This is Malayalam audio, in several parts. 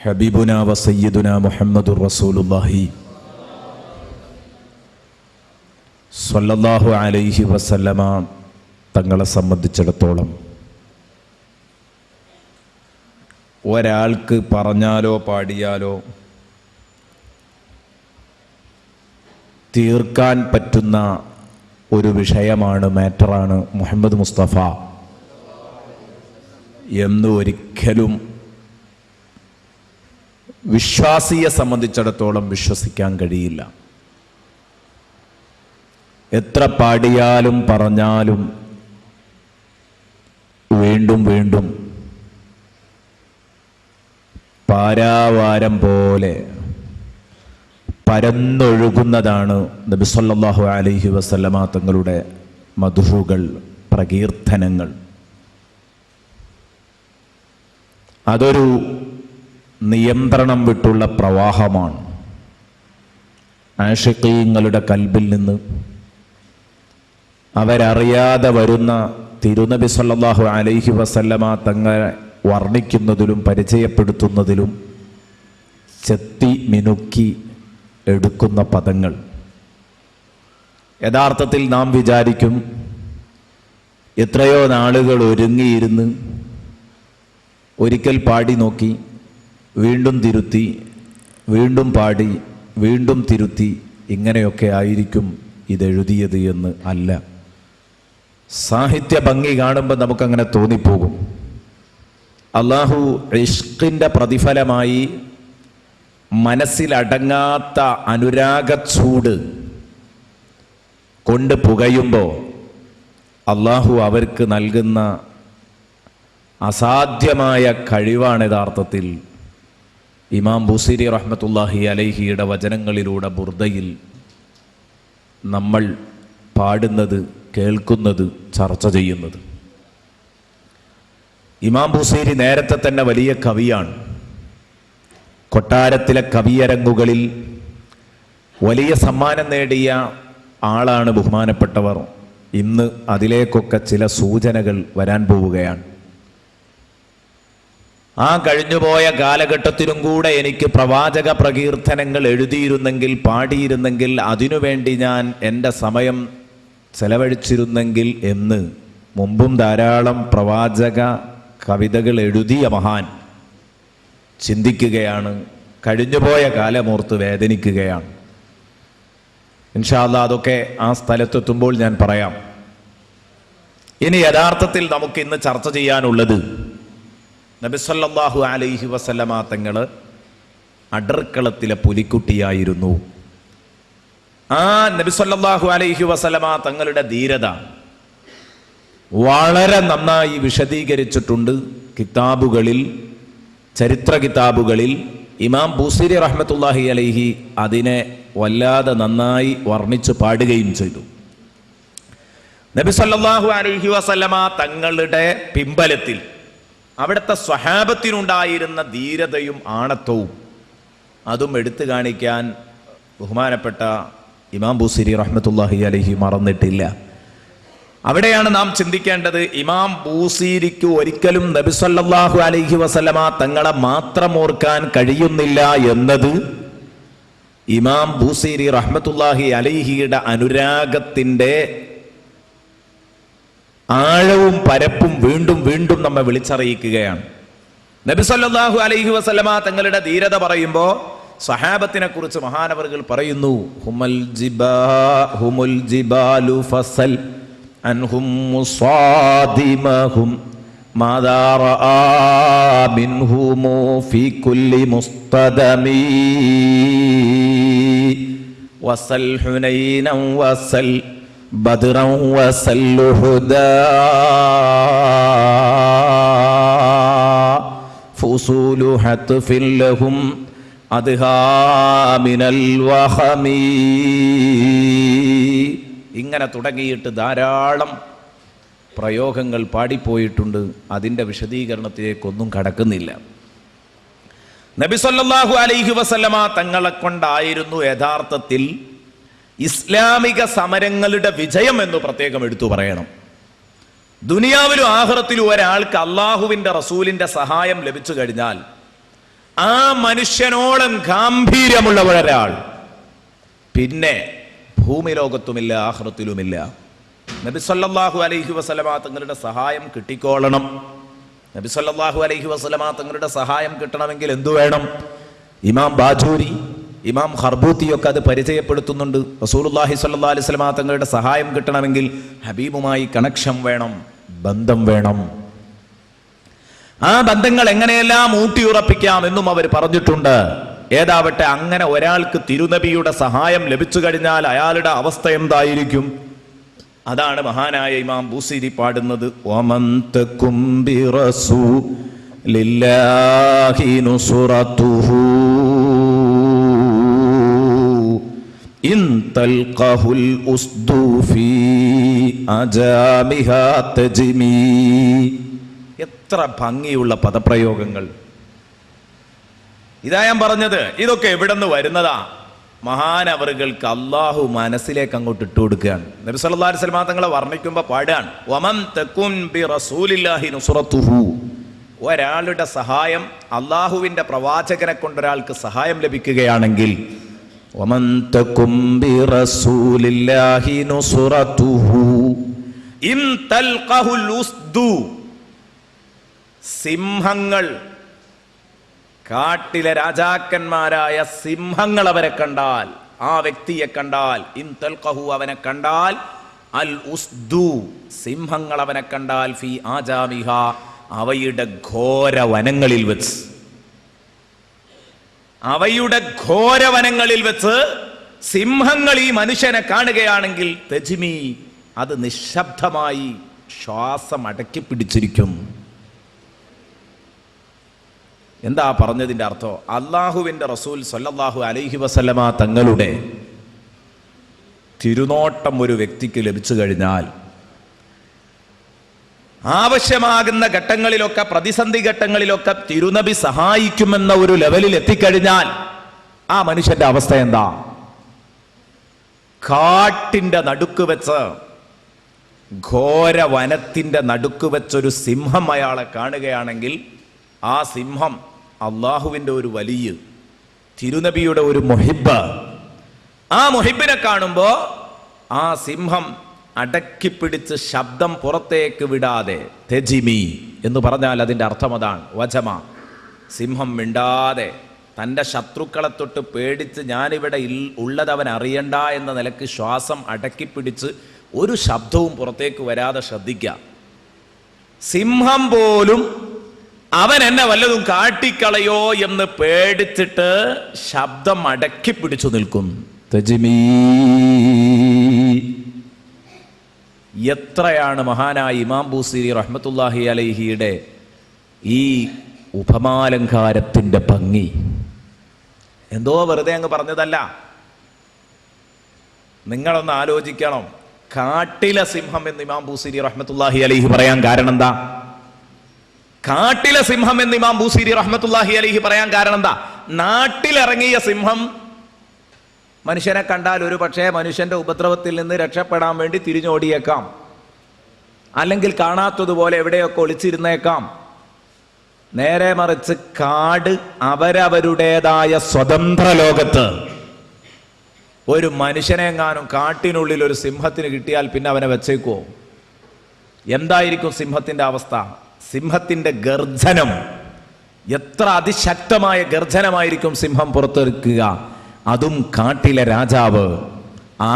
ഹബീബുന വ സയ്യിദുന മുഹമ്മദുർ റസൂലുള്ളാഹി സ്വല്ലല്ലാഹു അലൈഹി വസല്ലമ തങ്ങളെ സംബന്ധിച്ചിടത്തോളം ഒരാൾക്ക് പറഞ്ഞാലോ പാടിയാലോ തീർക്കാൻ പറ്റുന്ന ഒരു വിഷയമാണ്, മാറ്ററാണ് മുഹമ്മദ് മുസ്തഫ എന്ന് ഒരിക്കലും വിശ്വാസിയെ സംബന്ധിച്ചിടത്തോളം വിശ്വസിക്കാൻ കഴിയില്ല. എത്ര പാടിയാലും പറഞ്ഞാലും വീണ്ടും വീണ്ടും പാരാവാരം പോലെ പരന്നൊഴുകുന്നതാണ് നബി സല്ലല്ലാഹു അലൈഹി വസല്ലമ തങ്ങളുടെ മദ്ഹുകൾ, പ്രകീർത്തനങ്ങൾ. അതൊരു നിയന്ത്രണം വിട്ടുള്ള പ്രവാഹമാണ്. ആശിഖീങ്ങളുടെ കൽബിൽ നിന്ന് അവരറിയാതെ വരുന്ന തിരുനബി സല്ലല്ലാഹു അലൈഹി വസല്ലമ തങ്ങളെ വർണ്ണിക്കുന്നതിലും പരിചയപ്പെടുത്തുന്നതിലും ചെത്തി മിനുക്കി എടുക്കുന്ന പദങ്ങൾ. യഥാർത്ഥത്തിൽ നാം വിചാരിക്കും, എത്രയോ നാളുകൾ ഒരുങ്ങിയിരുന്ന് ഒരിക്കൽ പാടി നോക്കി, വീണ്ടും തിരുത്തി, വീണ്ടും പാടി, വീണ്ടും തിരുത്തി, ഇങ്ങനെയൊക്കെ ആയിരിക്കും ഇതെഴുതിയത് എന്ന് അല്ല. സാഹിത്യ ഭംഗി കാണുമ്പോൾ നമുക്കങ്ങനെ തോന്നിപ്പോകും. അള്ളാഹു ഇഷ്കിൻ്റെ പ്രതിഫലമായി മനസ്സിലടങ്ങാത്ത അനുരാഗച്ചൂട് കൊണ്ട് പുകയുമ്പോൾ അള്ളാഹു അവർക്ക് നൽകുന്ന അസാധ്യമായ കഴിവാണ് യഥാർത്ഥത്തിൽ ഇമാം ബുസീരി റഹ്മത്തുള്ളാഹി അലൈഹിയുടെ വചനങ്ങളിലൂടെ ബുർദയിൽ നമ്മൾ പാടുന്നത്, കേൾക്കുന്നത്, ചർച്ച ചെയ്യുന്നത്. ഇമാം ബുസീരി നേരത്തെ തന്നെ വലിയ കവിയാണ്. കൊട്ടാരത്തിലെ കവിയരങ്ങുകളിൽ വലിയ സമ്മാനം നേടിയ ആളാണ് ബഹുമാനപ്പെട്ടവർ. ഇന്ന് അതിലേക്കൊക്കെ ചില സൂചനകൾ വരാൻ പോവുകയാണ്. ആ കഴിഞ്ഞുപോയ കാലഘട്ടത്തിലും കൂടെ എനിക്ക് പ്രവാചക പ്രകീർത്തനങ്ങൾ എഴുതിയിരുന്നെങ്കിൽ, പാടിയിരുന്നെങ്കിൽ, അതിനുവേണ്ടി ഞാൻ എൻ്റെ സമയം ചെലവഴിച്ചിരുന്നെങ്കിൽ എന്ന് മുമ്പും ധാരാളം പ്രവാചക കവിതകൾ എഴുതിയ മഹാൻ ചിന്തിക്കുകയാണ്. കഴിഞ്ഞുപോയ കാലമോർത്ത് വേദനിക്കുകയാണ്. ഇൻഷാ അല്ലാഹ് അതൊക്കെ ആ സ്ഥലത്തെത്തുമ്പോൾ ഞാൻ പറയാം. ഇനി യഥാർത്ഥത്തിൽ നമുക്ക് ഇന്ന് ചർച്ച ചെയ്യാനുള്ളത്, നബി സല്ലല്ലാഹു അലൈഹി വസല്ലമ തങ്ങൾ അടർക്കളത്തിലെ പുലിക്കുട്ടിയായിരുന്നു. ആ നബി സല്ലല്ലാഹു അലൈഹി വസല്ലമ തങ്ങളുടെ ധീരത വളരെ നന്നായി വിശദീകരിച്ചിട്ടുണ്ട് കിതാബുകളിൽ, ചരിത്ര കിതാബുകളിൽ. ഇമാം ബുസീരി റഹ്മത്തുള്ളാഹി അലൈഹി അതിനെ വല്ലാതെ നന്നായി വർണ്ണിച്ച് പാടുകയും ചെയ്തു. നബി സല്ലല്ലാഹു അലൈഹി വസല്ലമ തങ്ങളുടെ പിമ്പലത്തിൽ അവിടുത്തെ സ്വഹാബത്തിനുണ്ടായിരുന്ന ധീരതയും ആണത്വവും അതും എടുത്തു കാണിക്കാൻ ബഹുമാനപ്പെട്ട ഇമാം ബുസീരി റഹ്മത്തുള്ളാഹി അലൈഹി മറന്നിട്ടില്ല. അവിടെയാണ് നാം ചിന്തിക്കേണ്ടത്. ഇമാം ബൂസീരിക്ക് ഒരിക്കലും നബി സല്ലല്ലാഹു അലൈഹി വസല്ലമ തങ്ങളെ മാത്രം ഓർക്കാൻ കഴിയുന്നില്ല എന്നത് ഇമാം ബൂസീരി റഹ്മത്തുള്ളാഹി അലൈഹിയുടെ അനുരാഗത്തിൻ്റെ ആഴവും പരപ്പും വീണ്ടും വീണ്ടും നമ്മെ വിളിച്ചറിയിക്കുകയാണ്. നബി സല്ലല്ലാഹു അലൈഹി വസല്ലമ തങ്ങളുടെ ധീരത പറയുമ്പോൾ സഹാബത്തിനെ കുറിച്ച് മഹാനവറുകൾ പറയുന്നു, ഹുമുൽ ജിബാലു ഫസൽ അൻഹും മുസാദിമഹും മാദാ റആ മിൻഹും ഫീ കുല്ലി മുസ്തദമി വസൽ ഹുനൈനൻ വസൽ ബദ്റൻ വസൽ ഉഹുദാ ഫുസൂലു ഹത്ഫിൻ ലഹും അദ്ഹാ മിനൽ വഹമി. ഇങ്ങനെ തുടങ്ങിയിട്ട് ധാരാളം പ്രയോഗങ്ങൾ പാടിപ്പോയിട്ടുണ്ട്. അതിൻ്റെ വിശദീകരണത്തിലേക്കൊന്നും കടക്കുന്നില്ല. നബി സല്ലല്ലാഹു അലൈഹി വസല്ലമ തങ്ങളെ കൊണ്ടായിരുന്നു യഥാർത്ഥത്തിൽ ഇസ്ലാമിക സമരങ്ങളുടെ വിജയം എന്ന് പ്രത്യേകം എടുത്തു പറയണം. ദുനിയാവിലും ആഖിറത്തിലും ഒരാൾക്ക് അള്ളാഹുവിൻ്റെ റസൂലിൻ്റെ സഹായം ലഭിച്ചു കഴിഞ്ഞാൽ ആ മനുഷ്യനോളം ഗാംഭീര്യമുള്ള ഒരാൾ പിന്നെ ഭൂമി ലോകത്തുമില്ല, ആഖിറത്തിലുമില്ല. നബി സല്ലല്ലാഹു അലൈഹി വസല്ലമ തങ്ങളുടെ സഹായം കിട്ടിക്കോളണം. നബി സല്ലല്ലാഹു അലൈഹി വസല്ലമ തങ്ങളുടെ സഹായം കിട്ടണമെങ്കിൽ എന്തു വേണം? ഇമാം ബാജൂരി, ഇമാം ഖർബൂത്തിയൊക്കെ അത് പരിചയപ്പെടുത്തുന്നുണ്ട്. റസൂലുള്ളാഹി സ്വല്ലല്ലാഹു അലൈഹി വസല്ലമ തങ്ങളുടെ സഹായം കിട്ടണമെങ്കിൽ ഹബീബുമായി കണക്ഷൻ വേണം, ബന്ധം വേണം. ആ ബന്ധങ്ങൾ എങ്ങനെയെല്ലാം ഊട്ടിയുറപ്പിക്കാം എന്നും അവർ പറഞ്ഞിട്ടുണ്ട്. ഏതാവട്ടെ, അങ്ങനെ ഒരാൾക്ക് തിരുനബിയുടെ സഹായം ലഭിച്ചു കഴിഞ്ഞാൽ അയാളുടെ അവസ്ഥ എന്തായിരിക്കും? അതാണ് മഹാനായ ഇമാം ബൂസീരി പാടുന്നത്. വമൻ തകും ബിറസൂലില്ലാഹി നുസ്റതുഹു ഇൻ തൽഖഹുൽ ഉസ്ദു ഫീ അജാമിഹാ തജ്മീ. എത്ര ഭംഗിയുള്ള പദപ്രയോഗങ്ങൾ! ഇതാ ഞാൻ പറഞ്ഞത്. ഇതൊക്കെ എവിടെ നിന്ന് വരുന്നതാ? മഹാനവറുകൾക്ക് അള്ളാഹു മനസ്സിലേക്ക് അങ്ങോട്ട് ഇട്ടു കൊടുക്കുകയാണ്. നബി സല്ലല്ലാഹു അലൈഹി വസല്ലം തങ്ങളെ വർണ്ണിക്കുമ്പോൾ പാടാണ് വമൻ തകുൻ ബിറസൂലില്ലാഹി നുസ്റതുഹു. ഒരാളുടെ സഹായം, അള്ളാഹുവിന്റെ പ്രവാചകനെ കൊണ്ട് ഒരാൾക്ക് സഹായം ലഭിക്കുകയാണെങ്കിൽ വമൻ തകുൻ ബിറസൂലില്ലാഹി നുസ്റതുഹു ഇൻ തൽഖഹുൽ ഉസ്ദു. സിംഹങ്ങൾ, കാട്ടിലെ രാജാക്കന്മാരായ സിംഹങ്ങൾ അവരെ കണ്ടാൽ, ആ വ്യക്തിയെ കണ്ടാൽ, ഇൻ തൽഖഹു അവനെ കണ്ടാൽ, അൽ ഉസ്ദു സിംഹങ്ങൾ അവനെ കണ്ടാൽ, ഫി ആജാമിഹ അവയുടെ ഘോര വനങ്ങളിൽ വെച്ച്, അവയുടെ ഘോര വനങ്ങളിൽ വെച്ച് സിംഹങ്ങൾ ഈ മനുഷ്യനെ കാണുകയാണെങ്കിൽ തജ്മി അത് നിശബ്ദമായി ശ്വാസം അടക്കി പിടിച്ചിരിക്കും. എന്താ പറഞ്ഞതിൻ്റെ അർത്ഥം? അള്ളാഹുവിൻ്റെ റസൂൽ സല്ലല്ലാഹു അലൈഹി വസല്ലമ തങ്ങളുടെ തിരുനോട്ടം ഒരു വ്യക്തിക്ക് ലഭിച്ചു കഴിഞ്ഞാൽ ആവശ്യമാകുന്ന ഘട്ടങ്ങളിലൊക്കെ, പ്രതിസന്ധി ഘട്ടങ്ങളിലൊക്കെ തിരുനബി സഹായിക്കുമെന്ന ഒരു ലെവലിൽ എത്തിക്കഴിഞ്ഞാൽ ആ മനുഷ്യന്റെ അവസ്ഥ എന്താ? കാട്ടിന്റെ നടുക്ക് വെച്ച്, ഘോര വനത്തിന്റെ നടുക്ക് വെച്ചൊരു സിംഹം അയാളെ കാണുകയാണെങ്കിൽ ആ സിംഹം അള്ളാഹുവിൻ്റെ ഒരു വലിയ, തിരുനബിയുടെ ഒരു മുഹിബ്ബ്. ആ മുഹിബിനെ കാണുമ്പോൾ ആ സിംഹം അടക്കിപ്പിടിച്ച് ശബ്ദം പുറത്തേക്ക് വിടാതെ, തെജിമി എന്ന് പറഞ്ഞാൽ അതിൻ്റെ അർത്ഥം അതാണ്. വജമ, സിംഹം മിണ്ടാതെ തൻ്റെ ശത്രുക്കളെ തൊട്ട് പേടിച്ച് ഞാനിവിടെ ഉള്ളതവൻ അറിയണ്ട എന്ന നിലക്ക് ശ്വാസം അടക്കിപ്പിടിച്ച് ഒരു ശബ്ദവും പുറത്തേക്ക് വരാതെ ശ്രദ്ധിക്കുക. സിംഹം പോലും അവൻ എന്നെ വല്ലതും കാട്ടിക്കളയോ എന്ന് പേടിച്ചിട്ട് ശബ്ദം അടക്കി പിടിച്ചു നിൽക്കും. എത്രയാണ് മഹാനായ ഇമാം ബൂസീരി റഹ്മത്തുള്ളാഹി അലൈഹിയുടെ ഈ ഉപമാലങ്കാരത്തിന്റെ ഭംഗി! എന്തോ വെറുതെ അങ്ങ് പറഞ്ഞതല്ല. നിങ്ങളൊന്ന് ആലോചിക്കണം. കാട്ടിലെ സിംഹം എന്ന് ഇമാം ബൂസീരി റഹ്മത്തുള്ളാഹി അലൈഹി പറയാൻ കാരണം എന്താ? കാട്ടിലെ സിംഹം എന്ന് ഇമാം ബൂസീരി റഹ്മത്തുള്ളാഹി അലൈഹി പറയാൻ കാരണം എന്താ? നാട്ടിലിറങ്ങിയ സിംഹം മനുഷ്യനെ കണ്ടാൽ ഒരു പക്ഷേ മനുഷ്യന്റെ ഉപദ്രവത്തിൽ നിന്ന് രക്ഷപ്പെടാൻ വേണ്ടി തിരിഞ്ഞോടിയേക്കാം, അല്ലെങ്കിൽ കാണാത്തതുപോലെ എവിടെയൊക്കെ ഒളിച്ചിരുന്നേക്കാം. നേരെ മറിച്ച് കാട് അവരവരുടേതായ സ്വതന്ത്ര ലോകത്ത് ഒരു മനുഷ്യനെങ്ങാനും കാട്ടിനുള്ളിൽ ഒരു സിംഹത്തിന് കിട്ടിയാൽ പിന്നെ അവനെ വെച്ചേക്കുവോ? എന്തായിരിക്കും സിംഹത്തിന്റെ അവസ്ഥ? സിംഹത്തിന്റെ ഗർജനം, എത്ര അതിശക്തമായ ഗർജനമായിരിക്കും സിംഹം പുറത്തെടുക്കുക. അതും കാട്ടിലെ രാജാവ്,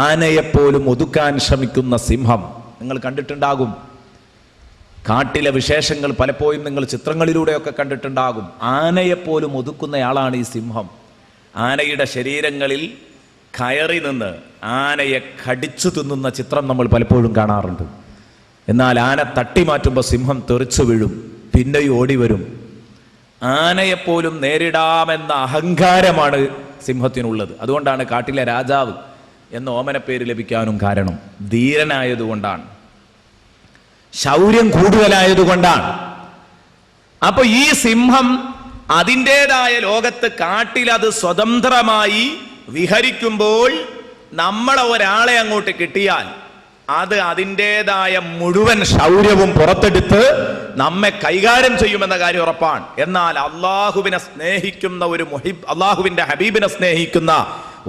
ആനയെപ്പോലും ഒതുക്കാൻ ശ്രമിക്കുന്ന സിംഹം. നിങ്ങൾ കണ്ടിട്ടുണ്ടാകും കാട്ടിലെ വിശേഷങ്ങൾ, പലപ്പോഴും നിങ്ങൾ ചിത്രങ്ങളിലൂടെയൊക്കെ കണ്ടിട്ടുണ്ടാകും. ആനയെപ്പോലും ഒതുക്കുന്നയാളാണ് ഈ സിംഹം. ആനയുടെ ശരീരങ്ങളിൽ കയറി നിന്ന് ആനയെ കടിച്ചു തിന്നുന്ന ചിത്രം നമ്മൾ പലപ്പോഴും കാണാറുണ്ട്. എന്നാൽ ആന തട്ടിമാറ്റുമ്പോൾ സിംഹം തെറിച്ചു വീഴും, പിന്നെയും ഓടി വരും. ആനയെപ്പോലും നേരിടാമെന്ന അഹങ്കാരമാണ് സിംഹത്തിനുള്ളത്. അതുകൊണ്ടാണ് കാട്ടിലെ രാജാവ് എന്ന ഓമനപ്പേര് ലഭിക്കാനും കാരണം. ധീരനായതുകൊണ്ടാണ്, ശൗര്യം കൂടുതലായതുകൊണ്ടാണ്. അപ്പൊ ഈ സിംഹം അതിൻ്റെതായ ലോകത്ത് കാട്ടിൽ അത് സ്വതന്ത്രമായി വിഹരിക്കുമ്പോൾ നമ്മളെ ഒരാളെ അങ്ങോട്ട് കിട്ടിയാൽ അത് അതിൻ്റെതായ മുഴുവൻ ശൗര്യവും പുറത്തെടുത്ത് നമ്മെ കൈകാര്യം ചെയ്യുമെന്ന കാര്യം ഉറപ്പാണ്. എന്നാൽ അള്ളാഹുവിനെ സ്നേഹിക്കുന്ന ഒരു മുഹിബ്, അള്ളാഹുവിന്റെ ഹബീബിനെ സ്നേഹിക്കുന്ന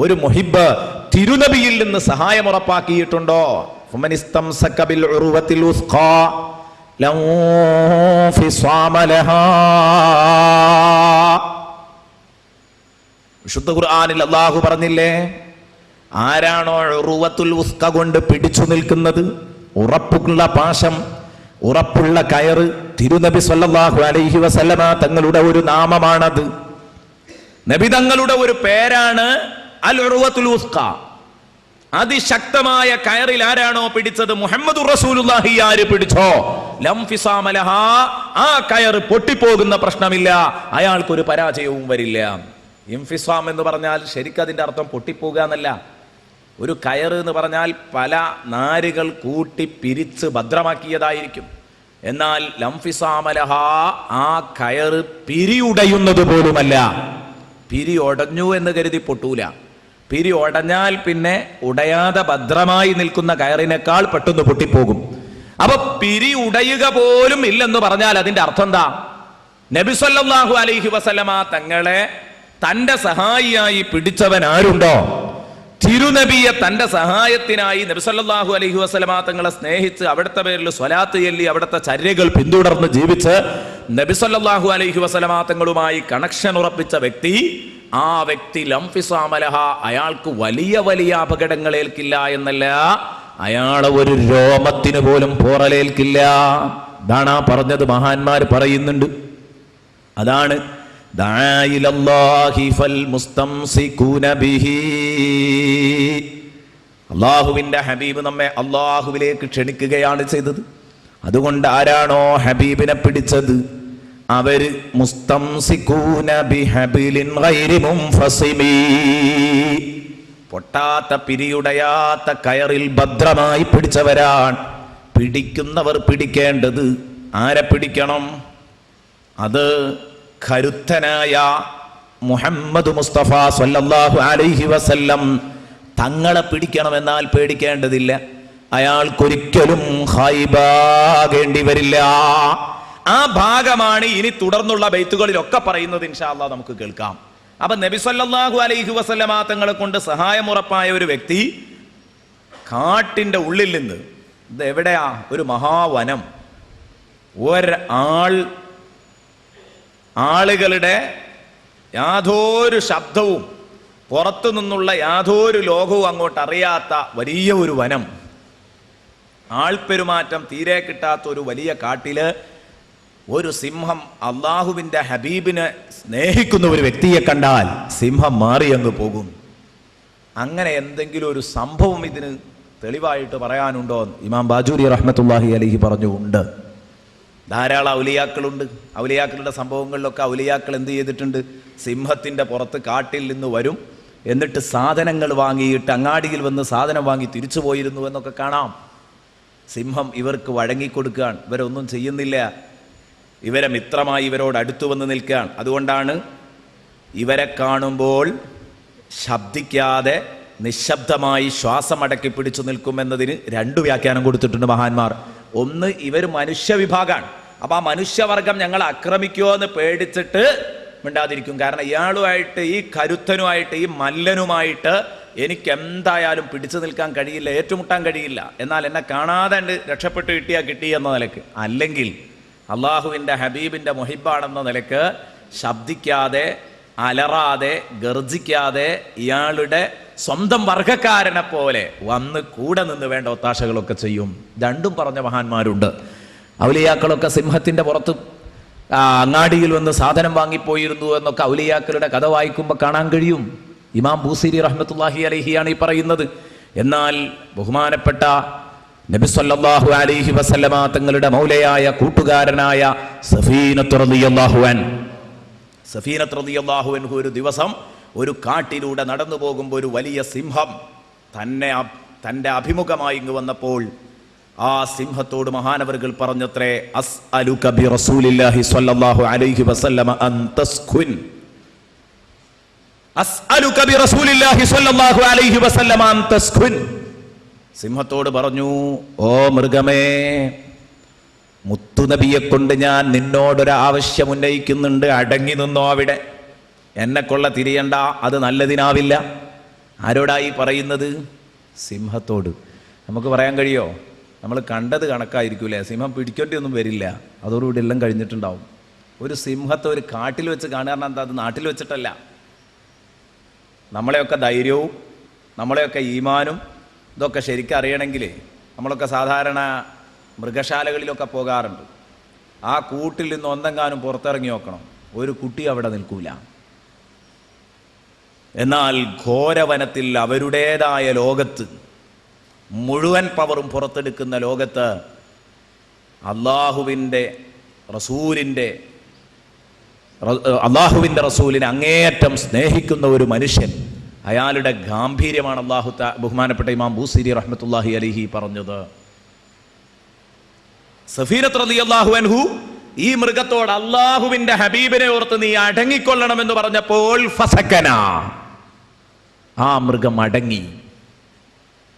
ഒരു മുഹിബ് തിരുനബിയിൽ നിന്ന് സഹായം ഉറപ്പാക്കിയിട്ടുണ്ടോ? വിശുദ്ധ ഖുർആനിൽ അള്ളാഹു പറഞ്ഞില്ലേ, ആരാണോ ഉറുവത്തുൽ ഉസ്ക കൊണ്ട് പിടിച്ചു നിൽക്കുന്നത്, ഉറപ്പുള്ള പാശം, ഉറപ്പുള്ള കയറ്, തിരുനബി സല്ലല്ലാഹു അലൈഹി വസല്ലമ തങ്ങളുടെ ഒരു നാമമാണത്. നബി തങ്ങളുടെ ഒരു പേരാണ് അൽ ഉറുവത്തുൽ ഉസ്ക. അതിശക്തമായ കയറിൽ ആരാണോ പിടിച്ചത്, മുഹമ്മദുർ റസൂലുള്ളാഹി ആര് പിടിച്ചോ, ലം ഫിസാമ ലഹാ, ആ കയറ് പൊട്ടിപ്പോകുന്ന പ്രശ്നമില്ല, അയാൾക്കൊരു പരാജയവും വരില്ല. ഇൻഫിസാം എന്ന് പറഞ്ഞാൽ ശരിക്കും അതിന്റെ അർത്ഥം പൊട്ടിപ്പോകുക എന്നല്ല. ഒരു കയറ് എന്ന് പറഞ്ഞാൽ പല നാരുകൾ കൂട്ടി പിരിച്ച് ഭദ്രമാക്കിയതായിരിക്കും. എന്നാൽ ലംഫിസാമലഹ, ആ കയറ് പിരിയുടയുന്നത് പോലുമല്ല. പിരി ഒടഞ്ഞു എന്ന് കരുതി പൊട്ടൂല. പിരി ഒടഞ്ഞാൽ പിന്നെ ഉടയാതെ ഭദ്രമായി നിൽക്കുന്ന കയറിനേക്കാൾ പെട്ടെന്ന് പൊട്ടിപ്പോകും. അപ്പൊ പിരി ഉടയുക പോലും ഇല്ലെന്ന് പറഞ്ഞാൽ അതിന്റെ അർത്ഥം എന്താ? നബി സല്ലല്ലാഹു അലൈഹി വസല്ലമ തങ്ങളെ തന്റെ സഹായിയായി പിടിച്ചവൻ ആരുണ്ടോ, തിരുനബിയെ തന്റെ സഹായത്തിനായി നബി സല്ലല്ലാഹു അലൈഹി വസല്ലമ തങ്ങളെ സ്നേഹിച്ച് അവിടുത്തെ പേരിൽ സ്വലാത്ത് ചൊല്ലി അവിടുത്തെ ചര്യകൾ പിന്തുടർന്ന് ജീവിച്ച് നബി സല്ലല്ലാഹു അലൈഹി വസല്ലമ തങ്ങളുമായി കണക്ഷൻ ഉറപ്പിച്ച വ്യക്തി, ആ വ്യക്തി ലംഫിസാമലഹ, അയാൾക്ക് വലിയ വലിയ അപകടങ്ങൾ ഏൽക്കില്ല എന്നല്ല, അയാളെ ഒരു രോമത്തിന് പോലും പോറലേൽക്കില്ല. ഇതാണ് ആ പറഞ്ഞത്. മഹാന്മാർ പറയുന്നുണ്ട്. അതാണ് അള്ളാഹുവിന്റെ ഹബീബ് നമ്മെ അള്ളാഹുവിലേക്ക് ക്ഷണിക്കുകയാണ് ചെയ്തത്. അതുകൊണ്ട് ആരാണോ ഹബീബിനെ പിടിച്ചത്, അവര് മുസ്തംസികൂന ബിഹബിലിൻ ഗൈരി മുൻഫസിമി, പൊട്ടാത്ത പിരിയുടയാത്ത കയറിൽ ഭദ്രമായി പിടിച്ചവരാണ്. പിടിക്കുന്നവർ പിടിക്കേണ്ടത് ആരെ പിടിക്കണം? അത് കരുത്തനായ മുഹമ്മദ് മുസ്തഫ സല്ലല്ലാഹു അലൈഹി വസല്ലം തങ്ങളെ പിടിക്കണമെന്നാൽ പേടിക്കേണ്ടതില്ല. അയാൾക്കൊരിക്കലും ഖൈബാകേണ്ടി വരില്ല. ആ ഭാഗമാണ് ഇനി തുടർന്നുള്ള ബൈത്തുകളിലൊക്കെ പറയുന്നത്. ഇൻഷാ അല്ലാഹ് നമുക്ക് കേൾക്കാം. അപ്പൊ നബി സല്ലല്ലാഹു അലൈഹി വസല്ലമ തങ്ങളെ കൊണ്ട് സഹായം ഉറപ്പായ ഒരു വ്യക്തി കാട്ടിന്റെ ഉള്ളിൽ നിന്ന്, ഇത് എവിടെയാ? ഒരു മഹാവനം. ആളുകളുടെ യാതൊരു ശബ്ദവും പുറത്തു നിന്നുള്ള യാതൊരു ലോകവും അങ്ങോട്ട് അറിയാത്ത വലിയ ഒരു വനം, ആൾപ്പെരുമാറ്റം തീരെ കിട്ടാത്ത ഒരു വലിയ കാട്ടില് ഒരു സിംഹം അള്ളാഹുവിന്റെ ഹബീബിനെ സ്നേഹിക്കുന്ന ഒരു വ്യക്തിയെ കണ്ടാൽ സിംഹം മാറിയങ്ങ് പോകും. അങ്ങനെ എന്തെങ്കിലും ഒരു സംഭവം ഇതിന് തെളിവായിട്ട് പറയാനുണ്ടോ? ഇമാം ബാജൂരി റഹ്മത്തുള്ളാഹി അലൈഹി പറഞ്ഞു, ഉണ്ട്. ധാരാളം ഔലിയാക്കളുണ്ട്. ഔലിയാക്കളുടെ സംഭവങ്ങളിലൊക്കെ ഔലിയാക്കൾ എന്ത് ചെയ്തിട്ടുണ്ട്? സിംഹത്തിൻ്റെ പുറത്ത് കാട്ടിൽ നിന്ന് വരും, എന്നിട്ട് സാധനങ്ങൾ വാങ്ങിയിട്ട് അങ്ങാടിയിൽ വന്ന് സാധനം വാങ്ങി തിരിച്ചു പോയിരുന്നു എന്നൊക്കെ കാണാം. സിംഹം ഇവർക്ക് വഴങ്ങിക്കൊടുക്കുകയാണ്, ഇവരൊന്നും ചെയ്യുന്നില്ല, ഇവരെ മിത്രമായി ഇവരോട് അടുത്തു വന്ന് നിൽക്കുകയാണ്. അതുകൊണ്ടാണ് ഇവരെ കാണുമ്പോൾ ശബ്ദിക്കാതെ നിശബ്ദമായി ശ്വാസമടക്കി പിടിച്ചു നിൽക്കുമെന്നതിന് രണ്ട് വ്യാഖ്യാനം കൊടുത്തിട്ടുണ്ട് മഹാന്മാർ. ഒന്ന്, ഇവർ മനുഷ്യവിഭാഗമാണ്. അപ്പം ആ മനുഷ്യവർഗം ഞങ്ങളെ ആക്രമിക്കുമോ എന്ന് പേടിച്ചിട്ട് മിണ്ടാതിരിക്കും. കാരണം ഇയാളുമായിട്ട്, ഈ കരുത്തനുമായിട്ട്, ഈ മല്ലനുമായിട്ട് എനിക്ക് എന്തായാലും പിടിച്ചു നിൽക്കാൻ കഴിയില്ല, ഏറ്റുമുട്ടാൻ കഴിയില്ല. എന്നാൽ എന്നെ കാണാതെ രക്ഷപ്പെട്ട് കിട്ടി എന്ന നിലക്ക്, അല്ലെങ്കിൽ അള്ളാഹുവിൻ്റെ ഹബീബിൻ്റെ മുഹിബാണെന്ന നിലക്ക് ശബ്ദിക്കാതെ, അലറാതെ, ഗർജിക്കാതെ ഇയാളുടെ സ്വന്തം വർഗക്കാരനെ പോലെ വന്ന് കൂടെ നിന്ന് വേണ്ട ഒത്താശകളൊക്കെ ചെയ്യും. രണ്ടും പറഞ്ഞ മഹാന്മാരുണ്ട്. ഔലിയാക്കളൊക്കെ സിംഹത്തിൻ്റെ പുറത്ത് അങ്ങാടിയിൽ വന്ന് സാധനം വാങ്ങിപ്പോയിരുന്നു എന്നൊക്കെ ഔലിയാക്കളുടെ കഥ വായിക്കുമ്പോൾ കാണാൻ കഴിയും. ഇമാം ബൂസിരി റഹ്മത്തുള്ളാഹി അലൈഹിയാണ് ഈ പറയുന്നത്. എന്നാൽ ബഹുമാനപ്പെട്ട നബി സല്ലല്ലാഹു അലൈഹി വസല്ലമ തങ്ങളുടെ മൗലയായ കൂട്ടുകാരനായ സഫീനത്ത് റളിയല്ലാഹു അൻഹു ഒരു ദിവസം ഒരു കാട്ടിലൂടെ നടന്നു പോകുമ്പോൾ ഒരു വലിയ സിംഹം തൻ്റെ അഭിമുഖമായി ഇങ്ങ് വന്നപ്പോൾ ആ സിംഹത്തോട് മഹാനവറുകൾ പറഞ്ഞത്രേ, അസ്അലുക ബി റസൂലില്ലാഹി സ്വല്ലല്ലാഹു അലൈഹി വസല്ലമ അൻ തസ്കുൻ, അസ്അലുക ബി റസൂലില്ലാഹി സ്വല്ലല്ലാഹു അലൈഹി വസല്ലമ അൻ തസ്കുൻ, സിംഹത്തോട് പറഞ്ഞു, ഓ മൃഗമേ, മുത്തുനബിയെ കൊണ്ട് ഞാൻ നിന്നോടൊരാവശ്യം ഉന്നയിക്കുന്നുണ്ട്, അടങ്ങി നിന്നോ അവിടെ, എന്നെ കൊള്ള തിരിയണ്ട, അത് നല്ലതിനാവില്ല. ആരോടായി പറയുന്നത്? സിംഹത്തോട്. നമുക്ക് പറയാൻ കഴിയോ? നമ്മൾ കണ്ടത് കണക്കായിരിക്കൂലേ, സിംഹം പിടിക്കേണ്ടി ഒന്നും വരില്ല, അതോടുകൂടി എല്ലാം കഴിഞ്ഞിട്ടുണ്ടാവും. ഒരു സിംഹത്തെ ഒരു കാട്ടിൽ വെച്ച് കാണുക എന്താ, അത് നാട്ടിൽ വെച്ചിട്ടല്ല. നമ്മളെയൊക്കെ ധൈര്യവും നമ്മളെയൊക്കെ ഈമാനും ഇതൊക്കെ ശരിക്കും അറിയണമെങ്കിൽ നമ്മളൊക്കെ സാധാരണ മൃഗശാലകളിലൊക്കെ പോകാറുണ്ട്. ആ കൂട്ടിൽ നിന്ന് ഒന്നെങ്ങാനും പുറത്തിറങ്ങി നോക്കണം, ഒരു കുട്ടി അവിടെ നിൽക്കൂല. എന്നാൽ ഘോരവനത്തിൽ അവരുടേതായ ലോകത്ത്, മുഴുവൻ പവറും പുറത്തെടുക്കുന്ന ലോകത്ത്, അള്ളാഹുവിൻ്റെ റസൂലിനെ അങ്ങേയറ്റം സ്നേഹിക്കുന്ന ഒരു മനുഷ്യൻ, അയാളുടെ ഗാംഭീര്യമാണ് ബഹുമാനപ്പെട്ട ഇമാം ബൂസിരി റഹ്മത്തുള്ളാഹി അലൈഹി പറഞ്ഞത്. സഫീനത്ത് റളിയല്ലാഹു അൻഹു ഈ മൃഗത്തോട് അള്ളാഹുവിന്റെ ഹബീബിനെ ഓർത്ത് നീ അടങ്ങിക്കൊള്ളണമെന്ന് പറഞ്ഞപ്പോൾ ഫസക്കന, ആ മൃഗം അടങ്ങി,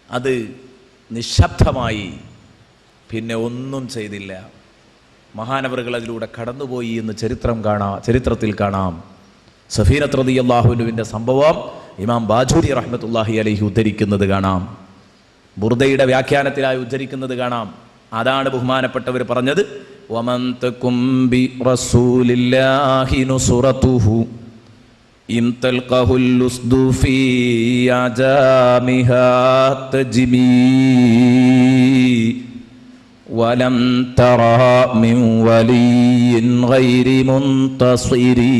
അത് നിശബ്ദമായി, പിന്നെ ഒന്നും ചെയ്തില്ല. മഹാനവറുകൾ അതിലൂടെ കടന്നുപോയി എന്ന് ചരിത്രത്തിൽ കാണാം. സഫീനത്ത് റളിയല്ലാഹു അൻഹുവിന്റെ സംഭവം ഇമാം ബാജൂരി റഹ്മത്തുള്ളാഹി അലൈഹി ഉദ്ധരിക്കുന്നത് കാണാം, ബുർദയുടെ വ്യാഖ്യാനത്തിലായി ഉദ്ധരിക്കുന്നത് കാണാം. അതാണ് ബഹുമാനപ്പെട്ടവർ പറഞ്ഞത്, വമൻ തകും ബി റസൂലില്ലാഹി നുസ്റതുഹു ഇൻ തൽഖഹുൽ ഉസ്ദു ഫീ അജാമിഹാ തജ്മീ വലം തറാ മിൻ വലിയ്യിൻ ഗൈരി മുൻതസിരി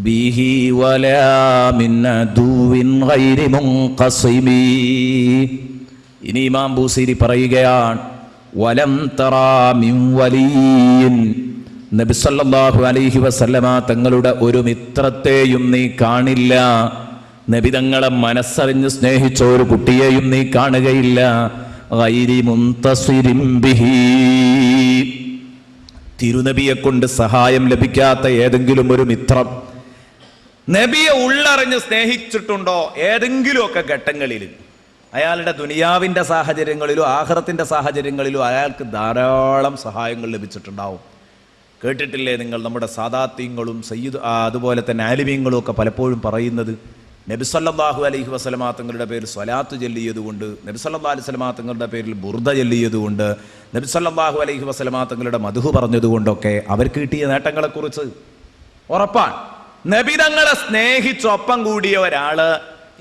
ബിഹി വലാ മിൻ അദുവിൻ ഗൈരി മുൻഖസിമി. ഇനി ഇമാം ബൂസിരി പറയുകയാണ്, വലം തറാ മിൻ വലിയ്യിൻ, നബി സല്ലല്ലാഹു അലൈഹി വസല്ലമ തങ്ങളുടെ ഒരു മിത്രത്തെയും നീ കാണില്ല, നബി തങ്ങളെ മനസ്സറിഞ്ഞ് സ്നേഹിച്ച ഒരു കുട്ടിയെയും നീ കാണുകയില്ല. ഗൈരി മുൻതസിരിൻ ബിഹി, തിരുനബിയെ കൊണ്ട് സഹായം ലഭിക്കാത്ത ഏതെങ്കിലും ഒരു മിത്രം നബിയെ ഉള്ളറിഞ്ഞ് സ്നേഹിച്ചിട്ടുണ്ടോ? ഏതെങ്കിലുമൊക്കെ ഘട്ടങ്ങളിൽ അയാളുടെ ദുനിയാവിൻ്റെ സാഹചര്യങ്ങളിലും ആഖിറത്തിൻ്റെ സാഹചര്യങ്ങളിലും അയാൾക്ക് ധാരാളം സഹായങ്ങൾ ലഭിച്ചിട്ടുണ്ടാവും. കേട്ടിട്ടില്ലേ നിങ്ങൾ, നമ്മുടെ സാദാത്യങ്ങളും അതുപോലെ തന്നെ ആലിമീങ്ങളും ഒക്കെ പലപ്പോഴും പറയുന്നത്, നബി സല്ലല്ലാഹു അലൈഹി വസല്ലമ തങ്ങളുടെ പേരിൽ സ്വലാത്ത് ചൊല്ലിയതുകൊണ്ട്, നബി സല്ലല്ലാഹു അലൈഹി വസല്ലമ തങ്ങളുടെ പേരിൽ ബുർദ ചൊല്ലിയതുകൊണ്ട്, നബി സല്ലല്ലാഹു അലൈഹി വസല്ലമ തങ്ങളുടെ മദ്ഹു പറഞ്ഞതുകൊണ്ടൊക്കെ അവർക്ക് കിട്ടിയ നേട്ടങ്ങളെക്കുറിച്ച് ഉറപ്പാണ്. നബി തങ്ങളെ സ്നേഹിച്ചൊപ്പം കൂടിയ ഒരാള്,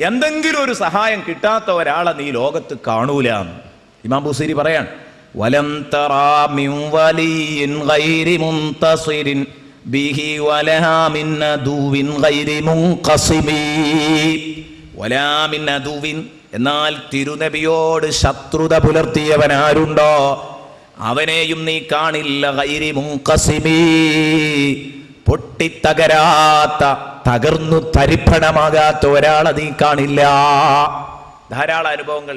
എന്തെങ്കിലും ഒരു സഹായം കിട്ടാത്ത ഒരാളെ നീ ലോകത്ത് കാണൂല. ഇമാം ബൂസിരി പറയാൻ, വലം തറാ മിൻ വലിയ്യിൻ ഗൈരി മുൻതസിരിൻ ബിഹി വലാ മിൻ അദുവിൻ ഗൈരി മുൻഖസിമി. വലാ മിൻ അദുവിൻ, എന്നാൽ തിരുനബിയോട് ശത്രുത പുലർത്തിയവൻ ആരുണ്ടോ അവനെയും നീ കാണില്ല. ഗൈരി മുൻഖസിമി, പൊട്ടിത്തകരാത്ത, തകർന്നു തരിപ്പണമാകാത്ത ഒരാളെ നീ കാണില്ല. ധാരാളം അനുഭവങ്ങൾ.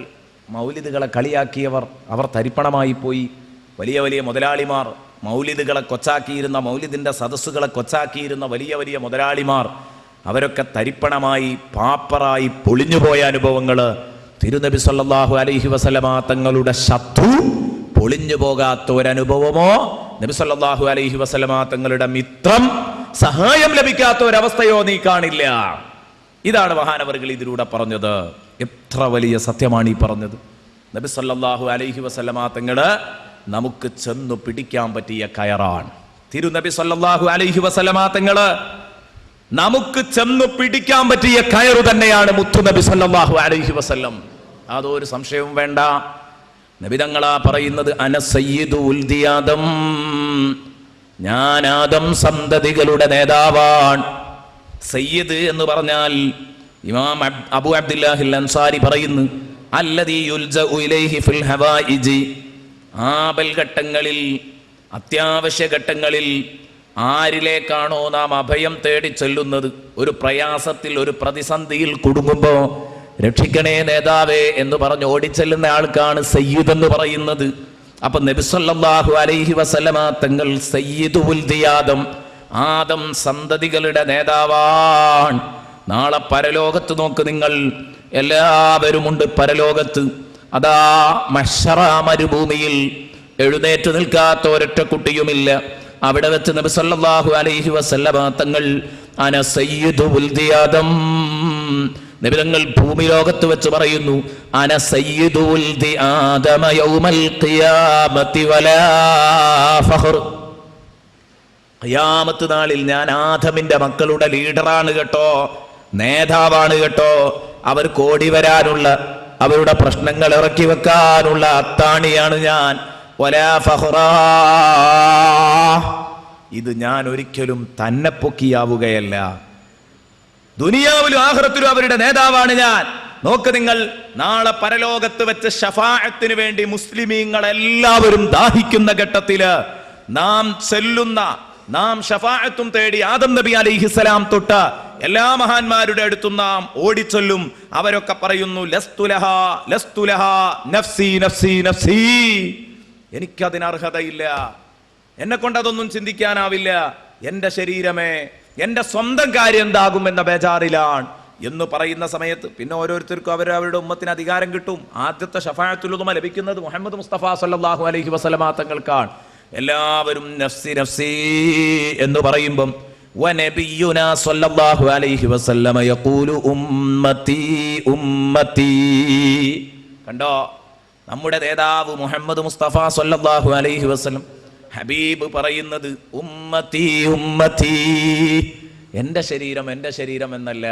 മൗലിദുകളെ കളിയാക്കിയവർ, അവർ തരിപ്പണമായി പോയി. വലിയ വലിയ മുതലാളിമാർ, മൗലിദുകളെ കൊച്ചാക്കിയിരുന്ന, മൗലിദിൻ്റെ സദസ്സുകളെ കൊച്ചാക്കിയിരുന്ന വലിയ വലിയ മുതലാളിമാർ, അവരൊക്കെ തരിപ്പണമായി, പാപ്പറായി പൊളിഞ്ഞുപോയ അനുഭവങ്ങൾ. തിരുനബി സല്ലല്ലാഹു അലൈഹി വസല്ലമ തങ്ങളുടെ ശത്രു പൊളിഞ്ഞു പോകാത്ത ഒരനുഭവമോ, നബി സല്ലല്ലാഹു അലൈഹി വസല്ലമ തങ്ങളുടെ മിത്രം സഹായം ലഭിക്കാത്ത ഒരവസ്ഥയോ നീ കാണില്ല. ഇതാണ് മഹാനവറുകൾ ഇതിലൂടെ പറഞ്ഞത്. എത്ര വലിയ സത്യമാണ് ഈ പറഞ്ഞത്. നബി സല്ലല്ലാഹു അലൈഹി വസല്ലമ തങ്ങള് നമുക്ക് ചെന്നു പിടിക്കാൻ പറ്റിയ കയറാണ്. തിരുനബി സല്ലല്ലാഹു അലൈഹി വസല്ലമ തങ്ങള് നമുക്ക് ചെന്നു പിടിക്കാൻ പറ്റിയ കയറു തന്നെയാണ് മുത്തുനബി സല്ലല്ലാഹു അലൈഹി വസല്ലം. അതൊരു സംശയവും വേണ്ട. നബി തങ്ങളാ പറയുന്നത്, അന സയ്യിദു ഉൽദി ആദം, ഞാൻ ആദം സന്തതികളുടെ നേതാവാണ്. സയ്യിദ് എന്ന് പറഞ്ഞാൽ ഇമാം അബൂ അബ്ദുല്ലാഹിൽ അൻസാരി പറയുന്നു, അല്ലദീ യുൽജഉ ഇലൈഹി ഫിൽ ഹവായിജി, ആപൽ ഘട്ടങ്ങളിൽ, അത്യാവശ്യ ഘട്ടങ്ങളിൽ ആരിലേക്കാണോ നാം അഭയം തേടി ചെല്ലുന്നത്, ഒരു പ്രയാസത്തിൽ, ഒരു പ്രതിസന്ധിയിൽ കുടുങ്ങുമ്പോൾ രക്ഷിക്കണേ നേതാവേ എന്ന് പറഞ്ഞ് ഓടിച്ചെല്ലുന്ന ആൾക്കാണ് സയ്യിദ് എന്ന് പറയുന്നത്. അപ്പൊ നബി സല്ലല്ലാഹു അലൈഹി വസല്ലമ തങ്ങൾ സയ്യിദു ഉൽദി ആദം, ആദം സന്തതികളുടെ നേതാവാണ്. നാളെ പരലോകത്ത് നോക്ക് നിങ്ങൾ, എല്ലാവരുമുണ്ട് പരലോകത്ത്. അതാ മഹ്ശറ മരുഭൂമിയിൽ എഴുന്നേറ്റ് നിൽക്കാത്ത ഒരൊറ്റ കുട്ടിയുമില്ല. അവിടെ വെച്ച് നബി സല്ലല്ലാഹു അലൈഹി വസല്ലമ തങ്ങൾ അന സയ്യിദു വൽദി ആദം, നബി തങ്ങൾ ഭൂമി ലോകത്ത് വെച്ച് പറയുന്നു, അന സയ്യിദു വൽദി ആദമ യൗമൽ ഖിയാമത്തി വലാ ഫഖർ, ഖിയാമത്ത് നാളിൽ ഞാൻ ആദമിന്റെ മക്കളുടെ ലീഡറാണ് കേട്ടോ, നേതാവാണ് കേട്ടോ. അവർക്ക് ഓടി വരാനുള്ള, അവരുടെ പ്രശ്നങ്ങൾ ഇറക്കി വെക്കാനുള്ള അത്താണിയാണ് ഞാൻ. വലാ ഫഖറാ, ഇത് ഞാൻ ഒരിക്കലും തന്നെ പൊക്കിയാവുകയല്ല. ദുനിയാവിലും ആഖിറത്തിലും അവരുടെ നേതാവാണ് ഞാൻ. നോക്ക് നിങ്ങൾ, നാളെ പരലോകത്ത് വെച്ച് ശഫാഅത്തിന് വേണ്ടി മുസ്ലിമീങ്ങൾ എല്ലാവരും ദാഹിക്കുന്ന ഘട്ടത്തില് നാം ശഫാഅത്തും തേടി ആദം നബി അലൈഹിസ്സലാം തൊട്ട് എല്ലാ മഹാന്മാരുടെ അടുത്തും നാം ഓടിച്ചൊല്ലും. അവരൊക്കെ പറയുന്നു, ലസ്തുലഹാ ലസ്തുലഹാ നഫ്സി നഫ്സി നഫ്സി, എനിക്കതിന് അർഹതയില്ല, എന്നെ കൊണ്ട് അതൊന്നും ചിന്തിക്കാനാവില്ല, എന്റെ ശരീരമേ, എന്റെ സ്വന്തം കാര്യം എന്താകും എന്ന ബേജാറിലാണ് എന്ന് പറയുന്ന സമയത്ത് പിന്നെ ഓരോരുത്തർക്കും അവരവരുടെ ഉമ്മത്തിന് അധികാരം കിട്ടും. ആദ്യത്തെ ശഫാഅത്തുൽ ഉദ്മ ലഭിക്കുന്നത് മുഹമ്മദ് മുസ്തഫ സല്ലല്ലാഹു അലൈഹി വസല്ലമ തങ്ങൾക്കാണ്. എല്ലാവരും നഫ്സി നഫ്സി എന്ന് പറയുമ്പം വനബിയുനാ സല്ലല്ലാഹു അലൈഹി വസല്ലമ യഖൂലു ഉമ്മത്തി ഉമ്മത്തി. കണ്ടോ, നമ്മുടെ നേതാവ് മുഹമ്മദ് മുസ്തഫ സല്ലല്ലാഹു അലൈഹി വസല്ലം ഹബീബ് പറയുന്നത് ഉമ്മത്തി ഉമ്മത്തി, എൻ്റെ ശരീരം എൻ്റെ ശരീരം എന്നല്ല,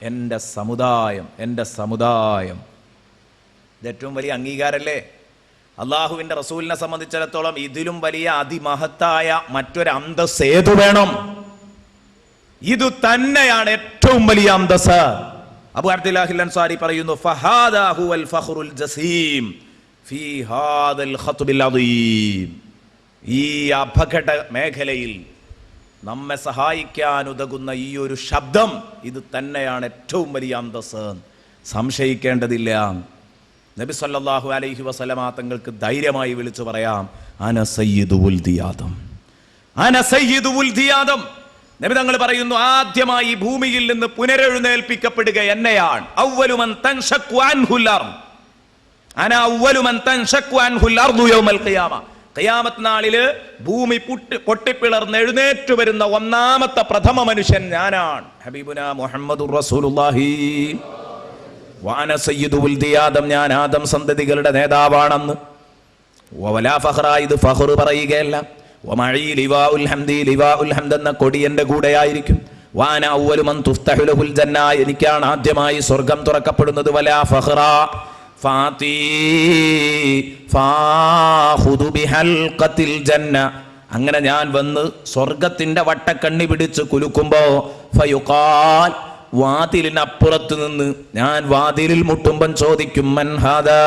എൻ്റെ സമുദായം എൻ്റെ സമുദായം. ഇത് ഏറ്റവും വലിയ അംഗീകാരല്ലേ അള്ളാഹുവിൻ്റെ റസൂലിനെ സംബന്ധിച്ചിടത്തോളം? ഇതിലും വലിയ അതിമഹത്തായ മറ്റൊരു അന്തസ് ഏതു വേണം? ഇത് തന്നെയാണ് ഏറ്റവും വലിയ അന്തസ്. അബൂ അബ്ദുല്ലാഹിൽ അൻസാരി പറയുന്നു, ഫഹാദാ ഹുവൽ ഫഖ്റുൽ ജസീം ഫീ ഹാദൽ ഖത്ബിൽ അദീം. ഈ അപകട മേഖലയിൽ നമ്മെ സഹായിക്കാൻ ഉതകുന്ന ഈ ഒരു ശബ്ദം, ഇത് തന്നെയാണ് ഏറ്റവും വലിയ അന്തസ്, സംശയിക്കേണ്ടതില്ല. നബി സല്ലല്ലാഹു അലൈഹി വസല്ലമ തങ്ങൾക്ക് ധൈര്യമായി വിളിച്ചു പറയാം, അന സയ്യിദു വൽദി ആദം, അന സയ്യിദു വൽദി ആദം. നബി തങ്ങൾ പറയുന്നു, ആദ്യമായി ഭൂമിയിൽ നിന്ന് പുനരെഴുന്നേൽപ്പിക്കപ്പെടുക എന്നെയാണ്. അവ്വലു മൻ തൻശഖു അൻഹുൽ അർദ്, അന അവ്വലു മൻ തൻശഖു അൻഹുൽ അർദു യൗമൽ ഖിയാമ. ഖിയാമത്ത് നാളില് ഭൂമി പൊട്ടിപ്പിളർന്ന് എഴുന്നേറ്റു വരുന്ന ഒന്നാമത്തെ പ്രഥമ മനുഷ്യൻ ഞാനാണ്. ഹബീബുനാ മുഹമ്മദുർ റസൂലുള്ളാഹി വഅന സയ്യിദു വൽദി ആദം, ഞാൻ ആദം സന്തതികളുടെ നേതാവാണെന്ന്. വലാ ഫഖറ, ഇത് ഫഖർ പറയുകയല്ല. വമഈ ലിവാഉൽ ഹംദി, ലിവാഉൽ ഹംദ് എന്ന കൊടി എൻ്റെ കൂടെയായിരിക്കും. വഅന അവ്വലു മൻ തുഫ്തഹു ലഹുൽ ജന്ന, എനിക്കാണ് ആദ്യമായി സ്വർഗം തുറക്കപ്പെടുന്നത്. വലാ ഫഖറ ഫാതി ഫാഖുദു ബിഹൽഖത്തിൽ ജന്ന, അങ്ങനെ ഞാൻ വന്ന് സ്വർഗത്തിന്റെ വട്ടക്കണ്ണി പിടിച്ച് കുലുക്കുമ്പോ ഫയുഖാൽ, വാതിലിനപ്പുറത്ത് നിന്ന് ഞാൻ വാതിലിൽ മുട്ടുമ്പം ചോദിക്കും, മൻ ഹാദാ,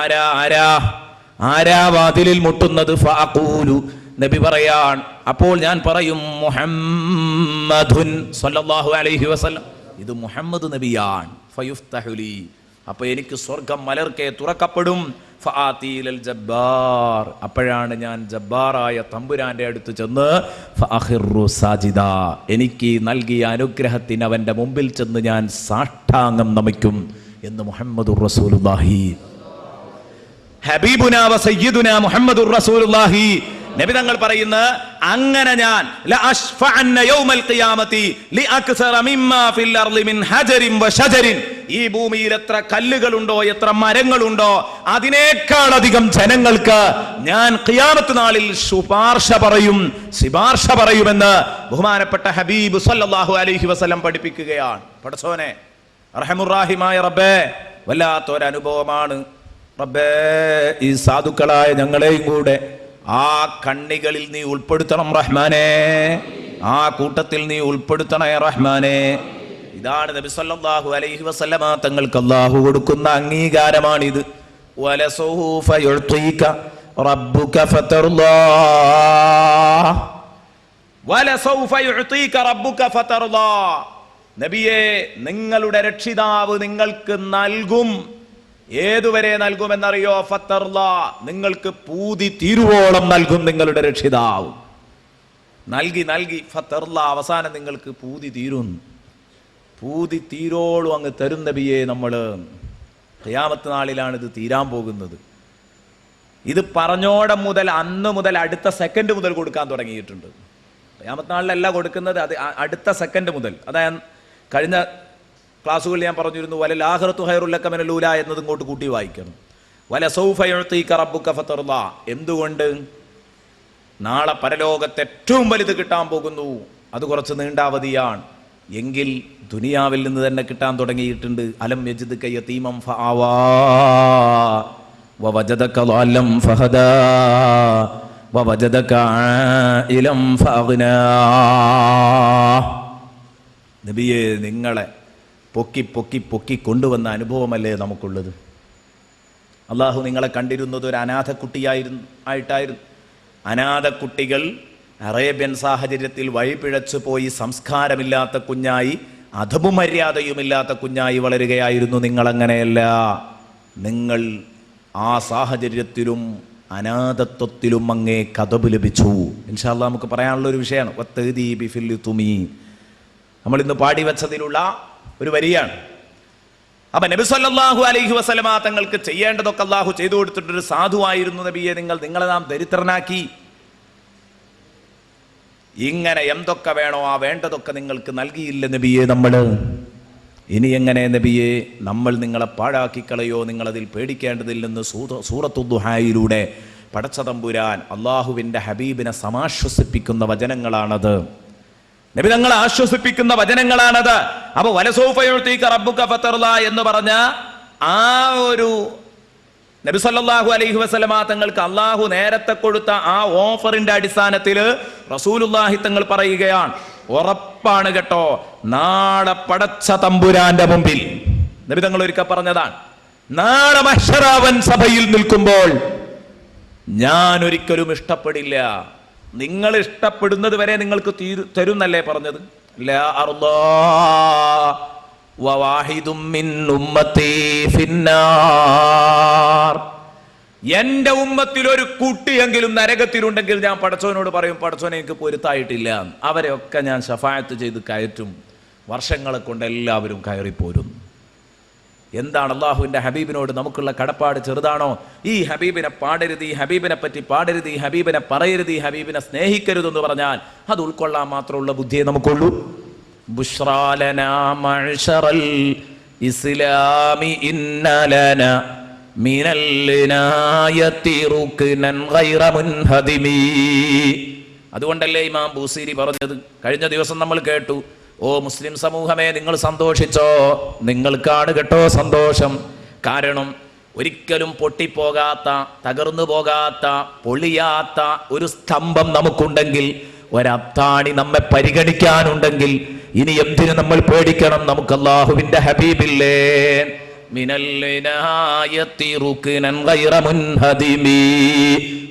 ആരാ ആരാ ആരാ വാതിലിൽ മുട്ടുന്നത്? ഫഅഖൂലു, നബി പറയാൻ, അപ്പോൾ ഞാൻ പറയും, മുഹമ്മദുൻ സല്ലല്ലാഹു അലൈഹി വസല്ലം, ഇത് മുഹമ്മദ് നബിയാണ്. ഫയുഫ്തഹു ലി, അപ്പോൾ എനിക്ക് സ്വർഗം മലർക്കെ തുറക്കപ്പെടും. ഫആതീലൽ ജബ്ബാർ, അപ്പോഴാണ് ഞാൻ ജബ്ബാറായ തമ്പുരാന്റെ അടുത്ത് ചെന്ന് ഫഅഖിറു സാജിദാ, എനിക്ക് നൽകിയ അനുഗ്രഹത്തിന് അവന്റെ മുമ്പിൽ ചെന്ന് ഞാൻ സാഷ്ടാംഗം നമിക്കും എന്ന് മുഹമ്മദുർ റസൂലുള്ളാഹി. ഹബീബുനാ വ സയ്യിദുനാ മുഹമ്മദുർ റസൂലുള്ളാഹി. നബി തങ്ങൾ പറയുന്ന, അങ്ങനെ ഞാൻ ലഅശ്ഫഅന്ന യൗമൽ ഖിയാമത്തി ലിഅക്സറ മിമ്മാ ഫിൽ അർളി മിൻ ഹജരിൻ വ ഷജരിൻ, ഈ ഭൂമിയിൽ എത്ര കല്ലുകളുണ്ടോ, എത്ര മരങ്ങളുണ്ടോ, അതിനേക്കാൾ അധികം ജനങ്ങൾക്ക് ഞാൻ ഖിയാമത്ത് നാളിൽ ശുപാർശ പറയുമെന്ന് ബഹുമാനപ്പെട്ട ഹബീബ് സല്ലല്ലാഹു അലൈഹി വസല്ലം പഠിപ്പിക്കുകയാണ്. പടച്ചോനെ, റഹമുറാഹിമായ റബ്ബേ, വല്ലാത്തൊരനുഭവമാണ് റബ്ബേ. ഈ സാധുക്കളായ ഞങ്ങളെയും കൂടെ ആ കണ്ണികളിൽ നീ ഉൾപ്പെടുത്തണം റഹ്മാനെ, ആ കൂട്ടത്തിൽ നീ ഉൾപ്പെടുത്തണേ റഹ്മാനെ. ഇതാണ് നബി സല്ലല്ലാഹു അലൈഹി വസല്ലമ തങ്ങൾക്ക് അല്ലാഹു കൊടുക്കുന്ന അംഗീകാരമാണിത്. വലസൗഫ യുഅ്തീക റബ്ബുക ഫതർളാ, വലസൗഫ യുഅ്തീക റബ്ബുക ഫതർളാ, നബിയേ, നിങ്ങളുടെ രക്ഷിതാവ് നിങ്ങൾക്ക് നൽകും. ഏതുവരെ നൽകുമെന്നറിയോ? ഫതർളാ, നിങ്ങൾക്ക് പൂതി തീരുവോളം നൽകും നിങ്ങളുടെ രക്ഷിതാവ്. നൽകി ഫതർളാ, അവസാനം നിങ്ങൾക്ക് പൂതി തീരും. പൂതി തീരോളും അങ്ങ് തരും നബിയെ. നമ്മൾ ഖിയാമത്ത് നാളിലാണ് ഇത് തീരാൻ പോകുന്നത്. ഇത് പറഞ്ഞോടം മുതൽ അന്ന് മുതൽ അടുത്ത സെക്കൻഡ് മുതൽ കൊടുക്കാൻ തുടങ്ങിയിട്ടുണ്ട്. ഖിയാമത്ത് നാളിലല്ല കൊടുക്കുന്നത്, അത് അടുത്ത സെക്കൻഡ് മുതൽ. അതായത് കഴിഞ്ഞ ക്ലാസ്സുകളിൽ ഞാൻ പറഞ്ഞിരുന്നു, വലൽ ആഖിറത്തു ഖൈറുൽ ലക മിനൽ ഊലാ എന്നത് ഇങ്ങോട്ട് കൂട്ടി വായിക്കണം. വല സൗഫ യുഅ്തീക റബ്ബുക ഫതർദാ. എന്തുകൊണ്ട്? നാളെ പരലോകത്ത് ഏറ്റവും വലുത് കിട്ടാൻ പോകുന്നു. അത് കുറച്ച് നീണ്ടാവധിയാണ് എങ്കിൽ ദുനിയാവിൽ നിന്ന് തന്നെ കിട്ടാൻ തുടങ്ങിയിട്ടുണ്ട്. അലം യജിദ്ക യതീമൻ ഫആവാ വവജദക ളാലം ഫഹദാ വവജദക ആയിലം ഫഅഗ്നാ. നബിയെ, നിങ്ങളെ പൊക്കി പൊക്കി പൊക്കി കൊണ്ടുവന്ന അനുഭവമല്ലേ നമുക്കുള്ളത്? അള്ളാഹു നിങ്ങളെ കണ്ടിരുന്നത് ഒരു അനാഥ കുട്ടിയായിരുന്നു. അനാഥ കുട്ടികൾ അറേബ്യൻ സാഹചര്യത്തിൽ വഴിപിഴച്ചു പോയി സംസ്കാരമില്ലാത്ത കുഞ്ഞായി, അധബുമര്യാദയുമില്ലാത്ത കുഞ്ഞായി വളരുകയായിരുന്നു. നിങ്ങളങ്ങനെയല്ല. നിങ്ങൾ ആ സാഹചര്യത്തിലും അനാഥത്വത്തിലും അങ്ങേ കതബ് ലഭിച്ചു. ഇൻഷാ അല്ലാഹ് നമുക്ക് പറയാനുള്ള ഒരു വിഷയമാണ് നമ്മൾ ഇന്ന് പാടി വെച്ചതിലുള്ള ഒരു വരിയാണ്. അപ്പൊ നബി സല്ലല്ലാഹു അലൈഹി വസല്ലമ തങ്ങൾക്ക് ചെയ്യേണ്ടതൊക്കെ അള്ളാഹു ചെയ്തു കൊടുത്തിട്ടൊരു സാധുവായിരുന്നു. നബിയെ, നിങ്ങളെ നാം ദരിദ്രനാക്കി. ഇങ്ങനെ എന്തൊക്കെ വേണോ ആ വേണ്ടതൊക്കെ നിങ്ങൾക്ക് നൽകിയില്ല നബിയെ നമ്മള്. ഇനി എങ്ങനെ നബിയെ നമ്മൾ നിങ്ങളെ പാഴാക്കി കളയോ? നിങ്ങളതിൽ പേടിക്കേണ്ടതില്ലെന്ന് സൂറത്തു ദുഹായിലൂടെ പടച്ച തമ്പുരാൻ അള്ളാഹുവിൻ്റെ ഹബീബിനെ സമാശ്വസിപ്പിക്കുന്ന വചനങ്ങളാണത്. നബി തങ്ങളെ ആശ്വസിപ്പിക്കുന്ന വചനങ്ങളാണത്. അപ്പൊ വലസൗഫ യുഅ്തീക റബ്ബുക ഫതർദാ എന്ന് പറഞ്ഞ ആ ഒരു നബി സല്ലല്ലാഹു അലൈഹി വസല്ലമ തങ്ങൾക്ക് അള്ളാഹു നേരത്തെ കൊടുത്ത ആ ഓഫറിന്റെ അടിസ്ഥാനത്തിൽ റസൂലുള്ളാഹി തങ്ങൾ പറയുകയാണ്, ഉറപ്പാണ് കേട്ടോ, നാളെ പടച്ച തമ്പുരാന്റെ മുമ്പിൽ നബി തങ്ങൾ ഒരിക്കൽ പറഞ്ഞതാണ്, നാളെ മഹ്ശറാവൻ സഭയിൽ നിൽക്കുമ്പോൾ ഞാൻ ഒരിക്കലും ഇഷ്ടപ്പെടില്ല, നിങ്ങൾ ഇഷ്ടപ്പെടുന്നത് വരെ നിങ്ങൾക്ക് തരുന്നല്ലേ പറഞ്ഞത്. ലാ അർദാ വവാഹിദും മിൻ ഉമ്മത്തി ഫിന്നാർ. എന്റെ ഉമ്മത്തിൽ ഒരു കുട്ടിയെങ്കിലും നരകത്തിലുണ്ടെങ്കിൽ ഞാൻ പടച്ചവനോട് പറയും, പടച്ചവനെ എനിക്ക് പൊരുത്തായിട്ടില്ല, അവരെയൊക്കെ ഞാൻ ശഫാഅത്ത് ചെയ്ത് കയറ്റും. വർഷങ്ങളെ കൊണ്ട് എല്ലാവരും കയറിപ്പോരും. എന്താണ് അള്ളാഹുവിൻ്റെ ഹബീബിനോട് നമുക്കുള്ള കടപ്പാട് ചെറുതാണോ? ഈ ഹബീബിനെ പാടരുത്, ഈ ഹബീബിനെ പറ്റി പാടരുത്, ഈ ഹബീബിനെ പറയരുത്, ഈ ഹബീബിനെ സ്നേഹിക്കരുതെന്ന് പറഞ്ഞാൽ അത് ഉൾക്കൊള്ളാൻ മാത്രമുള്ള ബുദ്ധിയെ നമുക്കുള്ളൂ. ബുശ്റാ ലനാ മഅ്ശറൽ ഇസ്ലാമി ഇന്ന ലനാ മിനൽ ഇനായത്തി റുക്നൻ ഗൈറ മുൻഹദിമി. അതുകൊണ്ടല്ലേ ഇമാം ബൂസീരി പറഞ്ഞത്, കഴിഞ്ഞ ദിവസം നമ്മൾ കേട്ടു, ഓ മുസ്ലിം സമൂഹമേ, നിങ്ങൾ സന്തോഷിച്ചോ, നിങ്ങൾക്കാണ് കേട്ടോ സന്തോഷം. കാരണം ഒരിക്കലും പൊട്ടിപ്പോകാത്ത, തകർന്നു പോകാത്ത, പൊളിയാത്ത ഒരു സ്തംഭം നമുക്കുണ്ടെങ്കിൽ, ഒരത്താണി നമ്മെ പരിഗണിക്കാനുണ്ടെങ്കിൽ ഇനി എന്തിനു നമ്മൾ പേടിക്കണം? നമുക്ക് അല്ലാഹുവിന്റെ ഹബീബില്ലേ. മിനൽ ഇനായത്തി റുക്നൻ ഗൈറ മുൻഹദിമി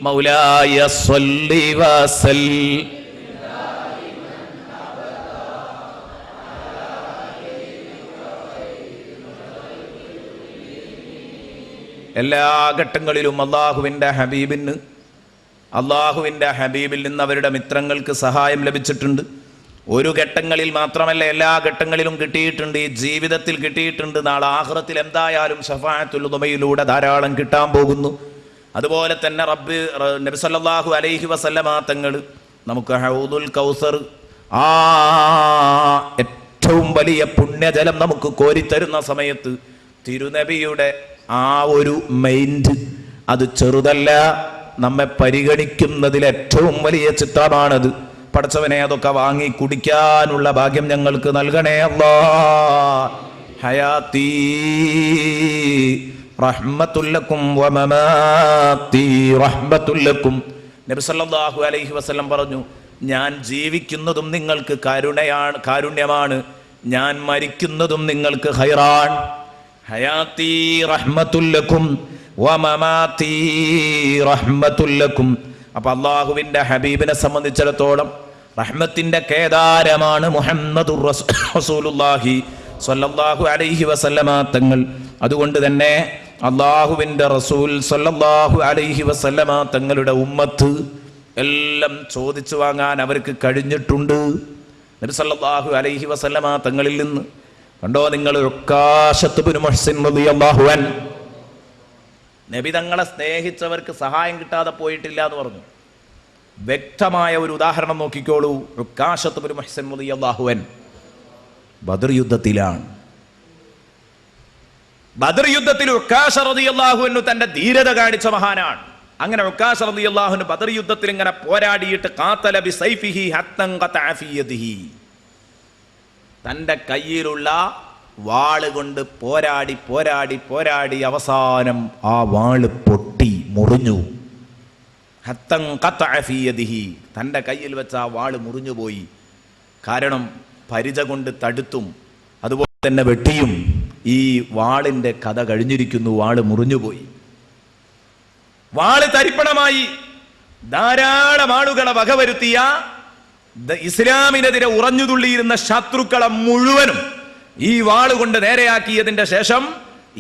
മൗലായ സ്വല്ലി വസല്ലി. എല്ലാ ഘട്ടങ്ങളിലും അള്ളാഹുവിൻ്റെ ഹബീബിൽ നിന്ന് അവരുടെ മിത്രങ്ങൾക്ക് സഹായം ലഭിച്ചിട്ടുണ്ട്. ഒരു ഘട്ടങ്ങളിൽ മാത്രമല്ല, എല്ലാ ഘട്ടങ്ങളിലും കിട്ടിയിട്ടുണ്ട്. ഈ ജീവിതത്തിൽ കിട്ടിയിട്ടുണ്ട്. നാളെ ആഖിറത്തിൽ എന്തായാലും ശഫാഅത്തുൽ ഉദമയിലൂടെ ധാരാളം കിട്ടാൻ പോകുന്നു. അതുപോലെ തന്നെ നബി സല്ലല്ലാഹു അലൈഹി വസല്ലമ തങ്ങൾ നമുക്ക് ഹൗദുൽ കൗസർ, ആ ഏറ്റവും വലിയ പുണ്യജലം നമുക്ക് കോരിത്തരുന്ന സമയത്ത് തിരുനബിയുടെ ആ ഒരു മൈൻഡ്, അത് ചെറുതല്ല. നമ്മെ പരിഗണിക്കുന്നതിൽ ഏറ്റവും വലിയ ചിത്രമാണത്. പടച്ചവനെ, അതൊക്കെ വാങ്ങി കുടിക്കാനുള്ള ഭാഗ്യം ഞങ്ങൾക്ക് നൽകണേ അല്ലാഹ്. ഹയാത്തി റഹ്മത്തുൽ ലക്കും വമമാത്തി റഹ്മത്തുൽ ലക്കും. നബി സല്ലല്ലാഹു അലൈഹി വസല്ലം പറഞ്ഞു, ഞാൻ ജീവിക്കുന്നതും നിങ്ങൾക്ക് കാരുണ്യമാണ്, ഞാൻ മരിക്കുന്നതും നിങ്ങൾക്ക് ഖൈറാൻ. ഹയാത്തി റഹ്മത്തുൽ ലക്കും വമമാതി റഹ്മത്തുൽ ലക്കും. അപ്പൊ അല്ലാഹുവിന്റെ ഹബീബിനെ സംബന്ധിച്ചിടത്തോളം റഹ്മത്തിന്റെ കേദാരമാണ് മുഹമ്മദുർ റസൂലുള്ളാഹി സ്വല്ലല്ലാഹു അലൈഹി വസല്ലമ തങ്ങൾ. അതുകൊണ്ട് തന്നെ അല്ലാഹുവിന്റെ റസൂൽ സ്വല്ലല്ലാഹു അലൈഹി വസല്ലമ തങ്ങളുടെ ഉമ്മത്ത് എല്ലാം ചോദിച്ചു വാങ്ങാൻ അവർക്ക് കഴിഞ്ഞിട്ടുണ്ട്. നബി സല്ലല്ലാഹു അലൈഹി വസല്ലമ തങ്ങളിൽ നിന്ന് കണ്ടോ നിങ്ങൾ, ഉക്കാശത്ത് ഇബ്നു മുഹ്സിൻ റളിയല്ലാഹു അൻഹു നബി തങ്ങളെ സ്നേഹിച്ചവർക്ക് സഹായം കിട്ടാതെ പോയിട്ടില്ല എന്ന് പറഞ്ഞു. വ്യക്തമായ ഒരു ഉദാഹരണം നോക്കിക്കോളൂ. ഉക്കാശത്ത് ഇബ്നു മുഹ്സിൻ റളിയല്ലാഹു അൻഹു ബദർ യുദ്ധത്തിലാണ്. ബദർ യുദ്ധത്തിൽ ഉക്കാശ റളിയല്ലാഹു അൻഹു തന്റെ ധീരത കാണിച്ച മഹാനാണ്. അങ്ങനെ ഉക്കാശ റളിയല്ലാഹു അൻഹു ബദർ യുദ്ധത്തിൽ ഇങ്ങനെ പോരാടിയിട്ട് ഖാതല ബിസൈഫിഹി ഹത്തൻ ഖതഅ ഫീ യദിഹി, തന്റെ കയ്യിലുള്ള വാള് കൊണ്ട് പോരാടി പോരാടി പോരാടി അവസാനം ആ വാള് പൊട്ടി മുറിഞ്ഞു. ഹത്തൻ ഖതഅ ഫീ യദിഹി, തന്റെ കയ്യിൽ വെച്ച ആ വാള് മുറിഞ്ഞുപോയി. കാരണം പരിച കൊണ്ട് തടുത്തും അതുപോലെ തന്നെ വെട്ടിയും ഈ വാളിന്റെ കഥ കഴിഞ്ഞിരിക്കുന്നു. വാള് മുറിഞ്ഞുപോയി, വാള് തരിപ്പണമായി. ധാരാളം ആളുകളെ വകവരുത്തിയ ഇസ്ലാമിനെതിരെ ഉറഞ്ഞുതുള്ളിയിരുന്ന ശത്രുക്കളെ മുഴുവനും ഈ വാള് കൊണ്ട് നേരെയാക്കിയതിന്റെ ശേഷം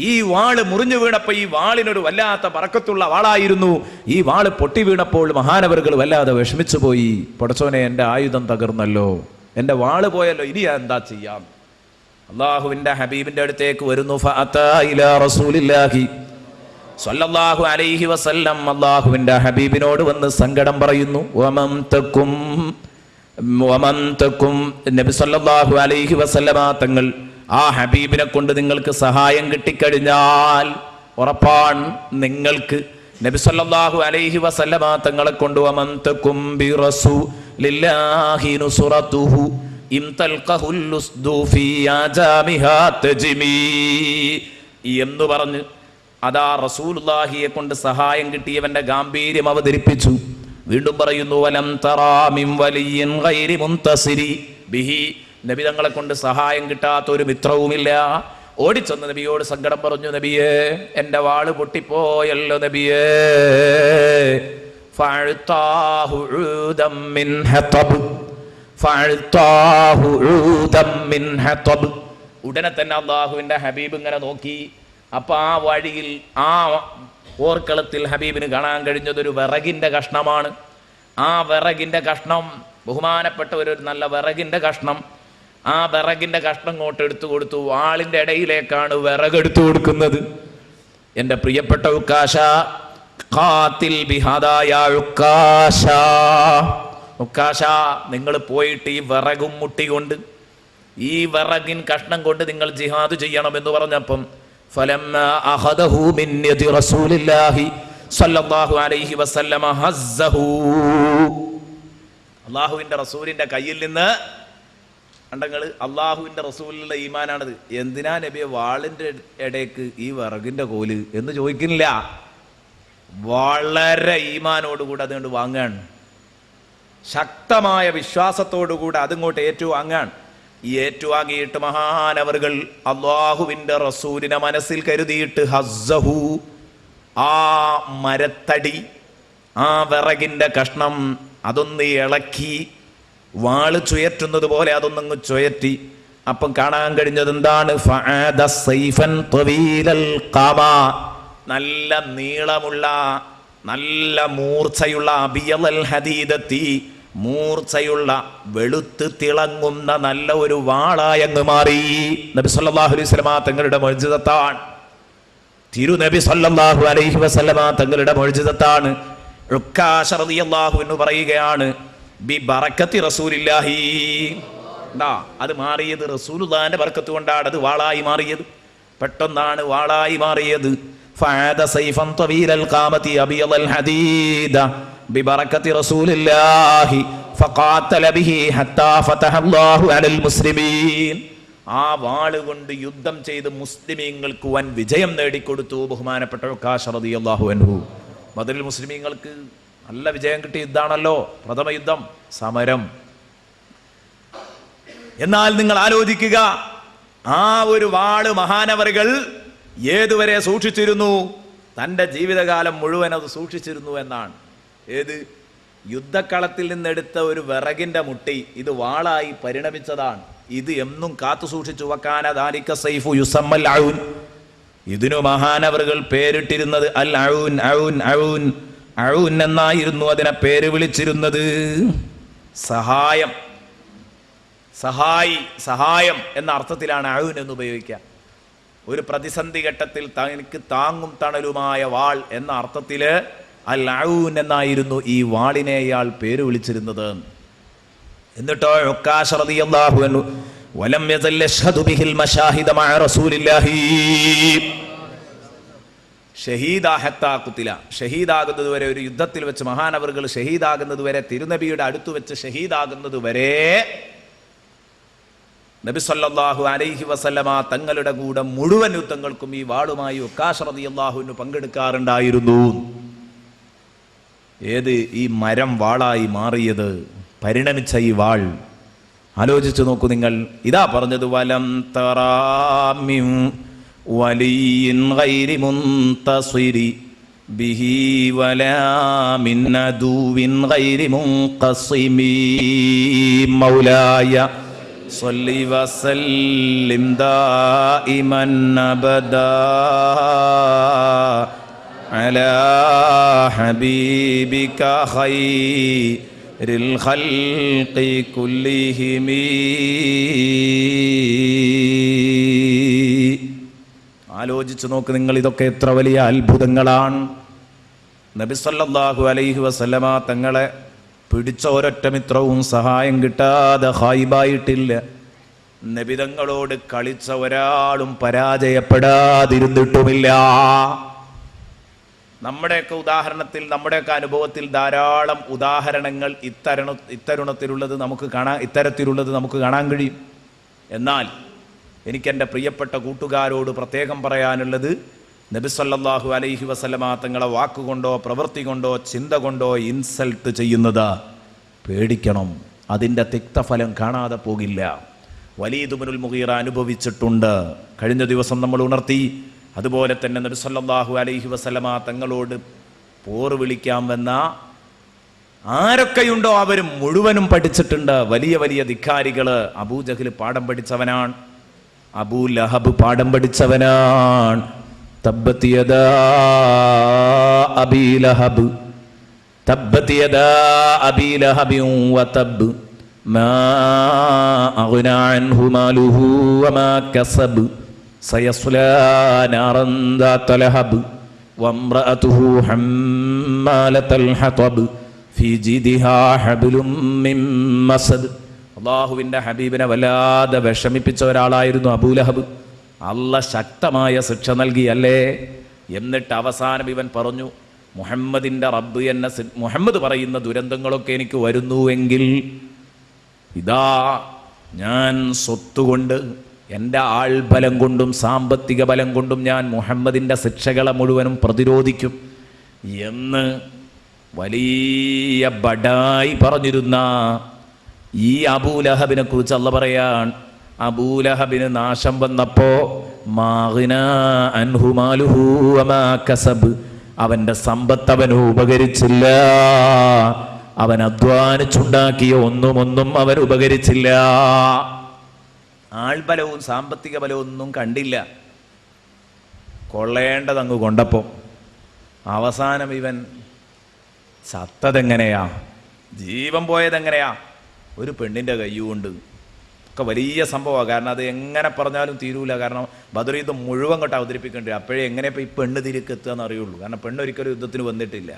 ഈ വാള് മുറിഞ്ഞു വീണപ്പോൾ ഈ വാളിനൊരു വല്ലാത്ത ബറക്കത്തുള്ള വാളായിരുന്നു. ഈ വാള് പൊട്ടി വീണപ്പോൾ മഹാനവറുകൾ വല്ലാതെ വിഷമിച്ചു പോയി. പടച്ചോനെ, എൻ്റെ ആയുധം തകർന്നല്ലോ, എൻ്റെ വാള് പോയല്ലോ, ഇനി എന്താ ചെയ്യാം? അള്ളാഹുവിന്റെ ഹബീബിന്റെ അടുത്തേക്ക് വരുന്നു. ഫഅതാ ഇലാ റസൂലില്ലാഹി സ്വല്ലല്ലാഹു അലൈഹി വസല്ലം, അള്ളാഹുവിന്റെ ഹബീബിനോട് വന്ന് സങ്കടം പറയുന്നു. വമൻ തക്കും നബി സല്ലല്ലാഹു അലൈഹി വസല്ലമ തങ്ങൾ ആ ഹബീബിനെ കൊണ്ട് നിങ്ങൾക്ക് സഹായം കിട്ടിക്കഴിഞ്ഞാൽ ഉറപ്പാണ് നിങ്ങൾക്ക് നബി സല്ലല്ലാഹു അലൈഹി വസല്ലമ തങ്ങളെ കൊണ്ട് വമൻ തക്കും ബി റസൂലില്ലാഹി നുസ്റതുഹു ഇം തൽഖഹുൽ ഉസ്ദു ഫീ ആജാമിഹാ തജ്മീ എന്ന് പറഞ്ഞ് അതാ റസൂലുള്ളാഹിയെ കൊണ്ട് സഹായം കിട്ടിയവന്റെ ഗാംഭീര്യം അവതരിപ്പിച്ചു. വീണ്ടും പറയുന്നു, വലം തറാ മിൻ വലിയ്യിൻ ഗൈരി മുൻതസിരി ബിഹി, നബി തങ്ങളെ കൊണ്ട് സഹായം കിട്ടാത്ത ഒരു മിത്രവുമില്ല. ഓടിച്ചെന്ന് നബിയോട് സങ്കടം പറഞ്ഞു, നബിയേ, എൻ്റെ വാള് പൊട്ടിപ്പോയല്ലോ നബിയേ. ഫഅതാഹു ഉദം മിൻ ഹതബ്, ഫഅതാഹു ഉദം മിൻ ഹതബ്. ഉടനെ തന്നെ അല്ലാഹുവിന്റെ ഹബീബ് ഇങ്ങനെ നോക്കി. അപ്പൊ ആ വഴിയിൽ ആ ഓർക്കളത്തിൽ ഹബീബിന് കാണാൻ കഴിഞ്ഞതൊരു വിറകിന്റെ കഷ്ണമാണ്. ആ വിറകിന്റെ കഷ്ണം, ബഹുമാനപ്പെട്ട ഒരു നല്ല വിറകിന്റെ കഷ്ണം, ആ വിറകിന്റെ കഷ്ണം ഇങ്ങോട്ട് എടുത്തു കൊടുത്തു. ആളിന്റെ ഇടയിലേക്കാണ് വിറകെടുത്തു കൊടുക്കുന്നത്. എൻ്റെ പ്രിയപ്പെട്ട ഉക്കാശ, ഖാതിൽ ബിഹദായ ഉക്കാശ, ഉക്കാശ, നിങ്ങൾ പോയിട്ട് ഈ വിറകും മുട്ടികൊണ്ട് ഈ വിറകിൻ കഷ്ണം കൊണ്ട് നിങ്ങൾ ജിഹാദ് ചെയ്യണമെന്ന് പറഞ്ഞപ്പം فلما أخذه من يد رسول الله صلى الله عليه وسلم هزه, അള്ളാഹുവിന്റെ റസൂലിന്റെ കയ്യിൽ നിന്ന് കണ്ടങ്ങൾ, അള്ളാഹുവിന്റെ റസൂലിലുള്ള ഈമാനാണത്. എന്തിനാ നബിയെ വാളിന്റെ ഇടയ്ക്ക് ഈ വിറകിന്റെ കോല് എന്ന് ചോദിക്കുന്നില്ല. വളരെ ഈമാനോടുകൂടെ അതുകൊണ്ട് വാങ്ങാണ്, ശക്തമായ വിശ്വാസത്തോടുകൂടെ അതിങ്ങോട്ട് ഏറ്റുവാങ്ങാൻ. ഈ ഏറ്റുവാങ്ങിയിട്ട് മഹാനവറുകൾ അല്ലാഹുവിന്റെ റസൂലിനെ മനസ്സിൽ കരുതിയിട്ട് ഹസ്സഹു, ആ മരത്തടി, ആ വിറകിന്റെ കഷ്ണം അതൊന്ന് ഇളക്കി, വാള് ചുയറ്റുന്നത് പോലെ അതൊന്നങ്ങ് ചുയറ്റി. അപ്പം കാണാൻ കഴിഞ്ഞത് എന്താണ്? ഫഅദ സൈഫൻ ത്വീലൽ ഖാമ, നല്ല നീളമുള്ള നല്ല മൂർച്ചയുള്ള അബിയൽ ഹദീദത്തി, മൂർച്ചയുള്ള വെളുത്ത് തിളങ്ങുന്ന നല്ല ഒരു വാളായങ്ങ് മാറി. നബി സല്ലല്ലാഹു അലൈഹി വസല്ലമ തങ്ങളുടെ മുഅ്ജിസത്താണ്. തിരുനബി സല്ലല്ലാഹു അലൈഹി വസല്ലമ തങ്ങളുടെ മുഅ്ജിസത്താണ്. ഉക്കാശ റളിയല്ലാഹു അൻഹു പറയുകയാണ്, ബി ബറക്കത്തി റസൂലില്ലാഹി, അത് മാറിയത് റസൂലുള്ളാഹിന്റെ ബർക്കത്ത് കൊണ്ടാണ്. അത് വാളായി മാറിയത്, പെട്ടെന്നാണ് വാളായി മാറിയത്. ഫഅദ സൈഫൻ ത്വീലൽ ഖാമതി അബിയൽ ഹദീദ ബിബറക്കത്തി റസൂലില്ലാഹി ഫഖാതല ബിഹി ഹത്താ ഫതഹല്ലാഹു അലൽ മുസ്ലിമീൻ. ആ വാള് കൊണ്ട് യുദ്ധം ചെയ്ത് മുസ്ലിമീങ്ങൾക്ക് വൻ വിജയം നേടിക്കൊടുത്തു ബഹുമാനപ്പെട്ട ഉക്കാശ റളിയല്ലാഹു അൻഹു. ബദറിൽ മുസ്ലിമീങ്ങൾക്ക് നല്ല വിജയം കിട്ടിയ യുദ്ധാണല്ലോ പ്രഥമ യുദ്ധം, സമരം. എന്നാൽ നിങ്ങൾ ആലോചിക്കുക, ആ ഒരു വാള് മഹാനവറുകൾ ഏതുവരെ സൂക്ഷിച്ചിരുന്നു? തൻ്റെ ജീവിതകാലം മുഴുവൻ അത് സൂക്ഷിച്ചിരുന്നു എന്നാണ്. ഏത്? യുദ്ധക്കളത്തിൽ നിന്നെടുത്ത ഒരു വിറകിന്റെ മുട്ടി ഇത് വാളായി പരിണമിച്ചതാണ്. ഇത് എന്നും കാത്തു സൂക്ഷിച്ചു വെക്കാൻ ദാലിക സൈഫു യുസമ്മൽ ഔൻ, ഇതിനു മഹാനവറുകൾ പേരിട്ടിരുന്നത് അൽ ഔൻ. ഔൻ ഔൻ ഔൻ എന്നായിരുന്നു അതിനെ പേര് വിളിച്ചിരുന്നത്. സഹായം, സഹായം എന്ന അർത്ഥത്തിലാണ് അഊൻ എന്ന് ഉപയോഗിക്കുക. ഒരു പ്രതിസന്ധി ഘട്ടത്തിൽ തനിക്ക് താങ്ങും തണലുമായ വാൾ എന്ന അർത്ഥത്തില് അൽ അഊൻ എന്നായിരുന്നു ഈ വാളിനെ ഇയാൾ പേര് വിളിച്ചിരുന്നത്. എന്നിട്ടോ ഉക്കാശ റളിയല്ലാഹു അൻഹു വലം യസൽ യശ്ഹദു ബിഹിൽ മശാഹിദ മഅ റസൂലില്ലാഹി, ഷഹീദാകുന്നത് വരെ, ഒരു യുദ്ധത്തിൽ വെച്ച് മഹാനവറുകൾ ഷഹീദാകുന്നത് വരെ, തിരുനബിയുടെ അടുത്ത് വെച്ച് ഷഹീദാകുന്നത് വരെ നബി സല്ലല്ലാഹു അലൈഹി വസല്ലമ തങ്ങളുടെ കൂടെ മുഴുവൻ യുദ്ധങ്ങൾക്കും ഈ വാളുമായി ഉക്കാശ റളിയല്ലാഹു അൻഹു പങ്കെടുക്കാറുണ്ടായിരുന്നു. ഏത് ഈ മരം വാളായി മാറിയത്, പരിണമിച്ച ഈ വാൾ ആലോചിച്ചു നോക്കൂ നിങ്ങൾ. ഇതാ പറഞ്ഞത് വലം തറാമിൻ വലിയിൻ ഗൈരി മുൻതസിരി ബിഹി വലാ മിൻ അദുവിൻ ഗൈരി മുൻഖസിമി മൗലായ സ്വല്ലി വസല്ലിം ദായിമൻ അബദാ അലാ ഹബീബിക ഖൈറിൽ ഖൽഖി കുല്ലിഹിം. ആലോചിച്ചു നോക്ക് നിങ്ങൾ, ഇതൊക്കെ എത്ര വലിയ അത്ഭുതങ്ങളാണ്. നബി സല്ലല്ലാഹു അലൈഹി വസല്ലമ തങ്ങളെ പിടിച്ച ഒരൊറ്റ മിത്രവും സഹായം കിട്ടാതെ ഖായിബായിട്ടില്ല. നബി തങ്ങളോട് കളിച്ച ഒരാളും പരാജയപ്പെടാതിരുന്നിട്ടുമില്ല. നമ്മുടെയൊക്കെ ഉദാഹരണത്തിൽ, നമ്മുടെയൊക്കെ അനുഭവത്തിൽ ധാരാളം ഉദാഹരണങ്ങൾ ഇത്തരുണത്തിലുള്ളത് നമുക്ക് കാണാൻ കഴിയും. എന്നാൽ എനിക്കെൻ്റെ പ്രിയപ്പെട്ട കൂട്ടുകാരോട് പ്രത്യേകം പറയാനുള്ളത്, നബി സല്ലല്ലാഹു അലൈഹി വസല്ലമ തങ്ങളെ വാക്കുകൊണ്ടോ പ്രവൃത്തി കൊണ്ടോ ചിന്ത കൊണ്ടോ ഇൻസൾട്ട് ചെയ്യുന്നത് പേടിക്കണം. അതിൻ്റെ തിക്തഫലം കാണാതെ പോകില്ല. വലീദ് ഇബ്നുൽ മുഗീറ അനുഭവിച്ചിട്ടുണ്ട്. കഴിഞ്ഞ ദിവസം നമ്മൾ ഉണർത്തി. അതുപോലെ തന്നെ നബി സല്ലല്ലാഹു അലൈഹി വസല്ലമ തങ്ങളോട് പോർ വിളിക്കാൻ വന്ന ആരൊക്കെയുണ്ടോ അവർ മുഴുവനും പഠിച്ചിട്ടുണ്ട്. വലിയ വലിയ ധിക്കാരികൾ. അബൂജഹൽ പാഠം പഠിച്ചവനാണ്. അബൂ ലഹബ് പാഠം പഠിച്ചവനാണ്. തബ്ബത് യദാ അബീ ലഹബ് തബ്ബത് യദാ അബീ ലഹബ് വതബ് മാ അഗ്നാ അൻഹു മാലുഹു വമാ കസബ് സയസ്ലാ നാറൻ ദാത ലഹബ് വംറഅതുഹു ഹമ്മാലതൽ ഹതബ് ഫീ ജിദിഹാ ഹബ്ലും മിൻ മസദ്. അല്ലാഹുവിൻ്റെ ഹബീബിനെ വല്ലാതെ വിഷമിപ്പിച്ച ഒരാളായിരുന്നു അബൂലഹബ്. അല്ലാഹ് ശക്തമായ ശിക്ഷ നൽകിയല്ലേ. എന്നിട്ട് അവസാനം ഇവൻ പറഞ്ഞു, മുഹമ്മദിൻ്റെ റബ്ബ് എന്നെ, മുഹമ്മദ് പറയുന്ന ദുരന്തങ്ങളൊക്കെ എനിക്ക് വരുന്നുവെങ്കിൽ ഇതാ ഞാൻ സ്വത്തുകൊണ്ട്, എൻ്റെ ആൾബലം കൊണ്ടും സാമ്പത്തിക ബലം കൊണ്ടും ഞാൻ മുഹമ്മദിൻ്റെ ശിക്ഷകളെ മുഴുവനും പ്രതിരോധിക്കും എന്ന് വലിയ ബഡായി പറഞ്ഞിരുന്ന ഈ അബൂലഹബിനെ കുറിച്ച് അല്ലാഹ് പറയാൻ, അബൂലഹബിന് നാശം വന്നപ്പോ മാഗ്നാ അൻഹു മാലുഹു വമാ കസബ്, അവന്റെ സമ്പത്ത് അവന് ഉപകരിച്ചില്ല. അവൻ അധ്വാനിച്ചുണ്ടാക്കിയ ഒന്നും അവൻ ഉപകരിച്ചില്ല. ആൾബലവും സാമ്പത്തിക ബലവും ഒന്നും കണ്ടില്ല. കൊള്ളേണ്ടതങ്ങ് കൊണ്ടപ്പോൾ അവസാനം ഇവൻ ചത്തതെങ്ങനെയാ, ജീവൻ പോയതെങ്ങനെയാ? ഒരു പെണ്ണിൻ്റെ കയ്യുകൊണ്ട്. ഒക്കെ വലിയ സംഭവമാണ്. കാരണം അത് എങ്ങനെ പറഞ്ഞാലും തീരൂല. കാരണം ബദർ യുദ്ധം മുഴുവൻ കൊണ്ട് അവതരിപ്പിക്കേണ്ടി. അപ്പോഴേ എങ്ങനെ ഇപ്പോൾ ഈ പെണ്ണ് തിരിക്കെത്തുക എന്ന് അറിയുള്ളൂ. കാരണം പെണ്ണൊരിക്കലും യുദ്ധത്തിന് വന്നിട്ടില്ല.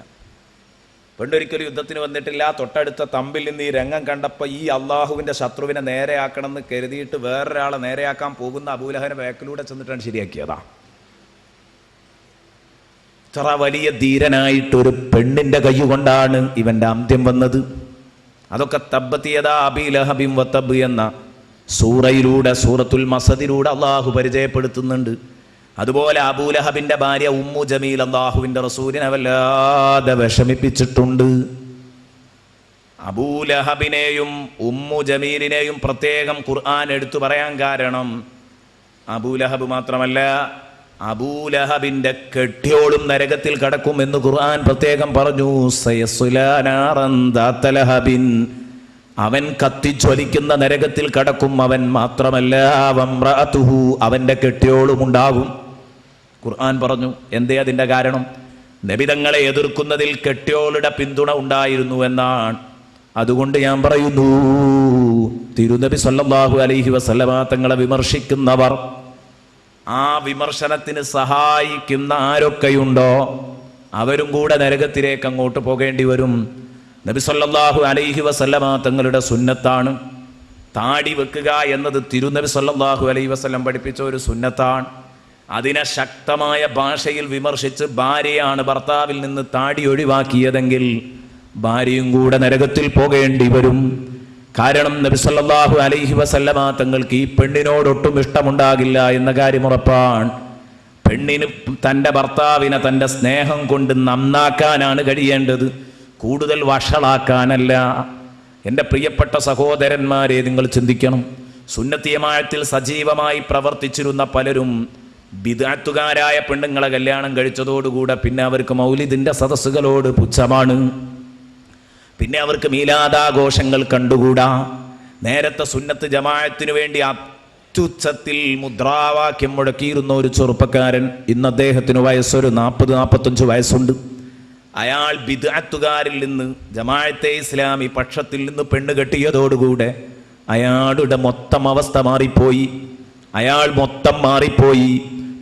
തൊട്ടടുത്ത തമ്പിൽ നിന്ന് ഈ രംഗം കണ്ടപ്പോൾ ഈ അള്ളാഹുവിൻ്റെ ശത്രുവിനെ നേരെയാക്കണം എന്ന് കരുതിയിട്ട് വേറൊരാളെ നേരെയാക്കാൻ പോകുന്ന അബൂലഹബിനെ ബാക്കിലൂടെ ചെന്നിട്ടാണ് ശരിയാക്കിയതാ. ഇത്ര വലിയ ധീരനായിട്ടൊരു പെണ്ണിൻ്റെ കൈ കൊണ്ടാണ് ഇവൻ്റെ അന്ത്യം വന്നത്. അതൊക്കെ തബ്ബത് യദാ അബീ ലഹബിൻ വതബ് എന്ന സൂറയിലൂടെ, സൂറത്തുൽ മസദിലൂടെ അള്ളാഹു പരിചയപ്പെടുത്തുന്നുണ്ട്. അതുപോലെ അബൂലഹബിന്റെ ഭാര്യ ഉമ്മു ജമീൽ അള്ളാഹുവിന്റെ റസൂലിനെ വല്ലാതെ വിഷമിപ്പിച്ചിട്ടുണ്ട്. അബൂലഹബിനെയും ഉമ്മു ജമീലിനെയും പ്രത്യേകം ഖുർആൻ എടുത്തു പറയാൻ കാരണം, അബൂലഹബ് മാത്രമല്ല, അബൂലഹബിന്റെ കെട്ടിയോളും നരകത്തിൽ കടക്കും എന്ന് ഖുർആൻ പ്രത്യേകം പറഞ്ഞു. സയസ്ലാ നാറൻ ദാത ലഹബിൻ, അവൻ കത്തിജ്വലിക്കുന്ന നരകത്തിൽ കടക്കും. അവൻ മാത്രമല്ല, വംറഅതുഹു, അവന്റെ കെട്ടിയോളും ഉണ്ടാകും. ഖുർആൻ പറഞ്ഞു. എന്തേ അതിന്റെ കാരണം? നബിതങ്ങളെ എതിർക്കുന്നതിൽ കെട്ടിയോളുടെ പിന്തുണ ഉണ്ടായിരുന്നു എന്നാണ്. അതുകൊണ്ട് ഞാൻ പറയുന്നു, തിരുനബി സല്ലല്ലാഹു അലൈഹി വസല്ലമ തങ്ങളെ വിമർശിക്കുന്നവർ, ആ വിമർശനത്തിന് സഹായിക്കുന്ന ആരൊക്കെയുണ്ടോ അവരും കൂടെ നരകത്തിലേക്ക് അങ്ങോട്ട് പോകേണ്ടി വരും. നബി സല്ലല്ലാഹു അലൈഹി വസല്ലമ തങ്ങളുടെ സുന്നത്താണ്. താടി വെക്കുക എന്നത് തിരുനബി സല്ലല്ലാഹു അലൈഹി വസല്ലം പഠിപ്പിച്ച ഒരു സുന്നത്താണ്. അതിനെ ശക്തമായ ഭാഷയിൽ വിമർശിച്ച് ഭാര്യയാണ് ഭർത്താവിൽ നിന്ന് താടി ഒഴിവാക്കിയതെങ്കിൽ ഭാര്യയും കൂടെ നരകത്തിൽ പോകേണ്ടി വരും. കാരണം നബി സല്ലല്ലാഹു അലൈഹി വസല്ലമ തങ്ങൾക്ക് ഈ പെണ്ണിനോടൊട്ടും ഇഷ്ടമുണ്ടാകില്ല എന്ന കാര്യം ഉറപ്പാണ്. പെണ്ണിന് തൻ്റെ ഭർത്താവിനെ തൻ്റെ സ്നേഹം കൊണ്ട് നന്നാക്കാനാണ് കഴിയേണ്ടത്, കൂടുതൽ വഷളാക്കാനല്ല. എൻ്റെ പ്രിയപ്പെട്ട സഹോദരന്മാരെ, നിങ്ങൾ ചിന്തിക്കണം. സുന്നത്തി ജമാഅത്തിൽ സജീവമായി പ്രവർത്തിച്ചിരുന്ന പലരും ബിദ്അത്തുകാരായ പെണ്ണുങ്ങളെ കല്യാണം കഴിച്ചതോടുകൂടെ പിന്നെ അവർക്ക് മൗലിദിൻ്റെ സദസ്സുകളോട് പുച്ഛമാണ്. പിന്നെ അവർക്ക് മീലാദാഘോഷങ്ങൾ കണ്ടുകൂടാ. നേരത്തെ സുന്നത്ത് ജമാഅത്തിനു വേണ്ടി അത്യുച്ചത്തിൽ മുദ്രാവാക്യം മുഴക്കിയിരുന്ന ഒരു ചെറുപ്പക്കാരൻ, ഇന്ന് അദ്ദേഹത്തിന് വയസ്സൊരു 40-45 വയസ്സുണ്ട്. അയാൾ ബിദ്അത്തുകാരിൽ നിന്ന് ജമാഅത്തെ ഇസ്ലാമി പക്ഷത്തിൽ നിന്ന് പെണ്ണ് കെട്ടിയതോടുകൂടെ അയാളുടെ മൊത്തം അവസ്ഥ മാറിപ്പോയി. അയാൾ മൊത്തം മാറിപ്പോയി.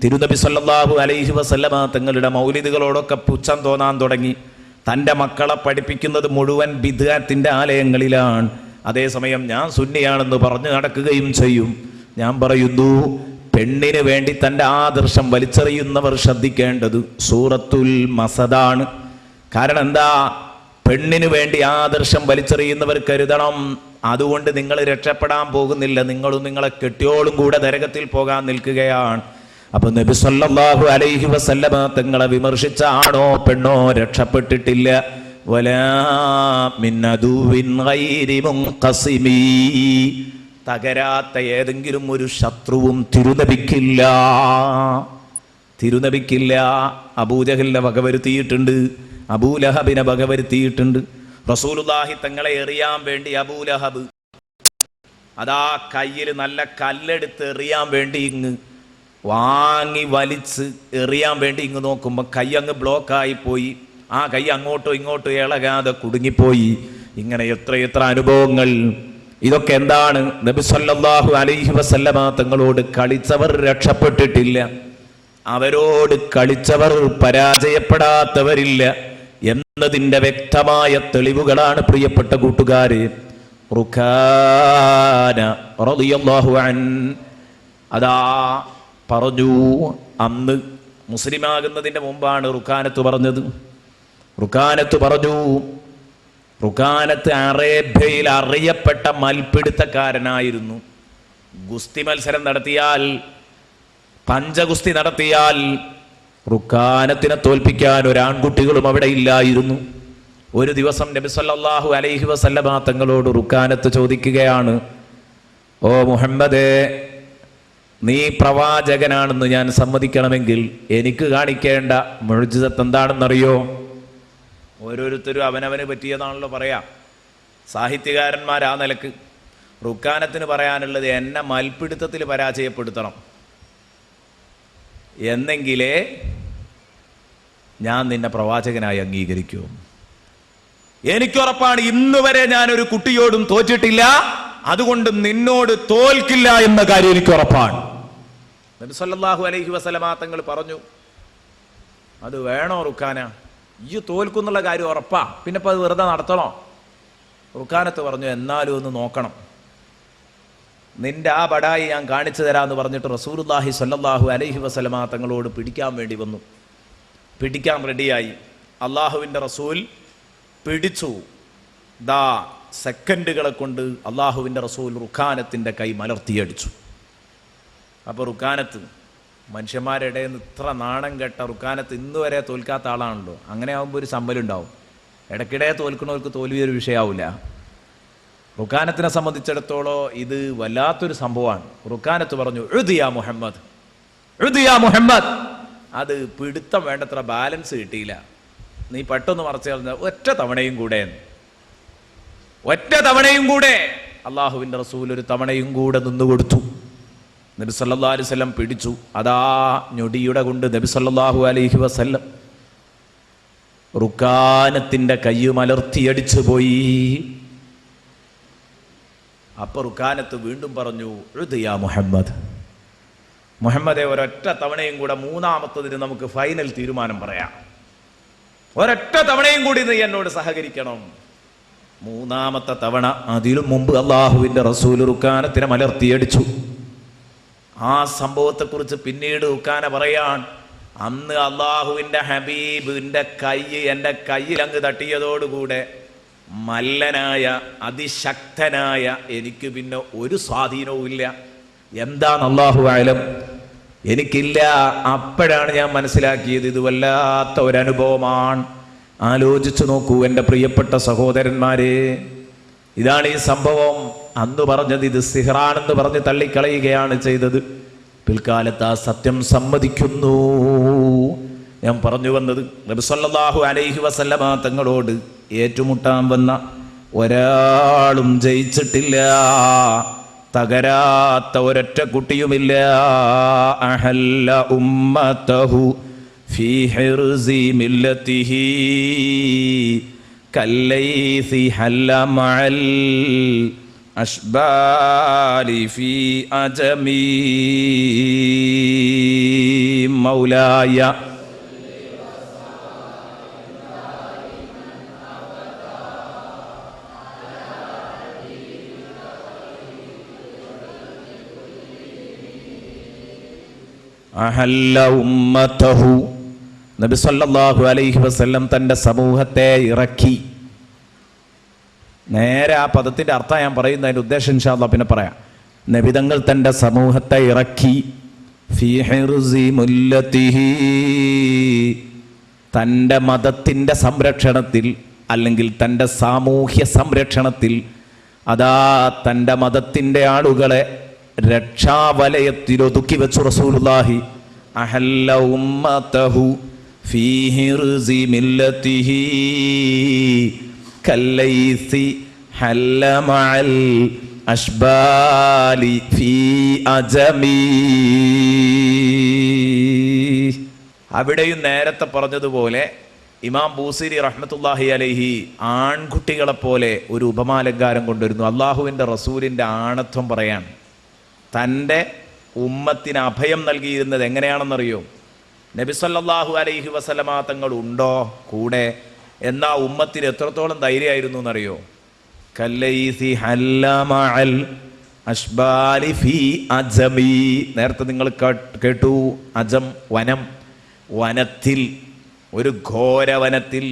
തിരുനബി സല്ലല്ലാഹു അലൈഹി വസല്ലമ തങ്ങളുടെ മൗലിദുകളോടൊക്കെ പുച്ഛം തോന്നാൻ തുടങ്ങി. തൻ്റെ മക്കളെ പഠിപ്പിക്കുന്നത് മുഴുവൻ ബിദ്അത്തിന്റെ ആലയങ്ങളിലാണ്. അതേസമയം ഞാൻ സുന്നിയാണെന്ന് പറഞ്ഞു നടക്കുകയും ചെയ്യും. ഞാൻ പറയുന്നു, പെണ്ണിന് വേണ്ടി തൻ്റെ ആദർശം വലിച്ചെറിയുന്നവർ ശ്രദ്ധിക്കേണ്ടത് സൂറത്തുൽ മസദാണ്. കാരണം എന്താ? പെണ്ണിന് വേണ്ടി ആദർശം വലിച്ചെറിയുന്നവർ കരുതണം, അതുകൊണ്ട് നിങ്ങൾ രക്ഷപ്പെടാൻ പോകുന്നില്ല, നിങ്ങളും നിങ്ങളെ കെട്ടിയോളും കൂടെ നരകത്തിൽ പോകാൻ നിൽക്കുകയാണ്. അപ്പൊ നബി സല്ലല്ലാഹു അലൈഹി വസല്ലമ തങ്ങളെ വിമർശിച്ച ആണോ പെണ്ണോ രക്ഷപ്പെട്ടിട്ടില്ല. വലാ മിൻ അദുവിൻ ഗൈരി മുൻഖസിമി, തകരാത്ത ഏതെങ്കിലും ഒരു ശത്രുവും തിരുനബിക്കില്ല. അബൂജഹലിനെ വകവരുത്തിയിട്ടുണ്ട്, അബൂലഹബിനെ വകവരുത്തിയിട്ടുണ്ട്. റസൂലുള്ളാഹി തങ്ങളെ എറിയാൻ വേണ്ടി അബൂലഹബ് അതാ കയ്യിൽ നല്ല കല്ലെടുത്ത് എറിയാൻ വേണ്ടി ഇങ്ങ് വാങ്ങി വലിച്ച് എറിയാൻ വേണ്ടി ഇങ്ങ് നോക്കുമ്പോൾ കൈ അങ്ങ് ബ്ലോക്കായി പോയി. ആ കൈ അങ്ങോട്ടോ ഇങ്ങോട്ടോ ഇളകാതെ കുടുങ്ങിപ്പോയി. ഇങ്ങനെ എത്ര അനുഭവങ്ങൾ. ഇതൊക്കെ എന്താണ്? നബി സല്ലല്ലാഹു അലൈഹി വസല്ലമ തങ്ങളോട് കളിച്ചവർ രക്ഷപ്പെട്ടിട്ടില്ല, അവരോട് കളിച്ചവർ പരാജയപ്പെടാത്തവരില്ല എന്നതിൻ്റെ വ്യക്തമായ തെളിവുകളാണ് പ്രിയപ്പെട്ട കൂട്ടുകാരെ. റുഖാന റളിയല്ലാഹു അൻ അതാ പറഞ്ഞു, അന്ന് മുസ്ലിമാകുന്നതിൻ്റെ മുമ്പാണ് റുഖാനത്ത് പറഞ്ഞത്. റുഖാനത്ത് പറഞ്ഞു, റുഖാനത്ത് അറേബ്യയിൽ അറിയപ്പെട്ട മൽപിടുത്തക്കാരനായിരുന്നു. ഗുസ്തി മത്സരം നടത്തിയാൽ, പഞ്ചഗുസ്തി നടത്തിയാൽ റുഖാനത്തിനെ തോൽപ്പിക്കാൻ ഒരാൺകുട്ടികളും അവിടെ ഇല്ലായിരുന്നു. ഒരു ദിവസം നബി സല്ലല്ലാഹു അലൈഹി വസല്ലമ തങ്ങളോട് റുഖാനത്ത് ചോദിക്കുകയാണ്, ഓ മുഹമ്മദേ, നീ പ്രവാചകനാണെന്ന് ഞാൻ സമ്മതിക്കണമെങ്കിൽ എനിക്ക് കാണിക്കേണ്ട മുഅ്ജിസത്ത് എന്താണെന്നറിയോ? ഓരോരുത്തരും അവനവന് പറ്റിയതാണല്ലോ പറയാം. സാഹിത്യകാരന്മാർ ആ നിലക്ക്. റുഖാനത്തിന് പറയാനുള്ളത്, എന്നെ മൽപിടുത്തത്തിൽ പരാജയപ്പെടുത്തണം, എന്നെങ്കിലേ ഞാൻ നിന്നെ പ്രവാചകനായി അംഗീകരിക്കൂ. എനിക്കുറപ്പാണ്, ഇന്ന് വരെ ഞാനൊരു കുട്ടിയോടും തോറ്റിട്ടില്ല, അതുകൊണ്ട് നിന്നോട് തോൽക്കില്ല എന്ന കാര്യം എനിക്ക് ഉറപ്പാണ്. നബി സല്ലല്ലാഹു അലൈഹി വസല്ലമ തങ്ങൾ പറഞ്ഞു, അത് വേണോ റുഖാന? ഈ തോൽക്കുന്നുള്ള കാര്യം ഉറപ്പാ, പിന്നെ ഇപ്പം അത് വെറുതെ നടത്തണോ? റുഖാനത്ത് പറഞ്ഞു, എന്നാലും ഒന്ന് നോക്കണം, നിന്റെ ആ ബടായി ഞാൻ കാണിച്ചു തരാമെന്ന് പറഞ്ഞിട്ട് റസൂലുള്ളാഹി സ്വല്ലല്ലാഹു അലൈഹി വസല്ലമ തങ്ങളോട് പിടിക്കാൻ വേണ്ടി വന്നു. പിടിക്കാൻ റെഡിയായി. അള്ളാഹുവിൻ്റെ റസൂൽ പിടിച്ചു. ദാ സെക്കൻഡുകളെ കൊണ്ട് അള്ളാഹുവിൻ്റെ റസൂൽ റുഖാനത്തിൻ്റെ കൈ മലർത്തിയടിച്ചു. അപ്പോൾ റുഖാനത്ത്, മനുഷ്യന്മാരുടെ ഇടയിൽ നിന്ന് ഇത്ര നാണം കെട്ട റുഖാനത്ത് ഇന്ന് വരെ തോൽക്കാത്ത ആളാണല്ലോ. അങ്ങനെ ആകുമ്പോൾ ഒരു സമ്പലുണ്ടാവും. ഇടയ്ക്കിടെ തോൽക്കുന്നവർക്ക് തോൽവി ഒരു വിഷയമാവില്ല. റുഖാനത്തിനെ സംബന്ധിച്ചിടത്തോളം ഇത് വല്ലാത്തൊരു സംഭവമാണ്. റുഖാനത്ത് പറഞ്ഞു, ഉദ്യാ മുഹമ്മദ്, ഉദ്യാ മുഹമ്മദ്. അത് പിടുത്തം വേണ്ടത്ര ബാലൻസ് കിട്ടിയില്ല, നീ പെട്ടെന്ന് മറച്ചു കളഞ്ഞ ഒറ്റ തവണയും കൂടെ അള്ളാഹുവിൻ്റെ റസൂൽ ഒരു തവണയും കൂടെ നിന്നുകൊടുത്തു. നബി സല്ലല്ലാഹു അലൈഹി വസല്ലം പിടിച്ചു. അതാ ഞൊടിയുടെ കൊണ്ട് നബി സല്ലല്ലാഹു അലൈഹി വസല്ലം റുഖാനത്തിൻ്റെ കൈ മലർത്തിയടിച്ചു പോയി. അപ്പോൾ റുക്കാനത്ത് വീണ്ടും പറഞ്ഞു, യാ മുഹമ്മദ്, മുഹമ്മദെ ഒരൊറ്റ തവണയും കൂടെ, മൂന്നാമത്തതിന് നമുക്ക് ഫൈനൽ തീരുമാനം പറയാം, ഒരൊറ്റ തവണയും കൂടി നീ എന്നോട് സഹകരിക്കണം. മൂന്നാമത്തെ തവണ, അതിലും മുമ്പ് അള്ളാഹുവിൻ്റെ റസൂൽ റുക്കാനത്തിനെ മലർത്തിയടിച്ചു. ആ സംഭവത്തെക്കുറിച്ച് പിന്നീട് റുക്കാന പറയാൻ, അന്ന് അള്ളാഹുവിൻ്റെ ഹബീബിൻ്റെ കൈ എൻ്റെ കയ്യിൽ അങ്ങ് തട്ടിയതോടുകൂടെ മല്ലനായ അതിശക്തനായ എനിക്ക് പിന്നെ ഒരു സ്വാധീനവും ഇല്ല. എന്താണ് അല്ലാഹു അഅലം, എനിക്കില്ല. അപ്പോഴാണ് ഞാൻ മനസ്സിലാക്കിയത് ഇത് വല്ലാത്ത ഒരനുഭവമാണ്. ആലോചിച്ചു നോക്കൂ എൻ്റെ പ്രിയപ്പെട്ട സഹോദരന്മാരെ, ഇതാണ് ഈ സംഭവം. അന്ന് പറഞ്ഞത് ഇത് സിഹ്റാണെന്ന് പറഞ്ഞ് തള്ളിക്കളയുകയാണ് ചെയ്തത്. പിൽക്കാലത്ത് ആ സത്യം സമ്മതിക്കുന്നു. ഞാൻ പറഞ്ഞു വന്നത്, നബി സല്ലല്ലാഹു അലൈഹി വസല്ലമ തങ്ങളോട് ഏറ്റുമുട്ടാൻ വന്ന ഒരാളും ജയിച്ചിട്ടില്ല, തകരാത്ത ഒരൊറ്റ കുട്ടിയുമില്ല. അഹല്ല ഉമ്മതഹു ഫീ ഹിർസി മില്ലതിഹി കല്ലൈസി ഹല്ല മഅൽ അഷ്ബാലി ഫീ അജമി മൗലായ അഹല്ല ഉമ്മതഹു, നബി സല്ലല്ലാഹു അലൈഹി വസല്ലം തൻ്റെ സമൂഹത്തെ ഇറക്കി. നേരെ ആ പദത്തിൻ്റെ അർത്ഥം ഞാൻ പറയുന്നതിൻ്റെ ഉദ്ദേശം ഇൻഷാ അല്ലാഹ് പിന്നെ പറയാം. നബിതങ്ങൾ തൻ്റെ സമൂഹത്തെ ഇറക്കി ഫീ ഹിർസി മുല്ലതിഹി, തൻ്റെ മതത്തിൻ്റെ സംരക്ഷണത്തിൽ, അല്ലെങ്കിൽ തൻ്റെ സാമൂഹ്യ സംരക്ഷണത്തിൽ. അതാ തൻ്റെ മതത്തിൻ്റെ ആളുകളെ രക്ഷാവലയത്തിൽ ഒതുക്കി വെച്ചു റസൂലുള്ളാഹി. അഹല്ല ഉമ്മതഹു ഫീ ഹിർസി മില്ലതിഹി കല്ലൈസി ഹല്ല മഅൽ അഷ്ബാലി ഫീ അജമി. അവിടെയും നേരത്തെ പറഞ്ഞതുപോലെ ഇമാം ബൂസിരി റഹ്മത്തുള്ളാഹി അലൈഹി ആൺകുട്ടികളെപ്പോലെ ഒരു ഉപമാലങ്കാരം കൊണ്ടുവരുന്നു. അള്ളാഹുവിൻ്റെ റസൂലിൻ്റെ ആണത്വം പറയാൻ, തൻ്റെ ഉമ്മത്തിന് അഭയം നൽകിയിരുന്നത് എങ്ങനെയാണെന്നറിയോ? നബി സല്ലല്ലാഹു അലൈഹി വസല്ലമ തങ്ങൾ ഉണ്ടോ കൂടെ, എന്നാ ഉമ്മത്തിന് എത്രത്തോളം ധൈര്യമായിരുന്നു എന്നറിയോ? കല്ലൈസി ഹല്ല മഅൽ അഷ്ബാലി ഫീ അജമി. നേരത്തെ നിങ്ങൾ കേട്ടു, അജം വനം, വനത്തിൽ, ഒരു ഘോരവനത്തിൽ,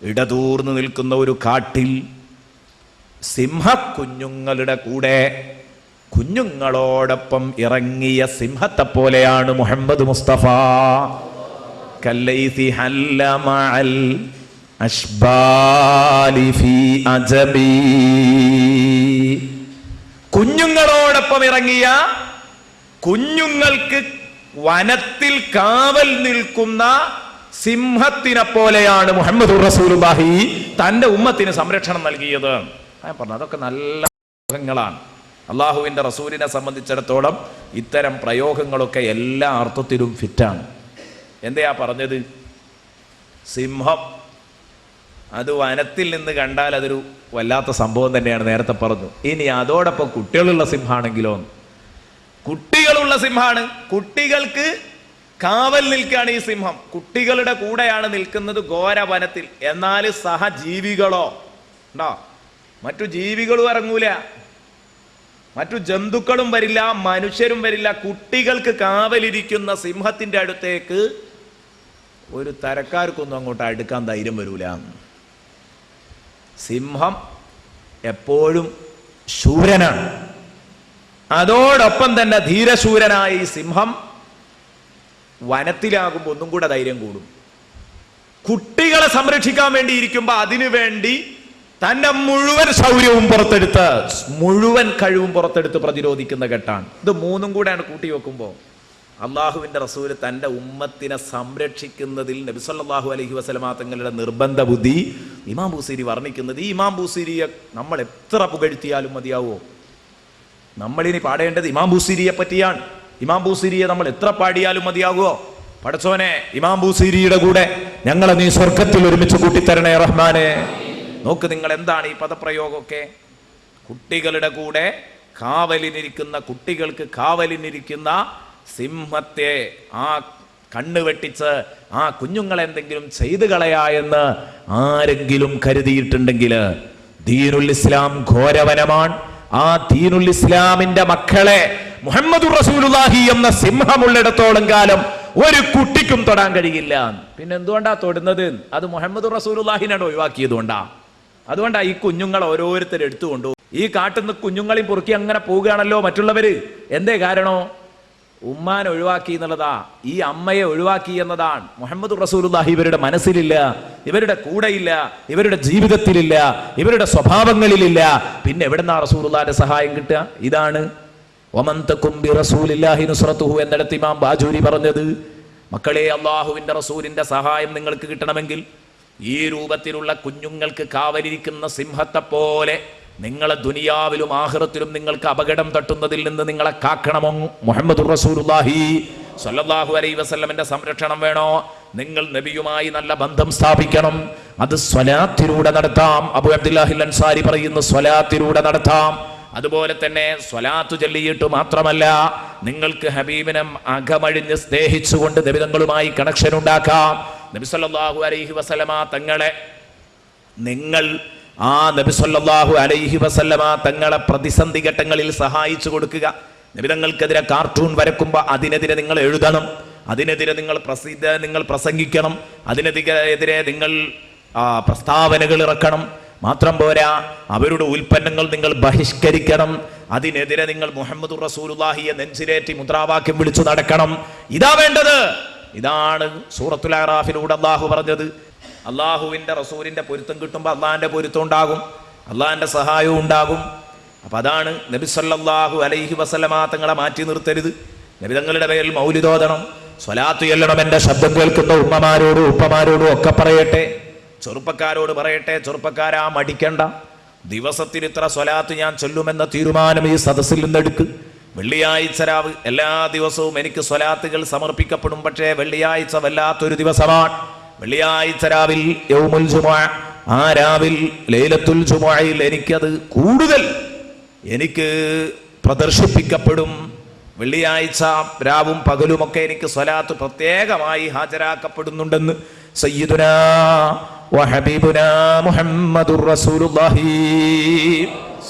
ഇടതൂർന്നു നിൽക്കുന്ന ഒരു കാട്ടിൽ സിംഹക്കുഞ്ഞുങ്ങളുടെ കൂടെ കുഞ്ഞുങ്ങളോടൊപ്പം ഇറങ്ങിയ സിംഹത്തെ പോലെയാണ് മുഹമ്മദ് മുസ്തഫ. കല്ലൈസി ഹല്ല മഅൽ അഷ്ബാലി ഫീ അജമി, കുഞ്ഞുങ്ങളോടൊപ്പം ഇറങ്ങിയ, കുഞ്ഞുങ്ങൾക്ക് വനത്തിൽ കാവൽ നിൽക്കുന്ന സിംഹത്തിനെ പോലെയാണ് മുഹമ്മദ് റസൂലുള്ളാഹി തൻ്റെ ഉമ്മത്തിന് സംരക്ഷണം നൽകിയത്. ഞാൻ പറഞ്ഞു, അതൊക്കെ നല്ല പ്രയോഗങ്ങളാണ്. അള്ളാഹുവിൻ്റെ റസൂലിനെ സംബന്ധിച്ചിടത്തോളം ഇത്തരം പ്രയോഗങ്ങളൊക്കെ എല്ലാ അർത്ഥത്തിലും ഫിറ്റാണ്. എന്തെയാ പറഞ്ഞത്? സിംഹം അത് വനത്തിൽ നിന്ന് കണ്ടാൽ അതൊരു വല്ലാത്ത സംഭവം തന്നെയാണ്, നേരത്തെ പറഞ്ഞു. ഇനി അതോടൊപ്പം കുട്ടികളുള്ള സിംഹമാണെങ്കിലോ, കുട്ടികളുള്ള സിംഹമാണ്, കുട്ടികൾക്ക് കാവൽ നിൽക്കുകയാണ് ഈ സിംഹം, കുട്ടികളുടെ കൂടെയാണ് നിൽക്കുന്നത് ഘോരവനത്തിൽ. എന്നാൽ സഹജീവികളോ ഉണ്ടോ? മറ്റു ജീവികളും ഇറങ്ങൂല, മറ്റു ജന്തുക്കളും വരില്ല, മനുഷ്യരും വരില്ല. കുട്ടികൾക്ക് കാവലിരിക്കുന്ന സിംഹത്തിന്റെ അടുത്തേക്ക് ഒരു തരക്കാർക്കൊന്നും അങ്ങോട്ട് അടുക്കാൻ ധൈര്യം വരൂല. സിംഹം എപ്പോഴും ശൂരനാണ്. അതോടൊപ്പം തന്നെ ധീരശൂരനായ ഈ സിംഹം വനത്തിലാകുമ്പോൾ ഒന്നും കൂടെ ധൈര്യം കൂടും. കുട്ടികളെ സംരക്ഷിക്കാൻ വേണ്ടി ഇരിക്കുമ്പോൾ അതിനു വേണ്ടി തന്റെ മുഴുവൻ ശൗര്യവും പുറത്തെടുത്ത്, മുഴുവൻ കഴിവും പുറത്തെടുത്ത് പ്രതിരോധിക്കുന്ന ഘട്ടാണ് ഇത്. മൂന്നും കൂടെയാണ് കൂട്ടി വെക്കുമ്പോൾ അള്ളാഹുവിൻ്റെ റസൂല് തൻ്റെ ഉമ്മത്തിനെ സംരക്ഷിക്കുന്നതിൽ നബി സല്ലല്ലാഹു അലൈഹി വസല്ലമ തങ്ങളുടെ നിർബന്ധ ബുദ്ധി ഇമാം ബൂസിരി വർണ്ണിക്കുന്നത്. ഈ ഇമാം ബൂസിരിയെ നമ്മൾ എത്ര പുകഴ്ത്തിയാലും മതിയാവോ? നമ്മളിനി പാടേണ്ടത് ഇമാം ബൂസിരിയെ പറ്റിയാണ്. ഇമാം ബൂസിരിയെ നമ്മൾ എത്ര പാടിയാലും മതിയാകുമോ? പടച്ചോനെ, ഇമാം ബൂസിരിയുടെ കൂടെ ഞങ്ങളെ നീ സ്വർഗത്തിൽ ഒരുമിച്ച് കൂട്ടിത്തരണേ റഹ്മാനെ. നോക്ക് നിങ്ങൾ, എന്താണ് ഈ പദപ്രയോഗമൊക്കെ? കുട്ടികളുടെ കൂടെ കാവലിനിരിക്കുന്ന, കുട്ടികൾക്ക് കാവലിനിരിക്കുന്ന സിംഹത്തെ ആ കണ്ണ് വെട്ടിച്ച് ആ കുഞ്ഞുങ്ങളെന്തെങ്കിലും ചെയ്തു കളയാ എന്ന് ആരെങ്കിലും കരുതിയിട്ടുണ്ടെങ്കിൽ ദീനുൽ ഇസ്ലാം ഘോരവനമാണ്. ആ ദീനുൽ ഇസ്ലാമിന്റെ മക്കളെ മുഹമ്മദുർ റസൂലുള്ളാഹി എന്ന സിംഹമുള്ളിടത്തോളം കാലം ഒരു കുട്ടിക്കും തൊടാൻ കഴിയില്ല. പിന്നെ എന്തുകൊണ്ടാ തൊടുന്നത്? അത് മുഹമ്മദുർ റസൂലുള്ളാഹിനാണ് ഒഴിവാക്കിയതുകൊണ്ടാ. അതുകൊണ്ടാ ഈ കുഞ്ഞുങ്ങൾ ഓരോരുത്തരും എടുത്തുകൊണ്ടു ഈ കാട്ടുന്ന കുഞ്ഞുങ്ങളെയും പൊറുക്കി അങ്ങനെ പോവുകയാണല്ലോ മറ്റുള്ളവര്. എന്തേ കാരണോ? ഉമ്മാനെ ഒഴിവാക്കി എന്നുള്ളതാ, ഈ അമ്മയെ ഒഴിവാക്കി എന്നതാണ്. മുഹമ്മദ് റസൂലുള്ളാഹി ഇവരുടെ മനസ്സിലില്ല, ഇവരുടെ കൂടെയില്ല, ഇവരുടെ ജീവിതത്തിലില്ല, ഇവരുടെ സ്വഭാവങ്ങളിലില്ല. പിന്നെ എവിടെന്നാ റസൂലുള്ളാഹിന്റെ സഹായം കിട്ടുക? ഇതാണ് വമൻ തകും ബിറസൂലില്ലാഹി നുസ്റതുഹു എന്നിടത്ത് ഇമാം ബാജൂരി പറഞ്ഞത്, മക്കളെ, അള്ളാഹുവിന്റെ റസൂലിന്റെ സഹായം നിങ്ങൾക്ക് കിട്ടണമെങ്കിൽ ഈ രൂപത്തിലുള്ള കുഞ്ഞുങ്ങൾക്ക് കാവലിരിക്കുന്ന സിംഹത്തെ പോലെ നിങ്ങളെ ദുനിയാവിലും ആഖിറത്തിലും നിങ്ങൾക്ക് അപകടം തട്ടുന്നതിൽ നിന്ന് നിങ്ങളെ കാക്കണമോ? മുഹമ്മദുർ റസൂലുള്ളാഹി സ്വല്ലല്ലാഹു അലൈഹി വസല്ലമയുടെ സംരക്ഷണം വേണോ? നിങ്ങൾ നബിയുമായി നല്ല ബന്ധം സ്ഥാപിക്കണം. അത് സ്വലാത്തിലൂടെ നടത്താം. അബൂ അബ്ദുല്ലാഹിൽ അൻസാരി പറയുന്നു, സ്വലാത്തിലൂടെ നടത്താം. അതുപോലെ തന്നെ സ്വലാത്തു ചൊല്ലിയിട്ട് മാത്രമല്ല, നിങ്ങൾക്ക് ഹബീബിനെ അകമഴിഞ്ഞ് സ്നേഹിച്ചുകൊണ്ട് നബിതങ്ങളുമായി കണക്ഷൻ ഉണ്ടാക്കാം. നബി സല്ലല്ലാഹു അലൈഹി വസല്ലമ തങ്ങളെ നിങ്ങൾ ആ നബി സല്ലല്ലാഹു അലൈഹി വസല്ലമ തങ്ങളെ പ്രതിസന്ധി ഘട്ടങ്ങളിൽ സഹായിച്ചു കൊടുക്കുക. നബിതങ്ങൾക്കെതിരെ കാർട്ടൂൺ വരക്കുമ്പോൾ അതിനെതിരെ നിങ്ങൾ എഴുതണം, അതിനെതിരെ നിങ്ങൾ പ്രസംഗിക്കണം, അതിനെതിരെ നിങ്ങൾ പ്രസ്താവനകൾ ഇറക്കണം. മാത്രം പോരാ, അവരുടെ ഉൽപ്പന്നങ്ങൾ നിങ്ങൾ ബഹിഷ്കരിക്കണം. അതിനെതിരെ നിങ്ങൾ മുഹമ്മദുർ റസൂലുള്ളാഹിയെ നെഞ്ചിലേറ്റി മുദ്രാവാക്യം വിളിച്ചു നടക്കണം. ഇതാ വേണ്ടത്. ഇതാണ് സൂറത്തുൽ അറാഫിലൂടെ അള്ളാഹു പറഞ്ഞത്. അള്ളാഹുവിന്റെ റസൂലിന്റെ പൊരുത്തം കിട്ടുമ്പോൾ അള്ളാഹിന്റെ പൊരുത്തം ഉണ്ടാകും, അള്ളാഹിന്റെ സഹായവും ഉണ്ടാകും. അപ്പൊ അതാണ് നബി സല്ലല്ലാഹു അലൈഹി വസല്ലമ തങ്ങളെ മാറ്റി നിർത്തരുത്. നബി തങ്ങളുടെ പേരിൽ മൗലിദോദണം, സ്വലാത്ത് ചൊല്ലണം. എന്റെ ശബ്ദം കേൾക്കുന്ന ഉമ്മമാരോടും ഉപ്പമാരോടും ഒക്കെ പറയട്ടെ, ചെറുപ്പക്കാരോട് പറയട്ടെ, ചെറുപ്പക്കാരാ മടിക്കണ്ട. ദിവസത്തിൽ ഇത്ര സ്വലാത്ത് ഞാൻ ചൊല്ലുമെന്ന തീരുമാനം ഈ സദസ്സിൽ നിന്നെടുക്ക്. വെള്ളിയാഴ്ച രാവ് എല്ലാ ദിവസവും എനിക്ക് സ്വലാത്തുകൾ സമർപ്പിക്കപ്പെടും. പക്ഷേ വെള്ളിയാഴ്ച വല്ലാത്തൊരു ദിവസമാണ്. വെള്ളിയാഴ്ച രാവിൽ യൗമുൽ ജുമുഅ, ആ രാവിൽ ലൈലത്തുൽ ജുമുഅയിൽ എനിക്കത് കൂടുതൽ പ്രദർശിപ്പിക്കപ്പെടും. വെള്ളിയാഴ്ച രാവും പകലുമൊക്കെ എനിക്ക് സ്വലാത്ത് പ്രത്യേകമായി ഹാജരാക്കപ്പെടുന്നുണ്ടെന്ന് സയ്യിദുനാ വഹബീബുനാ മുഹമ്മദുർ റസൂലുള്ളാഹി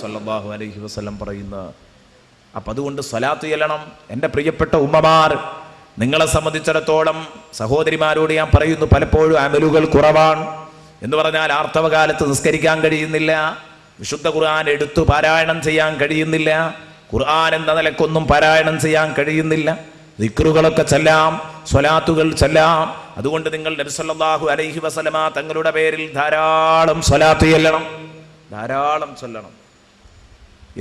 സ്വല്ലല്ലാഹു അലൈഹി വസല്ലം പറയുന്ന. അപ്പം അതുകൊണ്ട് സ്വലാത്ത് ചൊല്ലണം. എൻ്റെ പ്രിയപ്പെട്ട ഉമ്മമാർ, നിങ്ങളെ സംബന്ധിച്ചിടത്തോളം സഹോദരിമാരോട് ഞാൻ പറയുന്നു, പലപ്പോഴും അമലുകൾ കുറവാണ്. എന്ന് പറഞ്ഞാൽ ആർത്തവകാലത്ത് നിസ്കരിക്കാൻ കഴിയുന്നില്ല, വിശുദ്ധ ഖുർആൻ എടുത്തു പാരായണം ചെയ്യാൻ കഴിയുന്നില്ല, ഖുർആൻ എന്ന നിലക്കൊന്നും പാരായണം ചെയ്യാൻ കഴിയുന്നില്ല. ദിക്റുകളൊക്കെ ചൊല്ലാം, സ്വലാത്തുകൾ ചൊല്ലാം. അതുകൊണ്ട് നിങ്ങൾ നബി സല്ലല്ലാഹു അലൈഹി വസല്ലമ തങ്ങളുടെ പേരിൽ ധാരാളം സ്വലാത്ത് ചൊല്ലണം, ധാരാളം ചൊല്ലണം.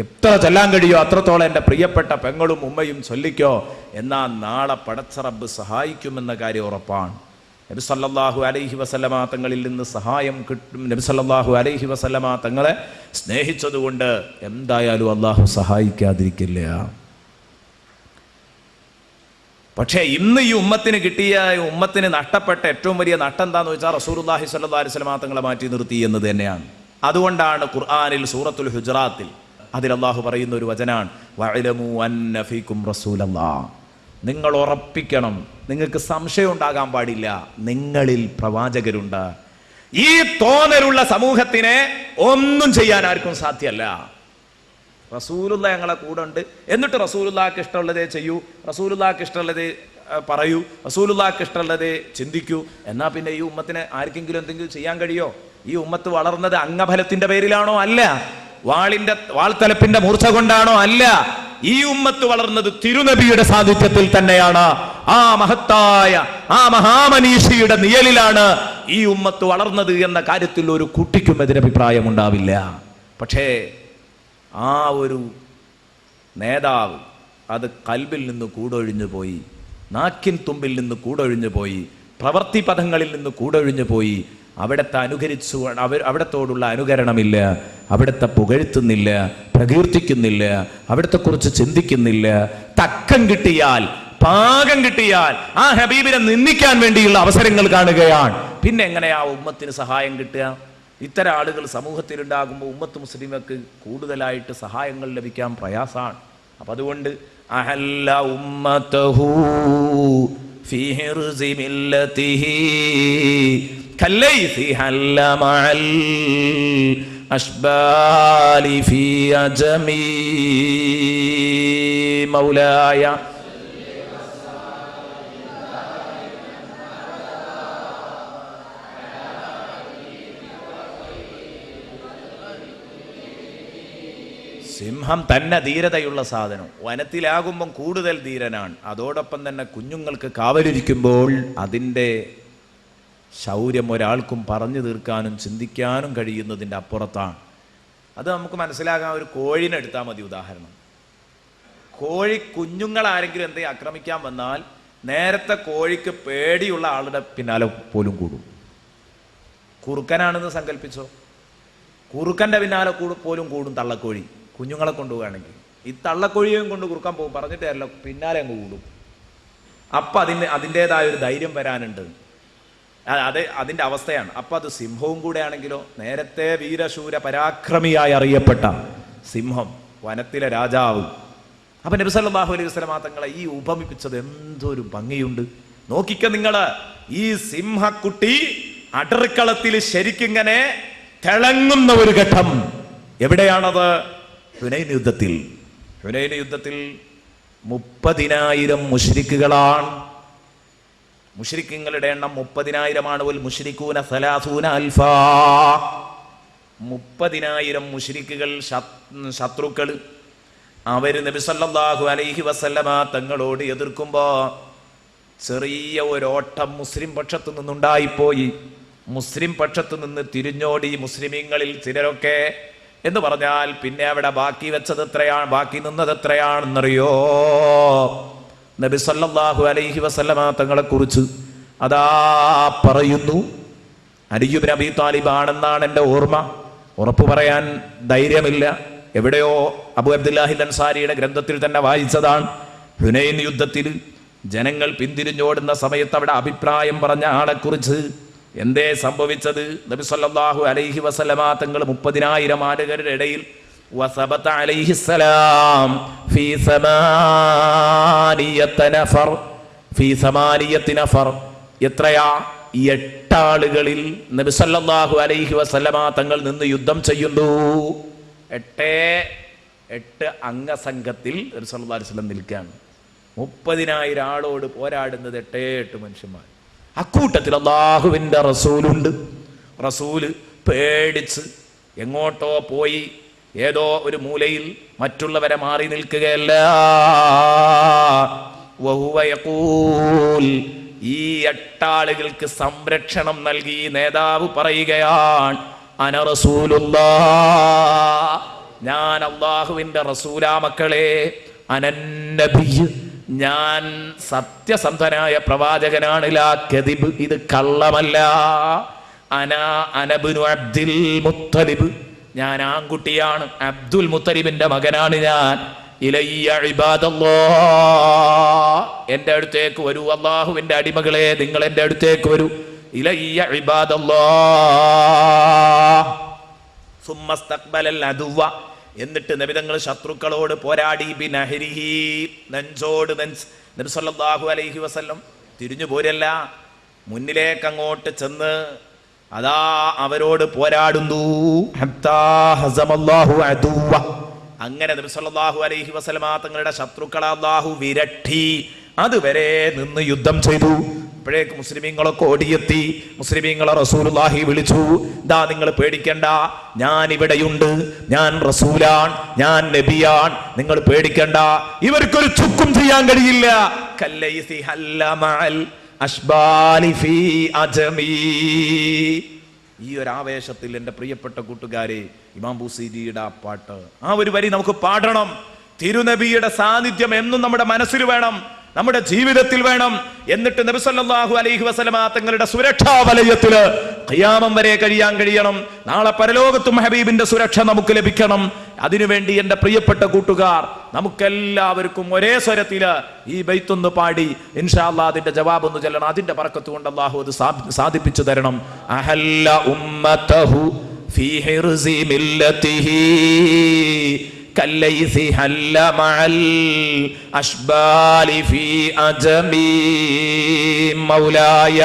എത്ര ചൊല്ലാൻ കഴിയോ അത്രത്തോളം എൻ്റെ പ്രിയപ്പെട്ട പെങ്ങളും ഉമ്മയും ചൊല്ലിക്കോ. എന്നാൽ നാളെ പടച്ച റബ്ബ് സഹായിക്കുമെന്ന കാര്യം ഉറപ്പാണ്. നബി സല്ലല്ലാഹു അലൈഹി വസല്ലമ തങ്ങളിൽ നിന്ന് സഹായം കിട്ടും. നബി സല്ലല്ലാഹു അലൈഹി വസല്ലമ തങ്ങളെ സ്നേഹിച്ചതുകൊണ്ട് എന്തായാലും അള്ളാഹു സഹായിക്കാതിരിക്കില്ല. പക്ഷേ ഇന്ന് ഈ ഉമ്മത്തിന് കിട്ടിയ, ഉമ്മത്തിന് നഷ്ടപ്പെട്ട ഏറ്റവും വലിയ നഷ്ടം എന്താണെന്ന് വെച്ചാൽ റസൂലുള്ളാഹി സ്വല്ലല്ലാഹു അലൈഹി വസല്ലമ തങ്ങളെ മാറ്റി നിർത്തി എന്നത് തന്നെയാണ്. അതുകൊണ്ടാണ് ഖുർആനിൽ സൂറത്തുൽ ഹുജറാത്തിൽ അതിൽ അള്ളാഹു പറയുന്ന ഒരു വചനാണ്, വഅലമു അന്ന ഫീകും റസൂലല്ലാഹ്. നിങ്ങൾ ഉറപ്പിക്കണം, നിങ്ങൾക്ക് സംശയം ഉണ്ടാകാൻ പാടില്ല, നിങ്ങളിൽ പ്രവാചകരുണ്ട്. ഈ തോന്നലുള്ള സമൂഹത്തിനെ ഒന്നും ചെയ്യാൻ ആർക്കും സാധ്യമല്ല. റസൂലുള്ള ഞങ്ങളെ കൂടെ ഉണ്ട്, എന്നിട്ട് റസൂലുള്ളാഹിക്ക് ഇഷ്ടമുള്ളതേ ചെയ്യൂ, റസൂലുള്ളാഹിക്ക് ഇഷ്ടമുള്ളത് പറയൂ, റസൂലുള്ളാഹിക്ക് ഇഷ്ടമുള്ളത് ചിന്തിക്കൂ. എന്നാൽ പിന്നെ ഈ ഉമ്മത്തിന് ആർക്കെങ്കിലും എന്തെങ്കിലും ചെയ്യാൻ കഴിയോ? ഈ ഉമ്മത്ത് വളർന്നത് അംഗബലത്തിന്റെ പേരിലാണോ? അല്ല. വാൾത്തലപ്പിന്റെ മൂർച്ച കൊണ്ടാണോ? അല്ല. ഈ ഉമ്മത്ത് വളർന്നത് തിരുനബിയുടെ സാന്നിധ്യത്തിൽ തന്നെയാണ്. ആ മഹത്തായ, ആ മഹാമനീഷിയുടെ നിഴലിലാണ് ഈ ഉമ്മത്ത് വളർന്നത് എന്ന കാര്യത്തിൽ ഒരു കുട്ടിക്കും എതിരഭിപ്രായം ഉണ്ടാവില്ല. പക്ഷേ ആ ഒരു നേതാവ് അത് കൽബിൽ നിന്ന് കൂടൊഴിഞ്ഞു പോയി, നാക്കിൻ തുമ്പിൽ നിന്ന് കൂടൊഴിഞ്ഞു പോയി, പ്രവൃത്തി പദങ്ങളിൽ നിന്ന് കൂടൊഴിഞ്ഞു പോയി. അവിടത്തോടുള്ള അനുകരണമില്ല, അവിടത്തെ പുകഴ്ത്തുന്നില്ല, പ്രകീർത്തിക്കുന്നില്ല, അവിടത്തെക്കുറിച്ച് ചിന്തിക്കുന്നില്ല. തക്കം കിട്ടിയാൽ, പാകം കിട്ടിയാൽ ആ ഹബീബിനെ നിന്ദിക്കാൻ വേണ്ടിയുള്ള അവസരങ്ങൾ കാണുകയാണ്. പിന്നെ എങ്ങനെയാ ഉമ്മത്തിന് സഹായം കിട്ടുക? ഇത്തരം ആളുകൾ സമൂഹത്തിലുണ്ടാകുമ്പോൾ ഉമ്മത്ത് മുസ്ലിമക്ക് കൂടുതലായിട്ട് സഹായങ്ങൾ ലഭിക്കാൻ പ്രയാസമാണ്. അപ്പം അതുകൊണ്ട് അഹല്ല ഉമ്മതഹു ഫീ ഹിർസി മില്ലതിഹി കല്ലൈസി ഹല്ല മഅൽ അശ്ബാലി ഫീ അജമി മൗലായ സിംഹം തന്നെ ധീരതയുള്ള സാധനം. വനത്തിലാകുമ്പം കൂടുതൽ ധീരനാണ്. അതോടൊപ്പം തന്നെ കുഞ്ഞുങ്ങൾക്ക് കാവലിരിക്കുമ്പോൾ അതിൻ്റെ ശൗര്യം ഒരാൾക്കും പറഞ്ഞു തീർക്കാനും ചിന്തിക്കാനും കഴിയുന്നതിൻ്റെ അപ്പുറത്താണ്. അത് നമുക്ക് മനസ്സിലാകാൻ ഒരു കോഴിനെ എടുത്താൽ മതി ഉദാഹരണം. കോഴി കുഞ്ഞുങ്ങളാരെങ്കിലും എന്തെങ്കിലും ആക്രമിക്കാൻ വന്നാൽ നേരത്തെ കോഴിക്ക് പേടിയുള്ള ആളുടെ പിന്നാലെ പോലും കൂടും. കുറുക്കനാണെന്ന് സങ്കല്പിച്ചോ, കുറുക്കൻ്റെ പിന്നാലെ പോലും കൂടും തള്ളക്കോഴി കുഞ്ഞുങ്ങളെ കൊണ്ടുപോവുകയാണെങ്കിൽ. ഈ തള്ളക്കോഴിയെയും കൊണ്ട് കുറുക്കാൻ പോകും, പറഞ്ഞിട്ട് അല്ല, പിന്നാലെ അങ്ങ് കൂടും. അപ്പം അതിൻ്റേതായ ഒരു ധൈര്യം വരാനുണ്ട്. അതിൻ്റെ അവസ്ഥയാണ്. അപ്പം അത് സിംഹവും കൂടെ ആണെങ്കിലോ, നേരത്തെ വീരശൂര പരാക്രമിയായി അറിയപ്പെട്ട സിംഹം, വനത്തിലെ രാജാവ്. അപ്പം നബി സല്ലല്ലാഹു അലൈഹി വസല്ലം തങ്ങളെ ഈ ഉപമിപ്പിച്ചത് എന്തൊരു ഭംഗിയുണ്ട്. നോക്കിക്ക നിങ്ങൾ, ഈ സിംഹക്കുട്ടി അടർക്കളത്തിൽ ശരിക്കിങ്ങനെ തിളങ്ങുന്ന ഒരു ഘട്ടം എവിടെയാണത്? ഹുനൈൻ യുദ്ധത്തിൽ. ഹുനൈൻ യുദ്ധത്തിൽ 30,000 മുശ്രിക്കുകളാണ്. മുശ്രിക്കുകളുടെ എണ്ണം 30,000 വൽ മുശ്രിക്കൂന 30,000 30,000 മുശ്രിക്കുകൾ, ശത്രുക്കൾ. അവർ നബി സല്ലല്ലാഹു അലൈഹി വസല്ലമ തങ്ങളോട് എതിർക്കുമ്പോൾ ചെറിയ ഒരോട്ടം മുസ്ലിം പക്ഷത്തു നിന്നുണ്ടായിപ്പോയി. മുസ്ലിം പക്ഷത്തു നിന്ന് തിരിഞ്ഞോടി മുസ്ലിമീങ്ങളിൽ ചിലരൊക്കെ. എന്ന് പറഞ്ഞാൽ പിന്നെ അവിടെ ബാക്കി നിന്നത് എത്രയാണെന്നറിയോ? നബി സല്ലല്ലാഹു അലൈഹി വസല്ലമ തങ്ങളെ കുറിച്ച് അതാ പറയുന്നു. അലി ഇബ്നു അബീ താലിബ് ആണെന്നാണ് എൻ്റെ ഓർമ്മ, ഉറപ്പ് പറയാൻ ധൈര്യമില്ല. എവിടെയോ അബൂ അബ്ദുല്ലാഹിൽ അൻസാരിയുടെ ഗ്രന്ഥത്തിൽ തന്നെ വായിച്ചതാണ്. ഹുനൈൻ യുദ്ധത്തിൽ ജനങ്ങൾ പിന്തിരിഞ്ഞോടുന്ന സമയത്ത് അവിടെ അഭിപ്രായം പറഞ്ഞ ആളെക്കുറിച്ച് എന്തേ സംഭവിച്ചത്? നബി സല്ലല്ലാഹു അലൈഹി വസല്ലമ തങ്ങൾ 30,000 ആളുകളുടെ ഇടയിൽ വസബത അലൈഹിസ്സലാം ഫീ സമാനിയത്തി നഫർ എത്രയാ? 8 ആളുകളിൽ നബി സല്ലല്ലാഹു അലൈഹി വസല്ലമ തങ്ങൾ നിന്ന് യുദ്ധം ചെയ്യുന്നു. 8 അംഗസംഘത്തിൽ നബി സല്ലല്ലാഹു അലൈഹി വസല്ലം നിൽക്കുകയാണ്. 30,000 ആളോട് പോരാടുന്നത് 8 മനുഷ്യന്മാർ. അക്കൂട്ടത്തിൽ അല്ലാഹുവിൻ്റെ റസൂലുണ്ട്. റസൂല് പേടിച്ച് എങ്ങോട്ടോ പോയി ഏതോ ഒരു മൂലയിൽ മറ്റുള്ളവരെ മാറി നിൽക്കുകയല്ല. വഹുവ യഖൂൽ, ഈ 8 ആളുകൾക്ക് സംരക്ഷണം നൽകി നേതാവ് പറയുകയാണ്, അന റസൂലുള്ളാഹ്, ഞാൻ അല്ലാഹുവിൻ്റെ റസൂലാ മക്കളെ. അനന്നബിയ്യ്, ഞാൻ സത്യസന്ധനായ പ്രവാചകനാണ്. ലാ കദിബ്, ഇത് കള്ളമല്ല. അനബ്നു അബ്ദുൽ മുത്തലിബ്, ഞാൻ ആൺകുട്ടിയാണ്, അബ്ദുൽ മുത്തലിബിന്റെ മകനാണ് ഞാൻ. ഇലയ്യ ഇബാദല്ലാഹ്, എൻ്റെ അടുത്തേക്ക് വരൂ അല്ലാഹുവിൻ്റെ അടിമകളെ, നിങ്ങൾ എൻ്റെ അടുത്തേക്ക് വരൂ. ഇലയ്യ ഇബാദല്ലാഹ്. സുമ്മസ്തഖ്ബലൽ അദുവ, എന്നിട്ട് നബി തങ്ങൾ ശത്രുക്കളോട് പോരാടി. ബിനഹരിഹി, നെഞ്ചോട് നെഞ്ച്. നബി സല്ലല്ലാഹു അലൈഹി വസല്ലം തിരിഞ്ഞു പോരല്ല, മുന്നിലേക്ക് അങ്ങോട്ട് ചെന്ന് അതാ അവരോട് പോരാടുന്നു. ഹത്താ ഹസമല്ലാഹു അദുവ, അങ്ങനെ നബി സല്ലല്ലാഹു അലൈഹി വസല്ലം തങ്ങളുടെ ശത്രുക്കളെ അല്ലാഹു വിരട്ടി. അതുവരെ നിന്ന് യുദ്ധം ചെയ്തു. അപ്പോഴേക്ക് മുസ്ലിമീങ്ങളൊക്കെ ഓടിയെത്തി. മുസ്ലിമീങ്ങളെ റസൂലുള്ളാഹി വിളിച്ചു, ദാ നിങ്ങൾ പേടിക്കണ്ട, ഞാൻ ഇവിടെയുണ്ട്, ഞാൻ റസൂലാണ്, ഞാൻ നബിയാണ്, നിങ്ങൾ പേടിക്കണ്ട, ഇവർക്കൊരു ചുക്കും ചെയ്യാൻ കഴിയില്ല. കല്ലൈസി ഹല്ല മഅൽ അശ്ബാലി ഫീ അജമി. ഈ ഒരു ആവേശത്തിൽ എൻ്റെ പ്രിയപ്പെട്ട കൂട്ടുകാരെ, ഇമാം ബൂസീരിയുടെ ആ പാട്ട്, ആ ഒരു വരി നമുക്ക് പാടണം. തിരുനബിയുടെ സാന്നിധ്യം എന്നും നമ്മുടെ മനസ്സിൽ വേണം, നമ്മുടെ ജീവിതത്തിൽ വേണം. എന്നിട്ട് നബി സല്ലല്ലാഹു അലൈഹി വസല്ലമ തങ്ങളുടെ സുരക്ഷാ വലയത്തില് ഖിയാമം വരെ കഴിയണം. നാളെ പരലോകത്തും ഹബീബിന്റെ സുരക്ഷ നമുക്ക് ലഭിക്കണം. അതിനുവേണ്ടി എൻ്റെ പ്രിയപ്പെട്ട കൂട്ടുകാർ, നമുക്കെല്ലാവർക്കും ഒരേ സ്വരത്തില് ഈ ബൈത്തൊന്ന് പാടി ഇൻഷാ അല്ലാഹ് അതിന്റെ ജവാബ് ഒന്ന് ചൊല്ലണം. അതിന്റെ ബറക്കത്ത് കൊണ്ട് അല്ലാഹു അത് സാധിപ്പിച്ചു തരണം. അഹല്ല ഉമ്മതഹു ഫീ ഹിർസി മില്ലതിഹി കല്ലൈസി ഹല്ല മഅൽ അശ്ബാലി ഫീ അജമി മൗലായ.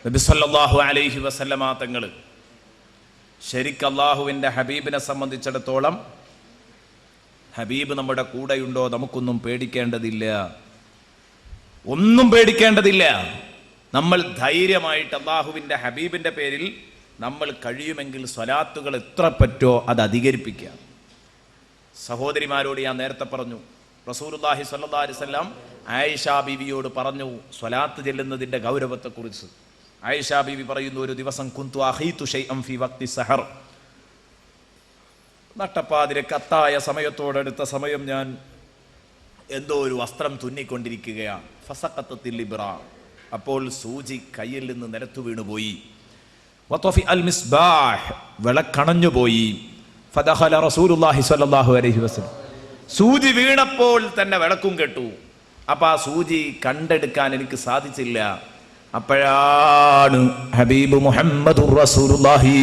നബി സല്ലല്ലാഹു അലൈഹി വസല്ലമ തങ്ങൾ ശരിക്ക് അല്ലാഹുവിൻ്റെ ഹബീബിനെ സംബന്ധിച്ചിടത്തോളം, ഹബീബ് നമ്മുടെ കൂടെയുണ്ടോ നമുക്കൊന്നും പേടിക്കേണ്ടതില്ല, ഒന്നും പേടിക്കേണ്ടതില്ല. നമ്മൾ ധൈര്യമായിട്ട് അല്ലാഹുവിൻ്റെ ഹബീബിൻ്റെ പേരിൽ നമ്മൾ കഴിയുമെങ്കിൽ സ്വലാത്തുകൾ എത്ര പറ്റോ അത് അധികരിപ്പിക്കുക. സഹോദരിമാരോട് ഞാൻ നേരത്തെ പറഞ്ഞു, റസൂലുള്ളാഹി സ്വല്ലല്ലാഹു അലൈഹി വസല്ലം ആയിഷ ബീവിയോട് പറഞ്ഞു സ്വലാത്ത് ചെല്ലുന്നതിൻ്റെ ഗൗരവത്തെക്കുറിച്ച്. ആയിഷ ബീവി പറയുന്നു, ഒരു ദിവസം കുന്തു അഖീതു ശൈഅൻ ഫീ വഖ്തി സഹർ, നട്ടപ്പാതിരെ കത്തായ സമയത്തോടടുത്ത സമയം ഞാൻ എന്തോ ഒരു വസ്ത്രം തുന്നിക്കൊണ്ടിരിക്കുകയാണ്. ഫസഖത്തത്തിൽ ഇബ്റ, അപ്പോൾ സൂചി കയ്യിൽ നിന്ന് നിലത്തു വീണുപോയി. വതഫി അൽ മിസ്ബാഹ്, വിളക്കണഞ്ഞുപോയി. ഫദഖല റസൂലുള്ളാഹി സ്വല്ലല്ലാഹു അലൈഹി വസല്ലം, സൂചി വീണപ്പോൾ തന്നെ വിളക്കും കെട്ടു. അപ്പൊ ആ സൂചി കണ്ടെടുക്കാൻ എനിക്ക് സാധിച്ചില്ല. അപ്പോഴാണ് ഹബീബ് മുഹമ്മദുർ റസൂലുള്ളാഹി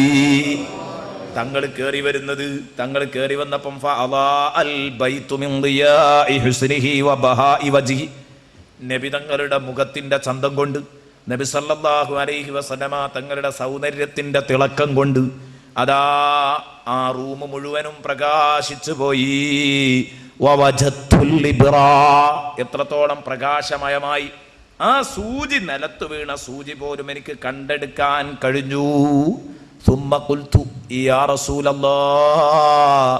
തങ്ങൾ കയറി വരുന്നത്. തങ്ങൾ കയറി വന്നപ്പം നബി തങ്ങളുടെ മുഖത്തിന്റെ ചന്തം കൊണ്ട്, നബി സല്ലല്ലാഹു അലൈഹി വസല്ലമ തങ്ങളുടെ സൗന്ദര്യത്തിന്റെ തിളക്കം കൊണ്ട് അതാ ആ റൂം മുഴുവനും പ്രകാശിച്ചു പോയി. എത്രത്തോളം പ്രകാശമയമായി! ആ സൂചി നിലത്ത് വീണ സൂചി പോലും എനിക്ക് കണ്ടെടുക്കാൻ കഴിഞ്ഞു. സുമ്മ ഖുൽതു യാ റസൂലല്ലാഹ്,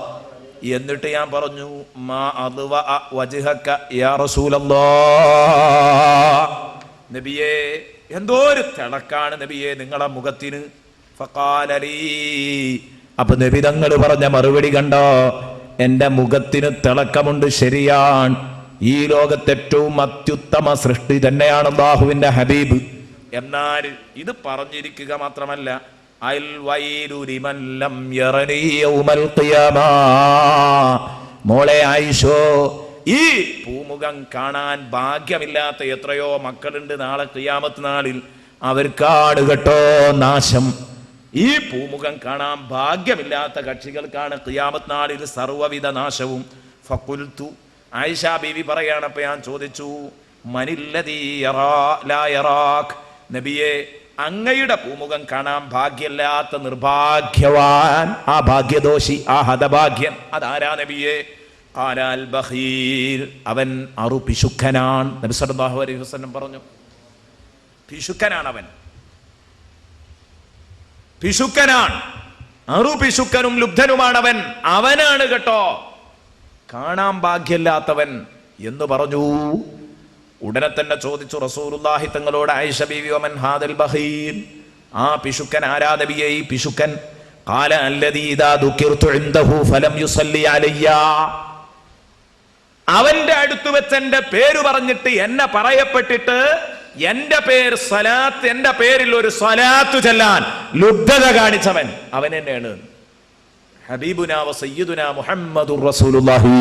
എന്നിട്ട് ഞാൻ പറഞ്ഞു മാ അദ്വ വജ്ഹക യാ റസൂലല്ലാഹ്, നബിയേ എന്തോ ഒരു തിളക്കാണ് നബിയേ നിങ്ങളുടെ മുഖത്തിന്. ഫഖാല ലീ, അപ്പൊ നബി തങ്ങൾ പറഞ്ഞ മറുപടി കണ്ടോ, എന്റെ മുഖത്തിന് തിളക്കമുണ്ട്, ശരിയാണ്. ഈ ലോകത്തെ ഏറ്റവും അത്യുത്തമ സൃഷ്ടി തന്നെയാണ് അല്ലാഹുവിന്റെ ഹബീബ്. എന്നാൽ ഇത് പറഞ്ഞിരിക്കുക മാത്രമല്ല, അൽ വൈലു ലിമൻ ലം യറനി യൗമൽ ഖിയാമ, മോളെ ആയിഷോ, ഈ പൂമുഖം കാണാൻ ഭാഗ്യമില്ലാത്ത എത്രയോ മക്കളുണ്ട് നാളെ ഖിയാമത്ത് നാളിൽ, അവർക്കാണ് കേട്ടോ നാശം. ഈ പൂമുഖം കാണാൻ ഭാഗ്യമില്ലാത്ത കക്ഷികൾക്കാണ് ഖിയാമത്ത് നാളിൽ സർവ്വവിധ നാശവും. ഫഖുൽതു, ആയിഷ ബീവി പറയാണ്, അപ്പൊ ഞാൻ ചോദിച്ചു മനില്ലദീ യറാ ലാ യറാക്, നബിയെ അങ്ങയുടെ പൂമുഖം കാണാൻ ഭാഗ്യമില്ലാത്ത നിർഭാഗ്യവാൻ, ആ ഭാഗ്യദോഷി, ആ ഹതഭാഗ്യൻ അതാരാ നബിയെ? ഖാലൽ ബഖീൽ, അവൻ അറുപിശുക്കനാണ്. നബി സല്ലല്ലാഹു അലൈഹി വസല്ലം പറഞ്ഞു, പിശുക്കനാണ് അവൻ, പിശുക്കനാണ്, അറുപിശുക്കനും ലുബ്ധനുമാണവൻ, അവനാണ് കേട്ടോ കാണാൻ ഭാഗ്യമില്ലാത്തവൻ എന്ന് പറഞ്ഞു. ഉടനെ തന്നെ ചോദിച്ചു റസൂലുള്ളാഹി തങ്ങളോട്, ആയിഷ ബീവി വമൻ ഹാദൽ ബഖീൽ, ആ പിശുക്കൻ ആരാ നബിയേ ഈ പിശുക്കൻ? ഖാല അല്ലദീ ഇദാ ദുകിർതു ഇൻദഹു ഫലം യുസല്ലി അലയ്യ, അവന്റെ അടുത്ത് വെച്ച് എന്റെ പേര് പറഞ്ഞിട്ട് എന്നെ പറയപ്പെട്ടിട്ട് എന്റെ പേര് സ്വലാത്ത്, എന്റെ പേരിൽ ഒരു സ്വലാത്ത് ചൊല്ലാൻ ലുബ്ധത കാണിച്ചവൻ അവൻ തന്നെയാണ് ഹബീബുനാ വ സയ്യിദുനാ മുഹമ്മദുർ റസൂലുള്ളാഹി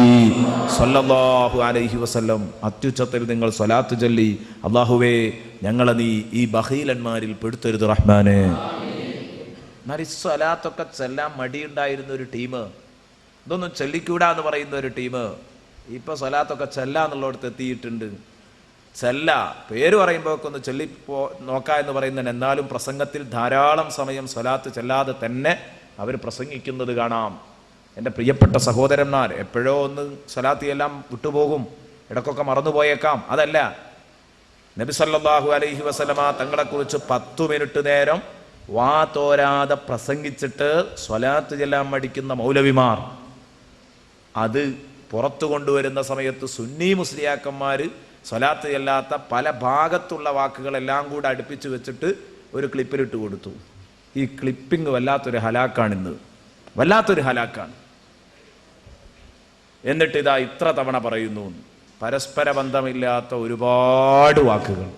സ്വല്ലല്ലാഹു അലൈഹി വസല്ലം. അത്യുച്ചത്തിൽ നിങ്ങൾ സ്വലാത്ത് ചൊല്ലി, അല്ലാഹുവേ ഞങ്ങളെ നീ ഈ ബഖീലന്മാരിൽ പെടുത്തരുത് റഹ്മാനെ. എന്നാൽ ഈ സ്വലാത്തൊക്കെ ചെല്ലാൻ മടിയുണ്ടായിരുന്ന ഒരു ടീം, ഇതൊന്നും ചൊല്ലിക്കൂടാന്ന് പറയുന്ന ഒരു ടീം, ഇപ്പൊ സ്വലാത്തൊക്കെ ചെല്ലാന്നുള്ളടത്ത് എത്തിയിട്ടുണ്ട്. ചെല്ല പേര് പറയുമ്പോൾ ഒക്കെ ഒന്ന് ചൊല്ലിപ്പോ നോക്കാം എന്ന് പറയുന്നതിന്, എന്നാലും പ്രസംഗത്തിൽ ധാരാളം സമയം സ്വലാത്ത് ചെല്ലാതെ തന്നെ അവർ പ്രസംഗിക്കുന്നത് കാണാം. എൻ്റെ പ്രിയപ്പെട്ട സഹോദരന്മാർ, എപ്പോഴോ ഒന്ന് സ്വലാത്ത് എല്ലാം വിട്ടുപോകും, ഇടക്കൊക്കെ മറന്നുപോയേക്കാം. അതല്ല, നബി സല്ലല്ലാഹു അലൈഹി വസല്ലമ തങ്ങളെക്കുറിച്ച് 10 മിനിറ്റ് നേരം വാ തോരാതെ പ്രസംഗിച്ചിട്ട് സ്വലാത്ത് ചെല്ലാൻ മടിക്കുന്ന മൗലവിമാർ, അത് പുറത്തു കൊണ്ടുവരുന്ന സമയത്ത് സുന്നി മുസ്ലിയാക്കന്മാർ സ്വലാത്ത് ചെല്ലാത്ത പല ഭാഗത്തുള്ള വാക്കുകളെല്ലാം കൂടെ അടുപ്പിച്ച് വെച്ചിട്ട് ഒരു ക്ലിപ്പിലിട്ട് കൊടുത്തു. ഈ ക്ലിപ്പിംഗ് വല്ലാത്തൊരു ഹലാക്കാണിന്ന്, വല്ലാത്തൊരു ഹലാക്കാണ്. എന്നിട്ട് ഇതാ ഇത്ര തവണ പറയുന്നു, പരസ്പര ബന്ധമില്ലാത്ത ഒരുപാട് വാക്കുകൾ.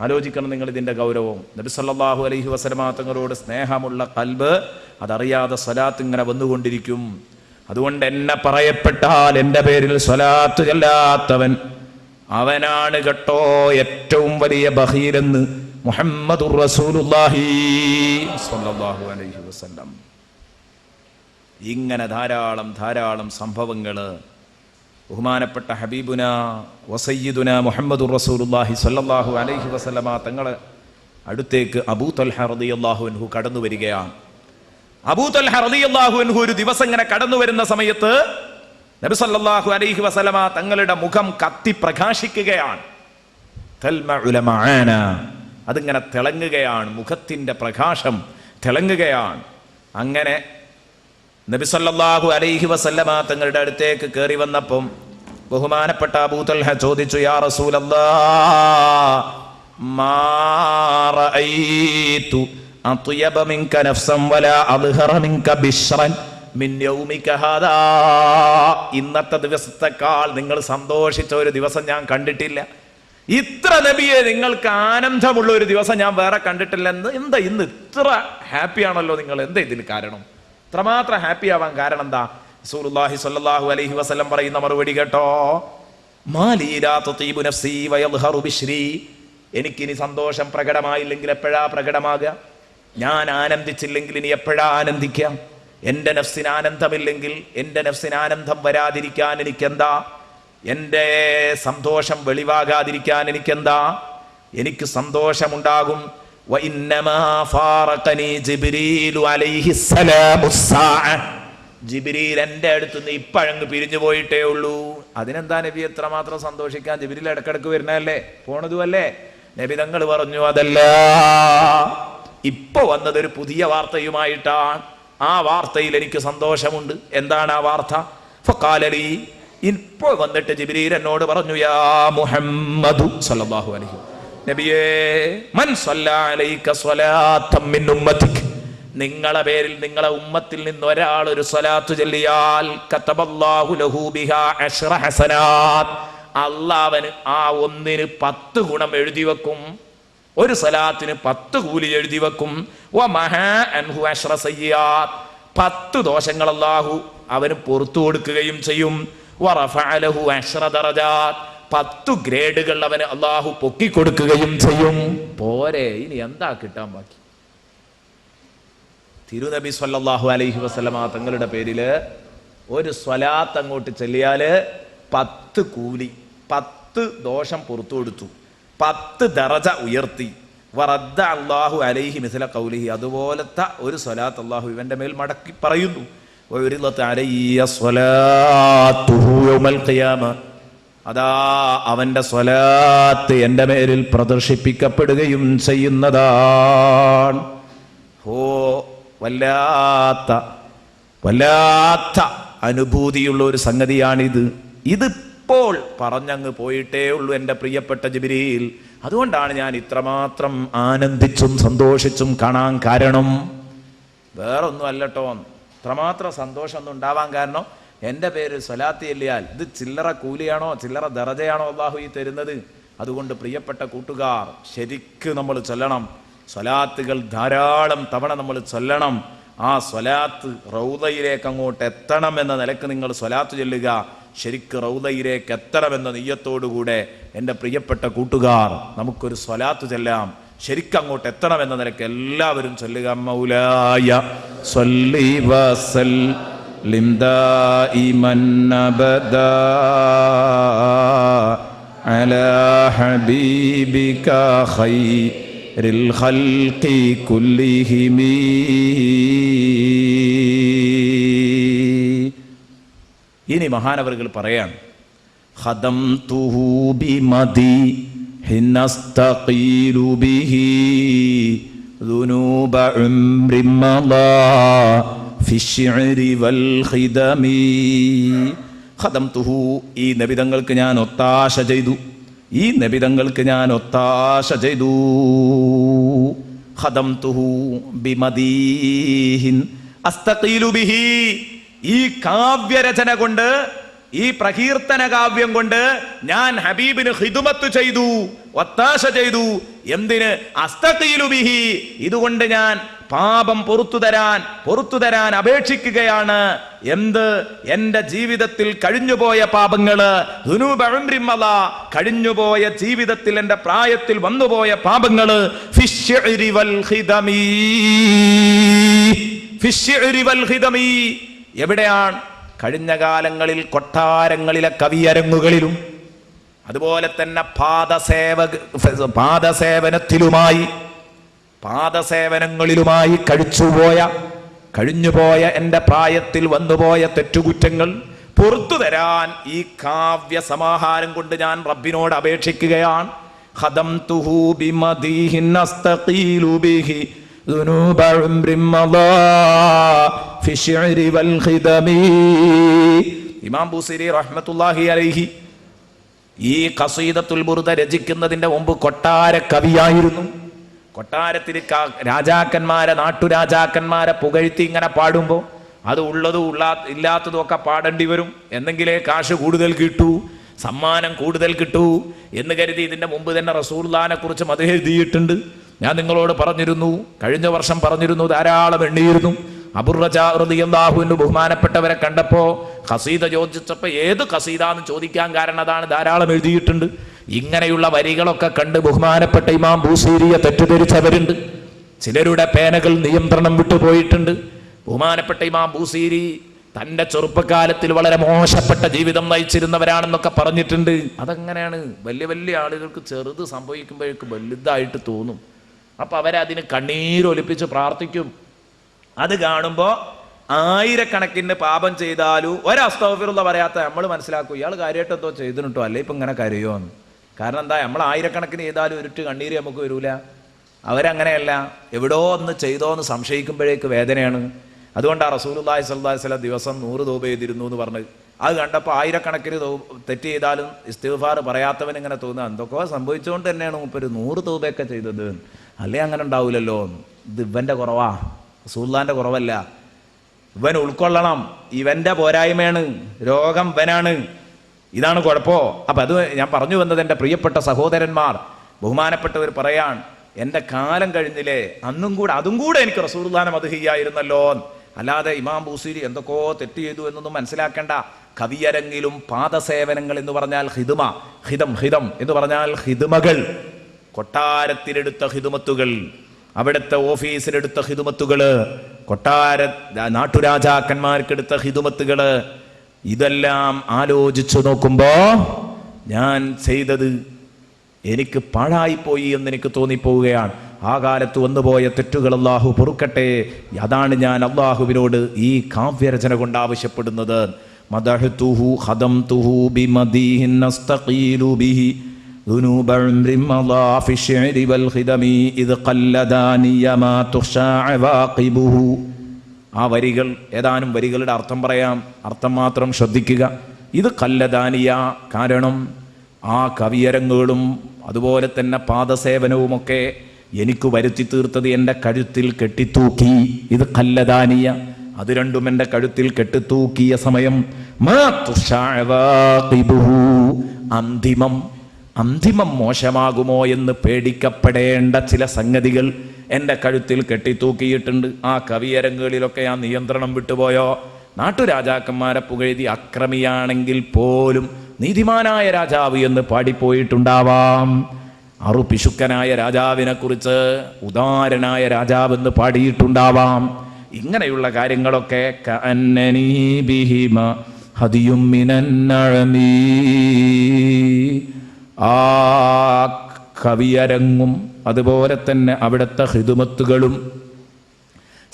ആലോചിക്കണം നിങ്ങൾ ഇതിൻ്റെ ഗൗരവം. നബി സല്ലല്ലാഹു അലൈഹി വസല്ലമ തങ്ങളോട് സ്നേഹമുള്ള ഖൽബ് അതറിയാതെ സ്വലാത്ത് ഇങ്ങനെ വന്നുകൊണ്ടിരിക്കും. അതുകൊണ്ട് എന്നെ പറയപ്പെട്ടാൽ എൻ്റെ പേരിൽ സ്വലാത്ത് ചൊല്ലാത്തവൻ അവനാണ് കേട്ടോ ഏറ്റവും വലിയ ബഖീലെന്ന് മുഹമ്മദുർ റസൂലുള്ളാഹി സ്വല്ലല്ലാഹു അലൈഹി വസല്ലം. ഇങ്ങനെ ധാരാളം ധാരാളം സംഭവങ്ങൾ ബഹുമാനപ്പെട്ട ഹബീബുന വസയ്യിദുന മുഹമ്മദുർ റസൂലുള്ളാഹി സ്വല്ലല്ലാഹു അലൈഹി വസല്ലമ തങ്ങളെ അടുത്തേക്ക് അബൂ തൽഹ റളിയല്ലാഹു അൻഹു കടന്നു വരികയാണ്. അബൂ തൽഹ റളിയല്ലാഹു അൻഹു ഒരു ദിവസം ഇങ്ങനെ കടന്നു വരുന്ന സമയത്ത് നബി സല്ലല്ലാഹു അലൈഹി വസല്ലമ തങ്ങളുടെ മുഖം കത്തി പ്രകാശിക്കുകയാണ്. അതിങ്ങനെ തിളങ്ങുകയാണ്, മുഖത്തിന്റെ പ്രകാശം തിളങ്ങുകയാണ്. അങ്ങനെ നബി സല്ലല്ലാഹു അലൈഹി വസല്ലമ തങ്ങളുടെ അടുത്തേക്ക് കയറി വന്നപ്പം ബഹുമാനപ്പെട്ട അബൂ തൽഹ ചോദിച്ചു, യാ റസൂലല്ലാഹ് മാ റഅയ്തു അത്യബ മിൻക നഫ്സൻ വലാ അദ്ഹറ മിൻക ബിശ്റൻ മിൻ യൗമിക ഹാദാ. ഇന്നത്തെ ദിവസത്തെക്കാൾ നിങ്ങൾ സന്തോഷിച്ച ഒരു ദിവസം ഞാൻ കണ്ടിട്ടില്ല. ഇത്ര നബിയെ നിങ്ങൾക്ക് ആനന്ദമുള്ള ഒരു ദിവസം ഞാൻ വേറെ കണ്ടിട്ടില്ല. എന്താ ഇന്ന് ഇത്ര ഹാപ്പിയാണല്ലോ നിങ്ങൾ? എന്താ ഇതിന് കാരണം? ഇത്രമാത്രം ഹാപ്പി ആവാൻ കാരണം എന്താ? റസൂലുള്ളാഹി സ്വല്ലല്ലാഹു അലൈഹി വസല്ലം പറയുന്ന മറുപടി കേട്ടോ, മാലീ ലാ തുതീബു നഫ്സി വയദ്ഹറു ബിശ്രി. എനിക്കിനി സന്തോഷം പ്രകടമായില്ലെങ്കിൽ എപ്പോഴാ പ്രകടമാകുക? ഞാൻ ആനന്ദിച്ചില്ലെങ്കിൽ ഇനി എപ്പോഴാ ആനന്ദിക്കാം? എൻ്റെ നഫ്സിന് ആനന്ദമില്ലെങ്കിൽ എൻ്റെ നഫ്സിന് ആനന്ദം വരാതിരിക്കാൻ എനിക്കെന്താ? എൻ്റെ സന്തോഷം വെളിവാകാതിരിക്കാൻ എനിക്കെന്താ? എനിക്ക് സന്തോഷമുണ്ടാകും. ജിബ്രീൽ എൻ്റെ അടുത്ത് നിന്ന് ഇപ്പഴങ്ങ് പിരിഞ്ഞു പോയിട്ടേ ഉള്ളൂ. അതിനെന്താ നബി എത്രമാത്രം സന്തോഷിക്കാൻ? ജിബ്രീൽ ഇടക്കിടക്ക് വരുന്നതല്ലേ, പോണതുമല്ലേ? നബി തങ്ങൾ പറഞ്ഞു, അതല്ല, ഇപ്പൊ വന്നതൊരു പുതിയ വാർത്തയുമായിട്ടാണ്. ആ വാർത്തയിൽ എനിക്ക് സന്തോഷമുണ്ട്. എന്താണ് ആ വാർത്ത? ഫഖാലലി, ഇപ്പോൾ വന്നിട്ട് ജിബ്രീൽ എന്നോട് പറഞ്ഞു, യാ മുഹമ്മദു സല്ലല്ലാഹു അലൈഹി നബിയേ, മൻ സ്വല്ലാ അലൈക സ്വലാത്തൻ മിൻ ഉമ്മതിക്, നിങ്ങളെ പേരിൽ നിങ്ങളെ ഉമ്മത്തിൽ നിന്ന് ഒരാൾ ഒരു സ്വലാത്ത് ചൊല്ലിയാൽ കതബല്ലാഹു ലഹു ബിഹാ അശ്റ ഹസനാത്ത്, അല്ലാഹുവിന് ആ ഒന്നിന് 10 ഗുണം എഴുതി വെക്കും. ഒരു സ്വലാത്തിന് 10 കൂലി എഴുതി വെക്കും. വമഹാ അൻഹു അശ്റ സയ്യാത്ത്, 10 ദോഷങ്ങൾ അല്ലാഹു അവന് പുറത്തു കൊടുക്കുകയും ചെയ്യും. വറഫഅ ലഹു അശ്റ ദറജാത്ത്, 10 ഗ്രേഡുകൾ അവന് അല്ലാഹു പൊക്കിക്കൊടുക്കുകയും ചെയ്യും. പോരെ, ഇനി എന്താ കിട്ടാൻ ബാക്കി? തിരുനബി സ്വല്ലല്ലാഹു അലൈഹി വസല്ലമ തങ്ങളുടെ പേരില് ഒരു സ്വലാത്ത് അങ്ങോട്ട് ചൊല്ലിയാല് 10 കൂലി, 10 ദോഷം പുറത്തു കൊടുത്തു, 10 ദറജ ഉയർത്തി. വറദ്ദ അല്ലാഹു അലൈഹി മിസ്ല ഖൗലിഹി, അതുപോലത്തെ ഒരു സ്വലാത്ത് അല്ലാഹു ഇവന്റെ മേൽ മടക്കി പറയുന്നു. വഉരിദത് അലയ്യ സ്വലാത്തുഹു യൗമൽ ഖിയാമ, അതാ അവന്റെ സ്വലാത്ത് എൻ്റെ മേലിൽ പ്രദർശിപ്പിക്കപ്പെടുകയും ചെയ്യുന്നതാണ്. ഓ, വല്ലാത്ത അനുഭൂതിയുള്ള ഒരു സംഗതിയാണിത്. ഇതിപ്പോൾ പറഞ്ഞങ്ങ് പോയിട്ടേ ഉള്ളൂ എൻ്റെ പ്രിയപ്പെട്ട ജിബ്രീൽ. അതുകൊണ്ടാണ് ഞാൻ ഇത്രമാത്രം ആനന്ദിച്ചും സന്തോഷിച്ചും കാണാൻ കാരണം. വേറൊന്നും അല്ലട്ടോ, ഇത്രമാത്രം സന്തോഷം ഒന്നും ഉണ്ടാവാൻ കാരണം എൻ്റെ പേര് സ്വലാത്ത് ചൊല്ലിയാൽ ഇത് ചില്ലറ കൂലിയാണോ ചില്ലറ ദറജയാണോ അല്ലാഹു ഈ തരുന്നത്? അതുകൊണ്ട് പ്രിയപ്പെട്ട കൂട്ടുകാർ, ശരിക്ക് നമ്മൾ ചൊല്ലണം. സ്വലാത്തുകൾ ധാരാളം തവണ നമ്മൾ ചൊല്ലണം. ആ സ്വലാത്ത് റൗദയിലേക്ക് അങ്ങോട്ട് എത്തണം എന്ന നിലക്ക് നിങ്ങൾ സ്വലാത്ത് ചൊല്ലുക. ശരിക്ക് റൗദയിലേക്ക് എത്തണമെന്ന നിയ്യത്തോടുകൂടെ എൻ്റെ പ്രിയപ്പെട്ട കൂട്ടുകാർ, നമുക്കൊരു സ്വലാത്ത് ചൊല്ലാം. ശരിക്കും അങ്ങോട്ട് എത്തണമെന്ന നിലക്ക് എല്ലാവരും ചൊല്ലുക. മൗലായ സ്വല്ലി വസല്ലിം ദായിമൻ അബദാ അലാ ഹബീബിക ഖൈറിൽ ഖൽഖി കുല്ലിഹിം. ഇനി മഹാനവറുകൾ പറയാണ്, ഖദംതുഹു ബിമദി ഹിന്നസ്തഖീലു ബിഹി ദുനൂബ ഉംരി മളാ ഫിശ്ശിഅരി വൽ ഖിദമി. ഖദംതുഹു, ഈ നബിതങ്ങൾക്ക് ഞാൻ ഒത്താശ ചെയ്തു, ഈ നബിതങ്ങൾക്ക് ഞാൻ ഒത്താശ ചെയ്തു. ഖദംതുഹു ബിമദീഹിൻ അസ്തഖീലു ബിഹി, ഈ കാവ്യരചന കൊണ്ട്, ഈ പ്രകീർത്തന കാവ്യം കൊണ്ട് ഞാൻ ഹബീബിന് ഖിദ്മത്ത് ചെയ്തു, ഒത്താശ ചെയ്തു. എന്തിന്? അസ്തഖീലു ബിഹി, ഇതുകൊണ്ട് ഞാൻ പാപം പൊറുത്തു തരാൻ അപേക്ഷിക്കുകയാണ്. എന്ത്? എന്റെ ജീവിതത്തിൽ കഴിഞ്ഞുപോയ പാപങ്ങള്, കഴിഞ്ഞുപോയ ജീവിതത്തിൽ എന്റെ പ്രായത്തിൽ വന്നുപോയ പാപങ്ങള്. എവിടെയാണ്? കഴിഞ്ഞ കാലങ്ങളിൽ കൊട്ടാരങ്ങളിലെ കവിയരങ്ങുകളിലും അതുപോലെ തന്നെ പാദസേവനങ്ങളിലുമായി കഴിഞ്ഞുപോയ എന്റെ പ്രായത്തിൽ വന്നുപോയ തെറ്റുകുറ്റങ്ങൾ പുറത്തു തരാൻ ഈ കാവ്യ സമാഹാരം കൊണ്ട് ഞാൻ റബ്ബിനോട് അപേക്ഷിക്കുകയാണ്. ഖദംതുഹു ബിമദീഹിൻ അസ്തഖീലു ബിഹി ذنوب عمر مضى في الشعر والخدم. ഇമാം ബൂസിരി റഹ്മത്തുള്ളാഹി അലൈഹി ഈ ഖസീദത്തുൽ ബുർദ രചിക്കുന്നതിന്റെ മുമ്പ് കൊട്ടാര കവിയായിരുന്നു. കൊട്ടാരത്തിൽ നാട്ടുരാജാക്കന്മാരെ പുകഴ്ത്തി ഇങ്ങനെ പാടുമ്പോൾ അത് ഉള്ളതും ഇല്ലാത്തതും ഒക്കെ പാടേണ്ടി വരും. എന്നെങ്കിലേ കാശ് കൂടുതൽ കിട്ടൂ, സമ്മാനം കൂടുതൽ കിട്ടൂ എന്ന് കരുതി ഇതിന്റെ മുമ്പ് തന്നെ റസൂലുള്ളാഹിനെ കുറിച്ച് മദ്ഹ് എഴുതിയിട്ടുണ്ട്. ഞാൻ നിങ്ങളോട് പറഞ്ഞിരുന്നു, കഴിഞ്ഞ വർഷം പറഞ്ഞിരുന്നു, ധാരാളം എണ്ണിയിരുന്നു. അബൂർ റജാ റളിയല്ലാഹു അൻഹു ബഹുമാനപ്പെട്ടവരെ കണ്ടപ്പോ ഖസീദ ചോദിച്ചപ്പോൾ ഏത് ഖസീദ എന്ന് ചോദിക്കാൻ കാരണം അതാണ്, ധാരാളം എഴുതിയിട്ടുണ്ട്. ഇങ്ങനെയുള്ള വരികളൊക്കെ കണ്ട് ബഹുമാനപ്പെട്ട ഇമാം ബൂസീരിയെ തെറ്റിദ്ധരിച്ചവരുണ്ട്. ചിലരുടെ പേനകൾ നിയന്ത്രണം വിട്ടുപോയിട്ടുണ്ട്. ബഹുമാനപ്പെട്ട ഇമാം ബൂസീരി തൻ്റെ ചെറുപ്പകാലത്തിൽ വളരെ മോശപ്പെട്ട ജീവിതം നയിച്ചിരുന്നവരാണെന്നൊക്കെ പറഞ്ഞിട്ടുണ്ട്. അതെങ്ങനെയാണ്? വലിയ വലിയ ആളുകൾക്ക് ചെറുത് സംഭവിക്കുമ്പോഴേക്ക് വലുതായിട്ട് തോന്നും. അപ്പം അവരതിന് കണ്ണീരൊലിപ്പിച്ച് പ്രാർത്ഥിക്കും. അത് കാണുമ്പോൾ ആയിരക്കണക്കിന് പാപം ചെയ്താലും ഒരസ്തഗ്ഫിറുള്ള പറയാത്ത നമ്മൾ മനസ്സിലാക്കും, ഇയാൾ കാര്യമായിട്ട് എന്തോ ചെയ്തിട്ടോ, അല്ലെ ഇപ്പം ഇങ്ങനെ കരയോ എന്ന്. കാരണം എന്താ? നമ്മൾ ആയിരക്കണക്കിന് ചെയ്താലും ഒരുട്ട് കണ്ണീര് നമുക്ക് വരൂല. അവരങ്ങനെയല്ല, എവിടോ ഒന്ന് ചെയ്തോ എന്ന് സംശയിക്കുമ്പോഴേക്ക് വേദനയാണ്. അതുകൊണ്ടാണ് റസൂലുള്ളാഹി സ്വല്ലല്ലാഹി അലൈഹി വസല്ലം ദിവസം 100 തൗബ ചെയ്തിരുന്നു എന്ന് പറഞ്ഞത്. അത് കണ്ടപ്പോൾ ആയിരക്കണക്കിന് തെറ്റ് ചെയ്താലും ഇസ്തിഗ്ഫാർ പറയാത്തവൻ ഇങ്ങനെ തോന്നുക, എന്തൊക്കെയോ സംഭവിച്ചുകൊണ്ട് തന്നെയാണ് മൂപ്പര് 100 തൗബയൊക്കെ ചെയ്തത്, അല്ലേ അങ്ങനെ ഉണ്ടാവില്ലല്ലോ. ഇത് ഇവന്റെ കുറവാ, റസൂലുള്ളാഹിന്റെ കുറവല്ല. ഇവൻ ഉൾക്കൊള്ളണം, ഇവന്റെ പോരായ്മയാണ്, രോഗം ഇവനാണ്, ഇതാണ് കുഴപ്പമോ. അപ്പം അത് ഞാൻ പറഞ്ഞു വന്നത്, എൻ്റെ പ്രിയപ്പെട്ട സഹോദരന്മാർ, ബഹുമാനപ്പെട്ടവർ പറയാൻ, എൻ്റെ കാലം കഴിഞ്ഞില്ലേ, അതും കൂടെ എനിക്ക് റസൂലുള്ളാഹിനെ മദ്ഹ് ചെയ്യായിരുന്നല്ലോ. അല്ലാതെ ഇമാം ബൂസീരി എന്തൊക്കെയോ തെറ്റ് ചെയ്തു എന്നൊന്നും മനസ്സിലാക്കേണ്ട. കവിയരങ്ങിലും പാദസേവനങ്ങൾ എന്ന് പറഞ്ഞാൽ ഹിദം എന്ന് പറഞ്ഞാൽ ഹിദ്മകൾ, കൊട്ടാരത്തിലെടുത്ത ഹിദ്മത്തുകൾ, അവിടുത്തെ ഓഫീസിലെടുത്ത ഹിദ്മത്തുകള്, നാട്ടുരാജാക്കന്മാർക്കെടുത്ത ഹിദ്മത്തുകള്, ഇതെല്ലാം ആലോചിച്ചു നോക്കുമ്പോ ഞാൻ ചെയ്തത് എനിക്ക് പാഴായിപ്പോയി എന്ന് എനിക്ക് തോന്നിപ്പോവുകയാണ്. ആ കാലത്ത് വന്നുപോയ തെറ്റുകൾ അല്ലാഹു പൊറുക്കട്ടെ. അതാണ് ഞാൻ അല്ലാഹുവിനോട് ഈ കാവ്യരചന കൊണ്ട് ആവശ്യപ്പെടുന്നത്. മദഹ്തുഹു ഖദംതുഹു ബിമദീഹിൻ അസ്തഖീലു ബിഹി ذنوب عمر مضى في الشعر والخدم إذ قلداني ما تخشى عواقبه. ആ വരികൾ, ഏതാനും വരികളുടെ അർത്ഥം പറയാം, അർത്ഥം മാത്രം ശ്രദ്ധിക്കുക. ഇത് കല്ലദാനിയ, കാരണം ആ കവിയരങ്ങുകളും അതുപോലെ തന്നെ പാദസേവനവുമൊക്കെ എനിക്ക് വരുത്തി തീർത്തത് എൻ്റെ കഴുത്തിൽ കെട്ടിത്തൂക്കി. ഇത് കല്ലദാനിയ, അത് രണ്ടും എൻ്റെ കഴുത്തിൽ കെട്ടിത്തൂക്കിയ സമയം അന്തിമം മോശമാകുമോ എന്ന് പേടിക്കപ്പെടേണ്ട ചില സംഗതികൾ എൻ്റെ കഴുത്തിൽ കെട്ടിത്തൂക്കിയിട്ടുണ്ട്. ആ കവിയരങ്ങുകളിലൊക്കെ ഞാൻ നിയന്ത്രണം വിട്ടുപോയോ? നാട്ടുരാജാക്കന്മാരെ പുകഴ്തി അക്രമിയാണെങ്കിൽ പോലും നീതിമാനായ രാജാവ് എന്ന് പാടിപ്പോയിട്ടുണ്ടാവാം. അറുപിശുക്കനായ രാജാവിനെ കുറിച്ച് ഉദാരനായ രാജാവെന്ന് പാടിയിട്ടുണ്ടാവാം. ഇങ്ങനെയുള്ള കാര്യങ്ങളൊക്കെ കഅന്നനീ ബിഹിമ ഹദിയും മിനൻ നഅമീ. ആ കവിയരങ്ങും അതുപോലെ തന്നെ അവിടുത്തെ ഹിദ്മത്തുകളും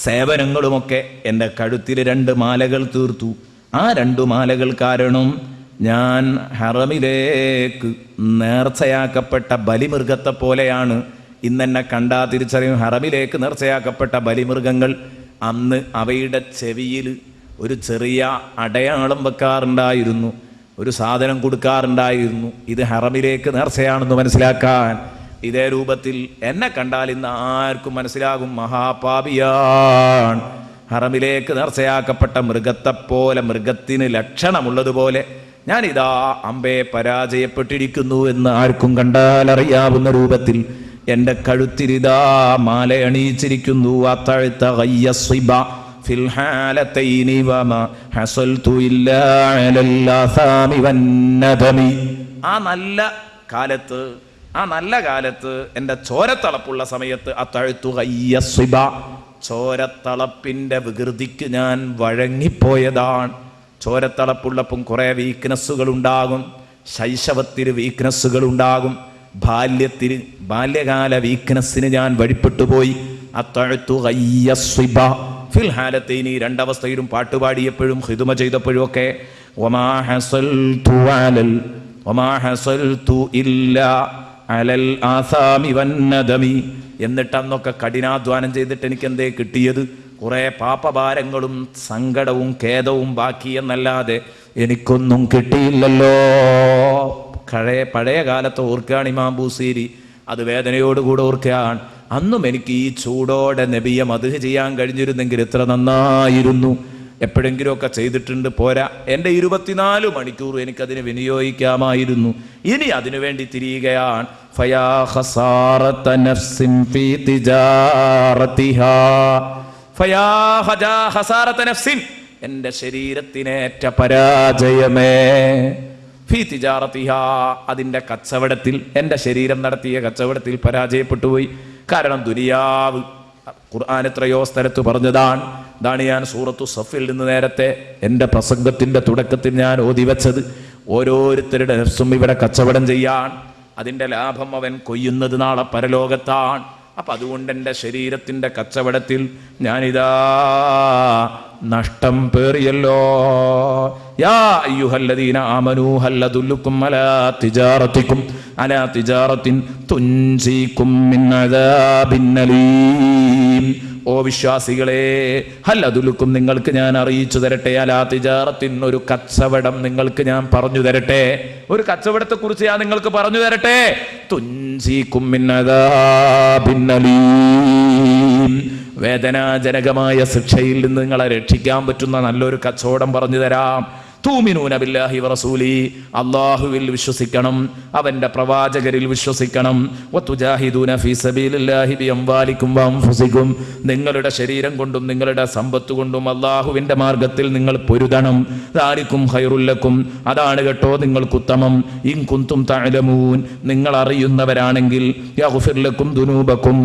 സേവനങ്ങളുമൊക്കെ എൻ്റെ കഴുത്തിൽ 2 മാലകൾ തീർത്തു. ആ 2 മാലകൾ കാരണം ഞാൻ ഹറമിലേക്ക് നേർച്ചയാക്കപ്പെട്ട ബലിമൃഗത്തെ പോലെയാണ്. ഇന്നെന്നെ കണ്ടാ തിരിച്ചറിയും, ഹറമിലേക്ക് നേർച്ചയാക്കപ്പെട്ട ബലിമൃഗങ്ങൾ അന്ന് അവയുടെ ചെവിയിൽ ഒരു ചെറിയ അടയാളം വെക്കാറുണ്ടായിരുന്നു, ഒരു സാധനം കൊടുക്കാറുണ്ടായിരുന്നു. ഇത് ഹറമിലേക്ക് നേർച്ചയാണെന്ന് മനസ്സിലാക്കാൻ. ഇതേ രൂപത്തിൽ എന്നെ കണ്ടാൽ ഇന്ന് ആർക്കും മനസ്സിലാകും, മഹാപാപിയാണ്. ഹറമിലേക്ക് നേർച്ചയാക്കപ്പെട്ട മൃഗത്തെപ്പോലെ, മൃഗത്തിന് ലക്ഷണമുള്ളതുപോലെ ഞാനിതാ അമ്പെ പരാജയപ്പെട്ടിരിക്കുന്നു എന്ന് ആർക്കും കണ്ടാൽ അറിയാവുന്ന രൂപത്തിൽ എൻ്റെ കഴുത്തിരിതാ മാല അണിയിച്ചിരിക്കുന്നു. അത്തഴുത്ത ഗയ്യസ്വിബ ഫിൽ ഹാലതൈനി വമാ ഹസൽതു ഇല്ലാ അലൽ ആസാമി വന്നദമി. ആ നല്ല കാലത്ത് എൻ്റെ ചോരത്തളപ്പുള്ള സമയത്ത് അത്തഴുത്തു ഗയ്യസ്വിബ, ചോരത്തളപ്പിൻ്റെ വികൃതിക്ക് ഞാൻ വഴങ്ങിപ്പോയതാണ്. ചോരത്തളപ്പുള്ളപ്പം കുറേ വീക്ക്നെസ്സുകൾ ഉണ്ടാകും. ശൈശവത്തിന് വീക്ക്നെസ്സുകൾ ഉണ്ടാകും. ബാല്യകാല വീക്ക്നെസ്സിന് ഞാൻ വഴിപ്പെട്ടുപോയി. അത്തഴുത്തു ഗയ്യസ്വിബ ഫിൽ ഹാലത്തൈനി, രണ്ടവസ്ഥയിലും പാട്ടുപാടിയപ്പോഴും ഖിദ്മ ചെയ്തപ്പോഴും ഒക്കെ. വമാ ഹസൽതു ഇല്ലാ അലൽ ആസാമി വന്നദമി. എന്നിട്ട് അന്നൊക്കെ കഠിനാധ്വാനം ചെയ്തിട്ട് എനിക്ക് എന്തേ കിട്ടിയത്? കുറേ പാപഭാരങ്ങളും സങ്കടവും ഖേദവും ബാക്കി എന്നല്ലാതെ എനിക്കൊന്നും കിട്ടിയില്ലല്ലോ. പഴയ കാലത്ത് ഓർക്കുകയാണ് ഇമാം ബൂസീരി, അത് വേദനയോടുകൂടെ ഓർക്കുകയാണ്. അന്നും എനിക്ക് ഈ ചൂടോടെ നബിയെ മദ്ഹ് ചെയ്യാൻ കഴിഞ്ഞിരുന്നെങ്കിൽ എത്ര നന്നായിരുന്നു. എപ്പോഴെങ്കിലുമൊക്കെ ചെയ്തിട്ടുണ്ട്, പോരാ. എൻ്റെ 24 മണിക്കൂർ എനിക്കതിന് വിനിയോഗിക്കാമായിരുന്നു. ഇനി അതിനുവേണ്ടി തിരിയുകയാണ്. ഫയാ ഖസാറത നഫ്സിൻ ഫീ തിജാറതിഹാ, ഫയാ ഖസാറത നഫ്സിൻ, എൻ്റെ ശരീരത്തിനേറ്റ പരാജയമേ. ഫീ തിജാറതിഹാ, അതിൻ്റെ കച്ചവടത്തിൽ, എൻ്റെ ശരീരം നടത്തിയ കച്ചവടത്തിൽ പരാജയപ്പെട്ടുപോയി. കാരണം ദുനിയാവ് ഖുർആൻ എത്രയോ സ്ഥലത്ത് പറഞ്ഞതാണ്. ഇതാണ് ഞാൻ സൂറത്തു സഫിൽ നിന്ന് നേരത്തെ എൻ്റെ പ്രസംഗത്തിൻ്റെ തുടക്കത്തിൽ ഞാൻ ഓതി വെച്ചത്. ഓരോരുത്തരുടെ നഫ്സും ഇവിടെ കച്ചവടം ചെയ്യാൻ, അതിൻ്റെ ലാഭം അവൻ കൊയ്യുന്നത് നാളെ പരലോകത്താണ്. അപ്പം അതുകൊണ്ട് എൻ്റെ ശരീരത്തിൻ്റെ കച്ചവടത്തിൽ ഞാനിതാ നഷ്ടം പേറിയല്ലോ. യാ അയ്യുഹല്ലദീന ആമനൂ ഹൽ അദുല്ലുക്കും അലാ തിജാറത്തിൻ തുൻജീകും മിൻ അദാബിൻ അലീം. ഓ വിശ്വാസികളെ, ഹൽ അദുല്ലുക്കും, നിങ്ങൾക്ക് ഞാൻ അറിയിച്ചു തരട്ടെ, അലാ തിജാറത്തിൻ, ഒരു കച്ചവടം നിങ്ങൾക്ക് ഞാൻ പറഞ്ഞു തരട്ടെ. ഒരു കച്ചവടത്തെ കുറിച്ച് ഞാൻ നിങ്ങൾക്ക് പറഞ്ഞു തരട്ടെ. തുൻജീകും മിൻ അദാബിൻ അലീം, വേദനാജനകമായ ശിക്ഷയിൽ നിന്ന് നിങ്ങളെ രക്ഷിക്കാൻ പറ്റുന്ന നല്ലൊരു കച്ചവടം പറഞ്ഞു തരാം. തൂമിനൂന ബില്ലാഹി വറസൂലി, അല്ലാഹുവിൽ വിശ്വസിക്കണം, അവന്റെ പ്രവാചകരിൽ വിശ്വസിക്കണം. വതുജാഹിദൂന ഫീ സബീലില്ലാഹി ബിഅംവാലികും വഅൻഫുസികും, നിങ്ങളുടെ ശരീരം കൊണ്ടും നിങ്ങളുടെ സമ്പത്ത് കൊണ്ടും അല്ലാഹുവിന്റെ മാർഗത്തിൽ നിങ്ങൾ പൊരുതണം. ദാലികും ഖൈറുൽ ലക്കും, അതാണ് കേട്ടോ നിങ്ങൾക്ക് ഉത്തമം. ഇൻ കുന്തും തഅലമൂൻ, നിങ്ങൾ അറിയുന്നവരാണെങ്കിൽ. യഗ്ഫിർ ലക്കും ദുനൂബക്കും,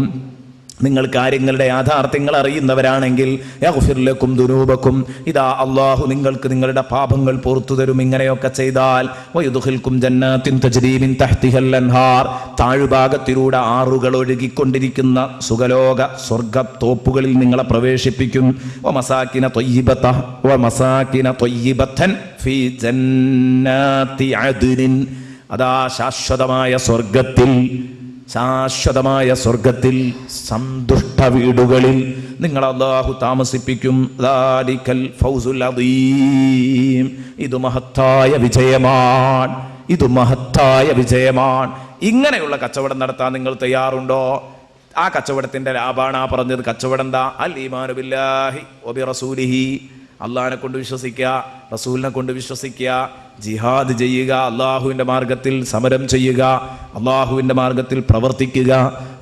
നിങ്ങൾ കാര്യങ്ങളുടെ യാഥാർത്ഥ്യങ്ങൾ അറിയുന്നവരാണെങ്കിൽ. യഗ്ഫിർ ലക്കും ദുനൂബക്കും, ഇതാ അല്ലാഹു നിങ്ങൾക്ക് നിങ്ങളുടെ പാപങ്ങൾ പുറത്തു തരും ഇങ്ങനെയൊക്കെ ചെയ്താൽ. വയുദ്ഖിൽക്കും ജന്നാത്തിൻ തജ്രീ മിൻ തഹ്തിഹൽ അൻഹാർ, താഴ്ഭാഗത്തിലൂടെ ആറുകൾ ഒഴുകിക്കൊണ്ടിരിക്കുന്ന സുഖലോക സ്വർഗ്ഗത്തോപ്പുകളിൽ നിങ്ങളെ പ്രവേശിപ്പിക്കും. വമസാകിന ത്വയ്യിബത്തൻ ഫീ ജന്നാത്തി അദ്നിൻ, അതാ ശാശ്വതമായ സ്വർഗത്തിൽ സന്തുഷ്ട വീടുകളിൽ നിങ്ങൾ അല്ലാഹു താമസിപ്പിക്കും. ദാലികൽ ഫൗസുൽ അദീം, ഇത് മഹത്തായ വിജയമാണ്. ഇങ്ങനെയുള്ള കച്ചവടം നടത്താൻ നിങ്ങൾ തയ്യാറുണ്ടോ? ആ കച്ചവടത്തിന്റെ ലാഭാണ് ആ പറഞ്ഞത്. കച്ചവടം എന്താ? അൽ ഈമാനു ബില്ലാഹി വബി റസൂലിഹി, അള്ളാഹിനെ കൊണ്ട് വിശ്വസിക്കുക, റസൂലിനെ കൊണ്ട് വിശ്വസിക്കുക, ജിഹാദ് ചെയ്യുക, അള്ളാഹുവിൻ്റെ മാർഗത്തിൽ സമരം ചെയ്യുക, അള്ളാഹുവിൻ്റെ മാർഗത്തിൽ പ്രവർത്തിക്കുക.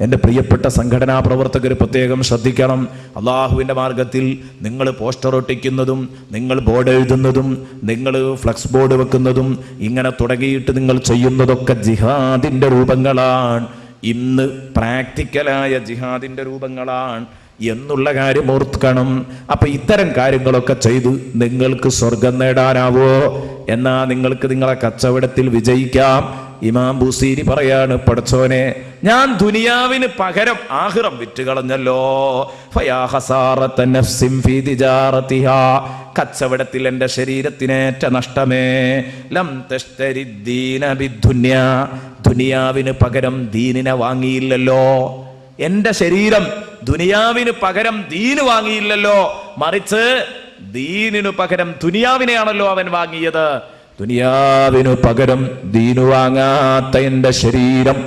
എൻ്റെ പ്രിയപ്പെട്ട സംഘടനാ പ്രവർത്തകർ പ്രത്യേകം ശ്രദ്ധിക്കണം. അള്ളാഹുവിൻ്റെ മാർഗത്തിൽ നിങ്ങൾ പോസ്റ്റർ ഒട്ടിക്കുന്നതും, നിങ്ങൾ ബോർഡ് എഴുതുന്നതും, നിങ്ങൾ ഫ്ലക്സ് ബോർഡ് വെക്കുന്നതും, ഇങ്ങനെ തുടങ്ങിയിട്ട് നിങ്ങൾ ചെയ്യുന്നതൊക്കെ ജിഹാദിൻ്റെ രൂപങ്ങളാണ്. ഇന്ന് പ്രാക്ടിക്കലായ ജിഹാദിൻ്റെ രൂപങ്ങളാണ് എന്നുള്ള കാര്യം ഓർക്കണം. അപ്പൊ ഇത്തരം കാര്യങ്ങളൊക്കെ ചെയ്ത് നിങ്ങൾക്ക് സ്വർഗം നേടാനാവോ? എന്നാ നിങ്ങൾക്ക് നിങ്ങളെ കച്ചവടത്തിൽ വിജയിക്കാം. ഇമാം ബൂസീരി പറയാണ്, പടച്ചോനെ, ഞാൻ ദുനിയാവിന് പകരം ആഖിറം വിറ്റുകളഞ്ഞല്ലോ. ഫയാ ഖസാറത നഫ്സിൻ ഫീ തിജാറതിഹാ, കച്ചവടത്തിൽ എൻ്റെ ശരീരത്തിനേറ്റ നഷ്ടമേ. ലം തശ്തരി ദീന ബിദ്ദുനിയാ, ദുനിയാവിന് പകരം ദീനിനെ വാങ്ങിയില്ലല്ലോ. എൻ്റെ ശരീരം ദുനിയാവിന് പകരം ദീന് വാങ്ങിയില്ലല്ലോ, മറിച്ച് ദീനിനു പകരം ദുനിയാവിനെയാണല്ലോ അവൻ വാങ്ങിയത്. ദുനിയാവിനു പകരം ദീനു വാങ്ങാത്ത എൻ്റെ ശരീരം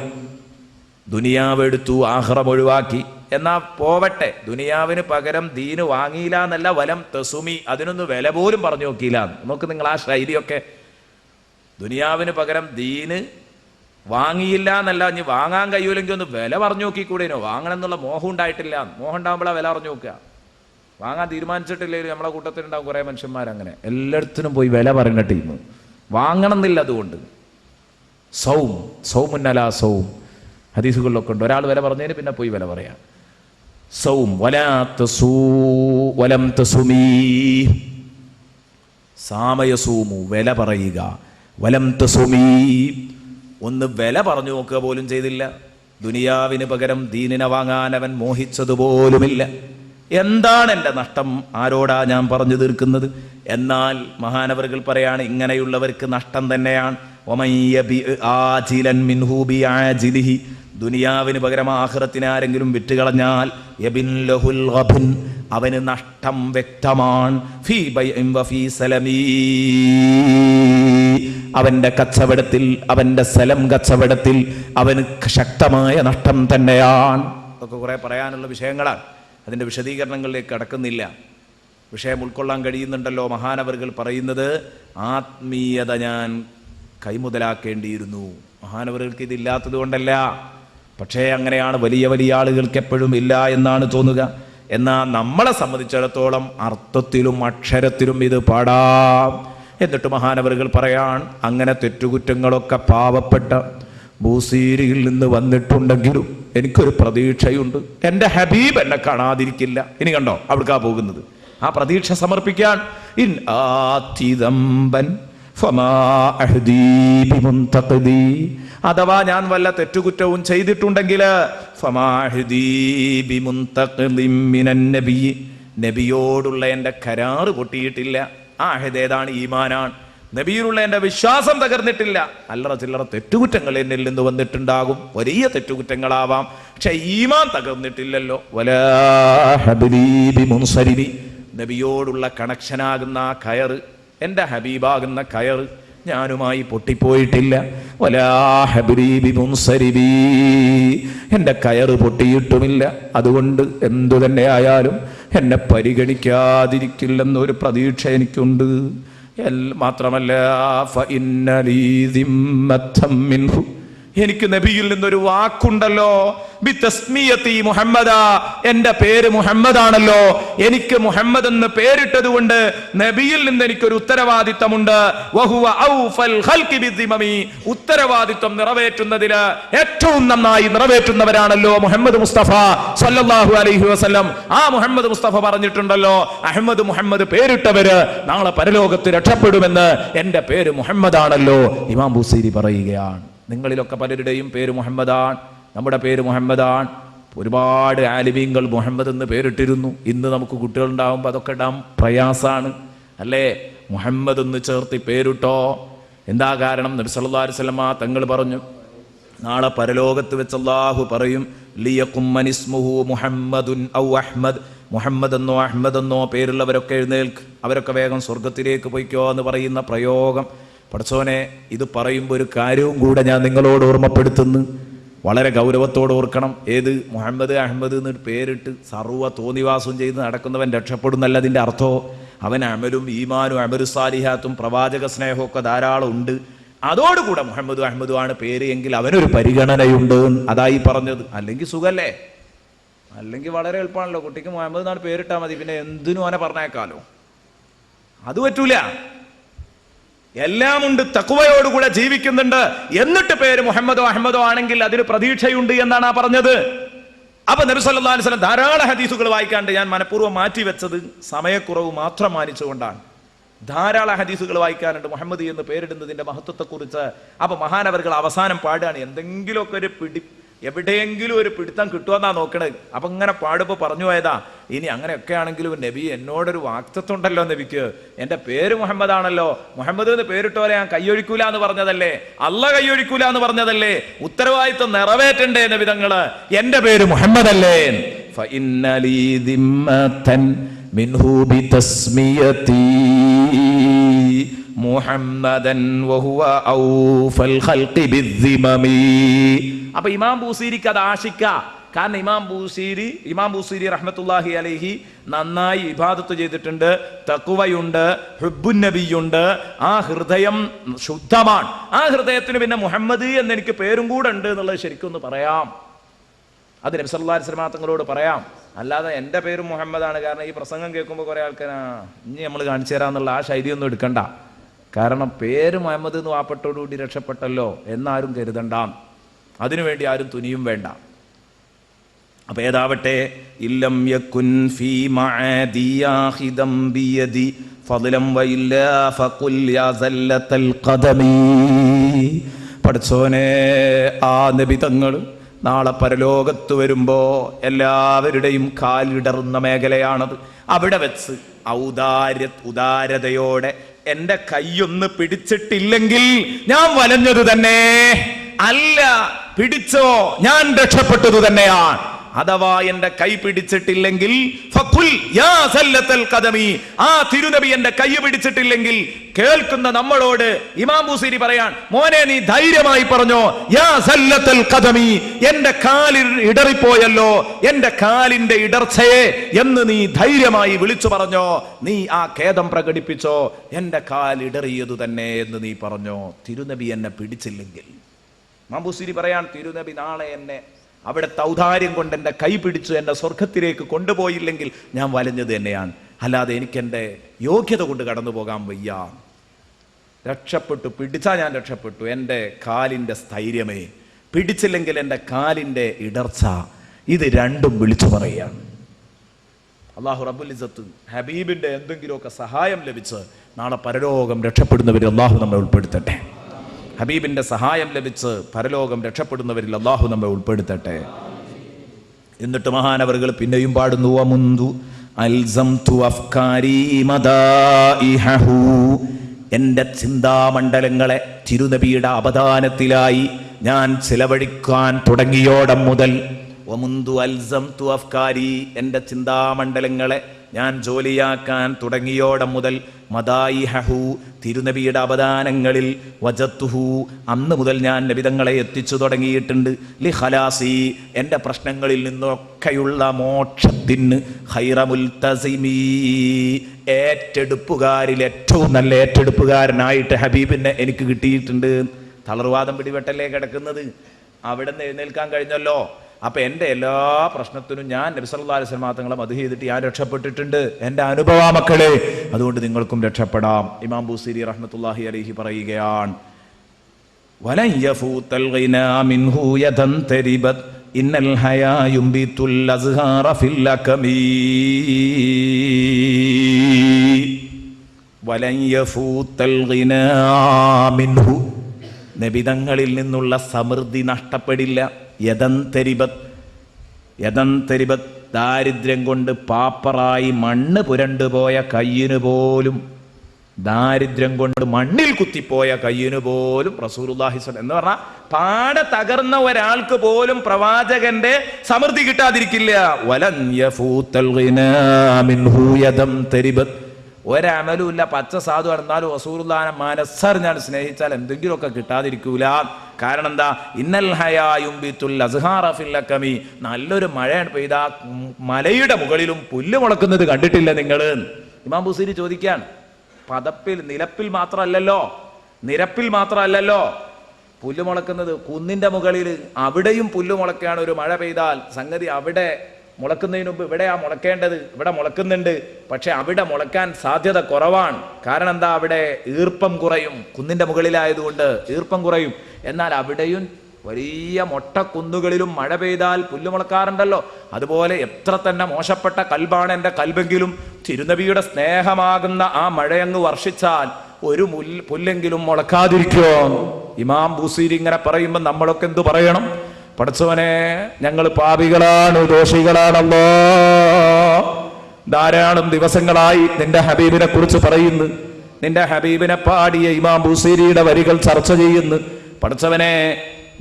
ദുനിയാവ് എടുത്തു, ആഖിറം ഒഴിവാക്കി. എന്നാ പോവട്ടെ, ദുനിയാവിന് പകരം ദീന് വാങ്ങിയില്ല എന്നല്ല, വലം തസുമി, അതിനൊന്ന് വില പോലും പറഞ്ഞു നോക്കിയില്ല. നോക്ക് നിങ്ങൾ ആ ശൈലിയൊക്കെ. ദുനിയാവിന് പകരം ദീന് വാങ്ങിയില്ല എന്നല്ല, ഇനി വാങ്ങാൻ കഴിയൂലെങ്കിൽ ഒന്ന് വില പറഞ്ഞു നോക്കിക്കൂടേനോ. വാങ്ങണം എന്നുള്ള മോഹം ഉണ്ടായിട്ടില്ല. മോഹം ഉണ്ടാകുമ്പോഴാണ് വില പറഞ്ഞു നോക്കുക. വാങ്ങാൻ തീരുമാനിച്ചിട്ടില്ലെങ്കിൽ നമ്മളെ കൂട്ടത്തിലുണ്ടാവും കുറേ മനുഷ്യന്മാരങ്ങനെ എല്ലായിടത്തിനും പോയി വില പറയുന്ന ടീം. വാങ്ങണം എന്നില്ല. അതുകൊണ്ട് സൗമുന്നല സൗം ഹദീസുകളിലൊക്കെ ഉണ്ട്. ഒരാൾ വില പറഞ്ഞതിന് പിന്നെ പോയി വില പറയാം. സൗം വലം തസുമീ സാമയസൂമു വില പറയുക. വലം തസുമീ ഒന്ന് വില പറഞ്ഞു നോക്കുക പോലും ചെയ്തില്ല. ദുനിയാവിന് പകരം ദീനിനെ വാങ്ങാൻ അവൻ മോഹിച്ചതുപോലുമില്ല. എന്താണ് എൻ്റെ നഷ്ടം? ആരോടാ ഞാൻ പറഞ്ഞു തീർക്കുന്നത്? എന്നാൽ മഹാനവറുകൾ പറയാണ്, ഇങ്ങനെയുള്ളവർക്ക് നഷ്ടം തന്നെയാണ്. ദുനിയാവിന് പകരം ആഖിറത്തിനെ ആരെങ്കിലും വിട്ടുകളഞ്ഞാൽ അവന് നഷ്ടം വ്യക്തമാണ്. അവന്റെ കച്ചവടത്തിൽ, അവന്റെ സ്ഥലം കച്ചവടത്തിൽ അവന് ശക്തമായ നഷ്ടം തന്നെയാണ്. ഇതൊക്കെ കുറെ പറയാനുള്ള വിഷയങ്ങളാണ്. അതിൻ്റെ വിശദീകരണങ്ങളിലേക്ക് കടക്കുന്നില്ല. വിഷയം ഉൾക്കൊള്ളാൻ കഴിയുന്നുണ്ടല്ലോ. മഹാനവറുകൾ പറയുന്നത് ആത്മീയത ഞാൻ കൈമുതലാക്കേണ്ടിയിരുന്നു. മഹാനവറുകൾക്ക് ഇതില്ലാത്തത് കൊണ്ടല്ല, പക്ഷേ അങ്ങനെയാണ് വലിയ വലിയ ആളുകൾക്ക് എപ്പോഴും ഇല്ല എന്നാണ് തോന്നുക. എന്നാൽ നമ്മളെ സംബന്ധിച്ചിടത്തോളം അർത്ഥത്തിലും അക്ഷരത്തിലും ഇത് പാടാം. എന്നിട്ട് മഹാനവറുകൾ പറയാൻ, അങ്ങനെ തെറ്റുകുറ്റങ്ങളൊക്കെ പാവപ്പെട്ട ബൂസീരിയിൽ നിന്ന് വന്നിട്ടുണ്ടെങ്കിലും എനിക്കൊരു പ്രതീക്ഷയുണ്ട്. എൻ്റെ ഹബീബ് എന്നെ കാണാതിരിക്കില്ല. ഇനി കണ്ടോ അവിടേക്കാ പോകുന്നത്. ആ പ്രതീക്ഷ സമർപ്പിക്കാൻ ഇൻ ആതിദംബൻ ഫമാ അഹ്ദീ ബിമുൻതഖദി, അഥവാ ഞാൻ വല്ല തെറ്റുകുറ്റവും ചെയ്തിട്ടുണ്ടെങ്കിൽ ഫമാ അഹ്ദീ ബിമുൻതഖദിൻ മിനൻ നബി, നബിയോടുള്ള എൻ്റെ കരാറ് പൊട്ടിയിട്ടില്ല. ആ അഹദ് ഏതാണ്? ഈമാനാണ്. നബിയിലുള്ള എൻ്റെ വിശ്വാസം തകർന്നിട്ടില്ല. അല്ലറ ചില്ലറ തെറ്റുകുറ്റങ്ങൾ എന്നിൽ നിന്ന് വന്നിട്ടുണ്ടാകും, വലിയ തെറ്റുകുറ്റങ്ങളാവാം, പക്ഷെ ഈമാൻ തകർന്നിട്ടില്ലല്ലോ. വലാ ഹബീബി മുൻസരിബി, നബിയോടുള്ള കണക്ഷനാകുന്ന ആ കയറ്, എൻ്റെ ഹബീബാകുന്ന കയറ് ഞാനുമായി പൊട്ടിപ്പോയിട്ടില്ല. വലാ ഹബീബി മുൻസരിബി, എൻ്റെ കയറ് പൊട്ടിയിട്ടുമില്ല. അതുകൊണ്ട് എന്തു തന്നെ ആയാലും എന്നെ പരിഗണിക്കാതിരിക്കില്ലെന്നൊരു പ്രതീക്ഷ എനിക്കുണ്ട്. മാത്രമല്ല എനിക്ക് നബിയിൽ നിന്നൊരു വാക്കുണ്ടല്ലോ, മുഹമ്മദ, എന്റെ പേര് മുഹമ്മദാണല്ലോ. എനിക്ക് മുഹമ്മദ് എന്ന് പേരിട്ടത് കൊണ്ട് നബിയിൽ നിന്ന് എനിക്കൊരു ഉത്തരവാദിത്തമുണ്ട്. ഉത്തരവാദിത്വം നിറവേറ്റുന്നതില് ഏറ്റവും നന്നായി നിറവേറ്റുന്നവരാണല്ലോ മുഹമ്മദ് മുസ്തഫ സല്ലല്ലാഹു അലൈഹി വസല്ലം. ആ മുഹമ്മദ് മുസ്തഫ പറഞ്ഞിട്ടുണ്ടല്ലോ, അഹ്മദ് മുഹമ്മദ് പേരിട്ടവര് നാളെ പരലോകത്ത് രക്ഷപ്പെടുമെന്ന്. എന്റെ പേര് മുഹമ്മദാണല്ലോ. ഇമാം ബൂസീരി പറയുകയാണ്, നിങ്ങളിലൊക്കെ പലരുടെയും പേര് മുഹമ്മദാണ്, നമ്മുടെ പേര് മുഹമ്മദാണ്. ഒരുപാട് ആലിമീങ്ങൾ മുഹമ്മദ് എന്ന് പേരിട്ടിരുന്നു. ഇന്ന് നമുക്ക് കുട്ടികളുണ്ടാകുമ്പോൾ അതൊക്കെ ഇടാൻ പ്രയാസാണ് അല്ലേ? മുഹമ്മദ് എന്ന് ചേർത്ത് പേരിട്ടോ. എന്താ കാരണം? നബി സല്ലല്ലാഹു അലൈഹി വസല്ലം തങ്ങൾ പറഞ്ഞു, നാളെ പരലോകത്ത് വെച്ച് അല്ലാഹു പറയും, ലിയഖുമ്മൻ ഇസ്മുഹു മുഹമ്മദുൻ ഔ അഹ്മദ്, മുഹമ്മദ് എന്നോ അഹ്മദ് എന്നോ പേരുള്ളവരൊക്കെ എഴുന്നേൽക്ക്, അവരൊക്കെ വേഗം സ്വർഗത്തിലേക്ക് പോയിക്കോ എന്ന് പറയുന്ന പ്രയോഗം. പടച്ചോനെ, ഇത് പറയുമ്പോൾ ഒരു കാര്യവും കൂടെ ഞാൻ നിങ്ങളോട് ഓർമ്മപ്പെടുത്തുന്നു. വളരെ ഗൗരവത്തോടെ ഓർക്കണം. ഏത്? മുഹമ്മദ് അഹമ്മദ് എന്ന് പേരിട്ട് സർവ്വ തോന്നിവാസവും ചെയ്ത് നടക്കുന്നവൻ രക്ഷപ്പെടുന്നല്ല അതിൻ്റെ അർത്ഥോ. അവൻ അമലും ഈമാനും അമലു സാലിഹാത്തും പ്രവാചക സ്നേഹവും ഒക്കെ ധാരാളം ഉണ്ട്. അതോടുകൂടെ മുഹമ്മദ് അഹമ്മദും ആണ് പേര് എങ്കിൽ അവനൊരു പരിഗണനയുണ്ട്. അതായി പറഞ്ഞത്. അല്ലെങ്കിൽ സുഖല്ലേ? അല്ലെങ്കിൽ വളരെ എളുപ്പമാണല്ലോ. കുട്ടിക്ക് മുഹമ്മദ് എന്നാണ് പേരിട്ടാൽ മതി, പിന്നെ എന്തിനും അവനെ പറഞ്ഞേക്കാലോ. അത് പറ്റൂല. എല്ലാം ഉണ്ട്, തഖ്വയോടുകൂടെ ജീവിക്കുന്നുണ്ട്, എന്നിട്ട് പേര് മുഹമ്മദോ അഹമ്മദോ ആണെങ്കിൽ അതിന് പ്രതീക്ഷയുണ്ട് എന്നാണ് പറഞ്ഞത്. അപ്പൊ നബി സല്ലല്ലാഹു അലൈഹി വസല്ലം ധാരാളം ഹദീസുകൾ വായിക്കാണ്ട് ഞാൻ മനഃപൂർവ്വം മാറ്റിവെച്ചത് സമയക്കുറവ് മാത്രം മാനിച്ചുകൊണ്ടാണ്. ധാരാളം ഹദീസുകൾ വായിക്കാനുണ്ട് മുഹമ്മദ് എന്ന് പേരിടുന്നതിന്റെ മഹത്വത്തെക്കുറിച്ച്. അപ്പൊ മഹാനവറുകൾ അവസാനം പാടുകയാണ്, എന്തെങ്കിലുമൊക്കെ ഒരു എവിടെയെങ്കിലും ഒരു പിടുത്തം കിട്ടുമെന്നാ നോക്കണത്. അപ്പൊ ഇങ്ങനെ പാടുമ്പോൾ പറഞ്ഞു പോയതാ, ഇനി അങ്ങനെയൊക്കെ ആണെങ്കിലും നബി എന്നോടൊരു വാക്തത്വം ഉണ്ടല്ലോ, നബിക്ക് എൻ്റെ പേര് മുഹമ്മദ് ആണല്ലോ, മുഹമ്മദ് എന്ന് പേരിട്ടോലെ ഞാൻ കൈയൊഴിക്കൂല എന്ന് പറഞ്ഞതല്ലേ, അള്ളാഹ് കൈയൊഴിക്കൂല എന്ന് പറഞ്ഞതല്ലേ, ഉത്തരവാദിത്വം നിറവേറ്റണ്ടേ നബി തങ്ങള്, എൻ്റെ പേര് മുഹമ്മദ് അല്ലേ. മിൻഹു ബിതസ്മിയതി മുഹമ്മദൻ വഹുവ ഔഫൽ ഖൽഖി ബിദ്ദിമമി. അപ്പൊ ഇമാം ബൂസീരിക്ക് അത് ആശിക്ക, കാരണം ഇമാം ബൂസീരി റഹ്മത്തുള്ളാഹി അലൈഹി നന്നായി ഇബാദത്ത് ചെയ്തിട്ടുണ്ട്, തഖ്വയുണ്ട്, ഹുബ്ബുൻ നബിയുണ്ട്. ആ ഹൃദയം ശുദ്ധമാണ്. ആ ഹൃദയത്തിന് പിന്നെ മുഹമ്മദ് എന്ന് എനിക്ക് പേരും കൂടെ ഉണ്ട് എന്നുള്ളത് ശരിക്കും ഒന്ന് പറയാം. അത് നബി സല്ലല്ലാഹു അലൈഹി വസല്ലം തങ്ങളോട് പറയാം. അല്ലാതെ എൻ്റെ പേരും മുഹമ്മദാണ്, കാരണം ഈ പ്രസംഗം കേൾക്കുമ്പോൾ കുറേ ആൾക്കാർ ഇനി നമ്മൾ കാണിച്ചു തരാമെന്നുള്ള ആ ശൈലിയൊന്നും എടുക്കണ്ട. കാരണം പേര് മുഹമ്മദ് എന്ന് വാപ്പട്ടോടുകൂടി രക്ഷപ്പെട്ടല്ലോ എന്നാരും കരുതണ്ട. അതിനുവേണ്ടി ആരും തുനിയും വേണ്ട. അപ്പൊ ഏതാവട്ടെ, ഇല്ലം യകുൻ ഫീ മഅദി യാഖിദം ബിയദി ഫദ്ലം വഇല്ലാ ഫഖുൽ യാ സല്ലത്തൽ ഖദമി. പഠിച്ചോനെ, ആ നബി തങ്ങൾ നാളെ പരലോകത്ത് വരുമ്പോ എല്ലാവരുടെയും കാലിടറുന്ന മേഖലയാണത്. അവിടെ വെച്ച് ഉദാരതയോടെ എന്റെ കൈയൊന്ന് പിടിച്ചിട്ടില്ലെങ്കിൽ ഞാൻ വലഞ്ഞത് തന്നെ, അല്ല പിടിച്ചോ ഞാൻ രക്ഷപ്പെട്ടത് തന്നെയാണ്. അഥവാ എന്റെ കൈ പിടിച്ചിട്ടില്ലെങ്കിൽ ഫഖുൽ യാ സല്ലത്തൽ ഖദമി, ആ തിരുനബി എന്റെ കൈ പിടിച്ചിട്ടില്ലെങ്കിൽ കേൾക്കുന്ന നമ്മളോട് ഇമാം ബൂസീരി പറയാൻ, മോനെ നീ ധൈര്യമായി പറഞ്ഞോ, യാ സല്ലത്തൽ ഖദമി, എന്റെ കാലിൽ ഇടറിപ്പോയല്ലോ, എന്റെ കാലിന്റെ ഇടർച്ചയെ എന്ന് നീ ധൈര്യമായി വിളിച്ചു പറഞ്ഞോ. നീ ആ ഖേദം പ്രകടിപ്പിച്ചോ, എന്റെ കാൽ ഇടറിയതു തന്നെ എന്ന് നീ പറഞ്ഞോ. തിരുനബി എന്നെ പിടിച്ചില്ലെങ്കിൽ, ഇമാം ബൂസീരി പറയാൻ, തിരുനബി നാളെ എന്നെ അവിടുത്തെ ഔദാര്യം കൊണ്ട് എൻ്റെ കൈ പിടിച്ചു എന്നെ സ്വർഗത്തിലേക്ക് കൊണ്ടുപോയില്ലെങ്കിൽ ഞാൻ വലഞ്ഞത് തന്നെയാണ്. അല്ലാതെ എനിക്കെൻ്റെ യോഗ്യത കൊണ്ട് കടന്നു പോകാൻ വയ്യ. രക്ഷപ്പെട്ടു, പിടിച്ചാൽ ഞാൻ രക്ഷപ്പെട്ടു. എൻ്റെ കാലിൻ്റെ സ്ഥൈര്യമേ, പിടിച്ചില്ലെങ്കിൽ എൻ്റെ കാലിൻ്റെ ഇടർച്ച, ഇത് രണ്ടും വിളിച്ചു പറയുകയാണ്. അല്ലാഹു റബ്ബുൽ ഇസ്സത്ത് ഹബീബിൻ്റെ എന്തെങ്കിലുമൊക്കെ സഹായം ലഭിച്ച് നാളെ പരലോകം രക്ഷപ്പെടുന്നവർ അല്ലാഹു നമ്മെ ഉൾപ്പെടുത്തട്ടെ. ഹബീബിന്റെ സഹായം ലഭിച്ച് പരലോകം രക്ഷപ്പെടുന്നവരിൽ അല്ലാഹു നമ്മെ ഉൾപ്പെടുത്തട്ടെ. എന്നിട്ട് മഹാനവറുകൾ പിന്നെയും പാടുന്നു, വമുന്ദു അൽസംതു അഫ്കാരി മദാഇഹു, എൻ്റെ ചിന്താമണ്ഡലങ്ങളെ തിരുനബിയുടെ അപദാനത്തിലായി ഞാൻ ചിലവഴിക്കാൻ തുടങ്ങിയോടം മുതൽ, വമുന്ദു അൽസംതു അഫ്കാരി, എൻ്റെ ചിന്താമണ്ഡലങ്ങളെ ഞാൻ ജോലിയാക്കാൻ തുടങ്ങിയോടം മുതൽ, മദായിഹു, തിരുനബിയുടെ അപദാനങ്ങളിൽ, വജത്തുഹു, അന്ന് മുതൽ ഞാൻ നബിതങ്ങളെ എത്തിച്ചു തുടങ്ങിയിട്ടുണ്ട്. ലി ഖലാസി, എൻ്റെ പ്രശ്നങ്ങളിൽ നിന്നൊക്കെയുള്ള മോക്ഷത്തിന്, ഖൈറ മുൽതസിമി, ഏറ്റെടുപ്പുകാരിൽ ഏറ്റവും നല്ല ഏറ്റെടുപ്പുകാരനായിട്ട് ഹബീബിനെ എനിക്ക് കിട്ടിയിട്ടുണ്ട്. തളർവാദം പിടിപെട്ടല്ലേ കിടക്കുന്നത്, അവിടെ നിന്ന് എഴുന്നേൽക്കാൻ കഴിഞ്ഞല്ലോ. അപ്പൊ എൻ്റെ എല്ലാ പ്രശ്നത്തിനും ഞാൻ നബി സല്ലല്ലാഹു അലൈഹി വസല്ലം തങ്ങളെ മദ്ഹ് ചെയ്തിട്ട് ഞാൻ രക്ഷപ്പെട്ടിട്ടുണ്ട്. എൻ്റെ അനുഭവ മക്കളെ, അതുകൊണ്ട് നിങ്ങൾക്കും രക്ഷപ്പെടാം. ഇമാം ബൂസീരി റഹ്മത്തുള്ളാഹി അലൈഹി പറയുകയാണ്, വലൻ യഫൂതൽ ഗിനാ മിൻഹു യദൻ തരിബത് ഇന്നൽ ഹയാ യുംബിതുൽ അസ്ഹാറ ഫിൽ ലകമി. വലൻ യഫൂതൽ ഗിനാ മിൻഹു, നബിതങ്ങളിൽ നിന്നുള്ള സമൃദ്ധി നഷ്ടപ്പെടില്ല. യദൻ തരിബത്, ദാരിദ്ര്യം കൊണ്ട് പാപ്പറായി മണ്ണ് പുരണ്ടുപോയ കയ്യിന് പോലും, ദാരിദ്ര്യം കൊണ്ട് മണ്ണിൽ കുത്തിപ്പോയ കയ്യിന് പോലും റസൂലുള്ളാഹി എന്ന് പറഞ്ഞാൽ പാടെ തകർന്ന ഒരാൾക്ക് പോലും പ്രവാചകന്റെ സമൃദ്ധി കിട്ടാതിരിക്കില്ല. വലൻ യഫൂതൽ ഗിനാ മിൻഹു യദൻ തരിബത്, ഒരമലുമില്ല, പച്ച സാധു നടന്നാലും റസൂലുള്ളാഹിനെ മനസ്സറിഞ്ഞാൽ സ്നേഹിച്ചാൽ എന്തെങ്കിലുമൊക്കെ കിട്ടാതിരിക്കൂല. കാരണം എന്താ? ഇന്നൽ ഹയാ യുംബിതുൽ അസ്ഹാറ ഫിൽ ലകമി, നല്ലൊരു മഴ പെയ്താ മലയുടെ മുകളിലും പുല്ല് മുളക്കുന്നത് കണ്ടിട്ടില്ല നിങ്ങൾ? ഇമാം ബൂസീരി ചോദിക്കാൻ, പദപ്പിൽ നിലപ്പിൽ മാത്രമല്ലല്ലോ, നിരപ്പിൽ മാത്രമല്ലല്ലോ പുല്ല് മുളക്കുന്നത്, കുന്നിന്റെ മുകളിൽ അവിടെയും പുല്ല് മുളക്കുകയാണ്. ഒരു മഴ പെയ്താൽ സംഗതി അവിടെ മുളക്കുന്നതിന് മുമ്പ് ഇവിടെയാ മുളക്കേണ്ടത്, ഇവിടെ മുളക്കുന്നുണ്ട്, പക്ഷെ അവിടെ മുളക്കാൻ സാധ്യത കുറവാണ്. കാരണം എന്താ? അവിടെ ഈർപ്പം കുറയും, കുന്നിന്റെ മുകളിലായതുകൊണ്ട് ഈർപ്പം കുറയും. എന്നാൽ അവിടെയും വലിയ മൊട്ടക്കുന്നുകളിലും മഴ പെയ്താൽ പുല്ല് മുളക്കാറുണ്ടല്ലോ. അതുപോലെ എത്ര തന്നെ മോശപ്പെട്ട കൽബാണ് എൻ്റെ കൽബെങ്കിലും തിരുനബിയുടെ സ്നേഹമാകുന്ന ആ മഴയങ്ങ് വർഷിച്ചാൽ ഒരു പുല്ലെങ്കിലും മുളക്കാതിരിക്കുമോ? ഇമാം ബൂസീരി ഇങ്ങനെ പറയുമ്പോൾ നമ്മളൊക്കെ എന്തു പറയണം? പടച്ചവനെ, ഞങ്ങൾ പാപികളാണ്, ദോഷികളാണല്ലോ. ധാരാളം ദിവസങ്ങളായി നിന്റെ ഹബീബിനെ കുറിച്ച് പറയുന്നു, നിന്റെ ഹബീബിനെ പാടിയ ഇമാം ബൂസീരിയുടെ വരികൾ ചർച്ച ചെയ്യുന്നു. പടച്ചവനെ,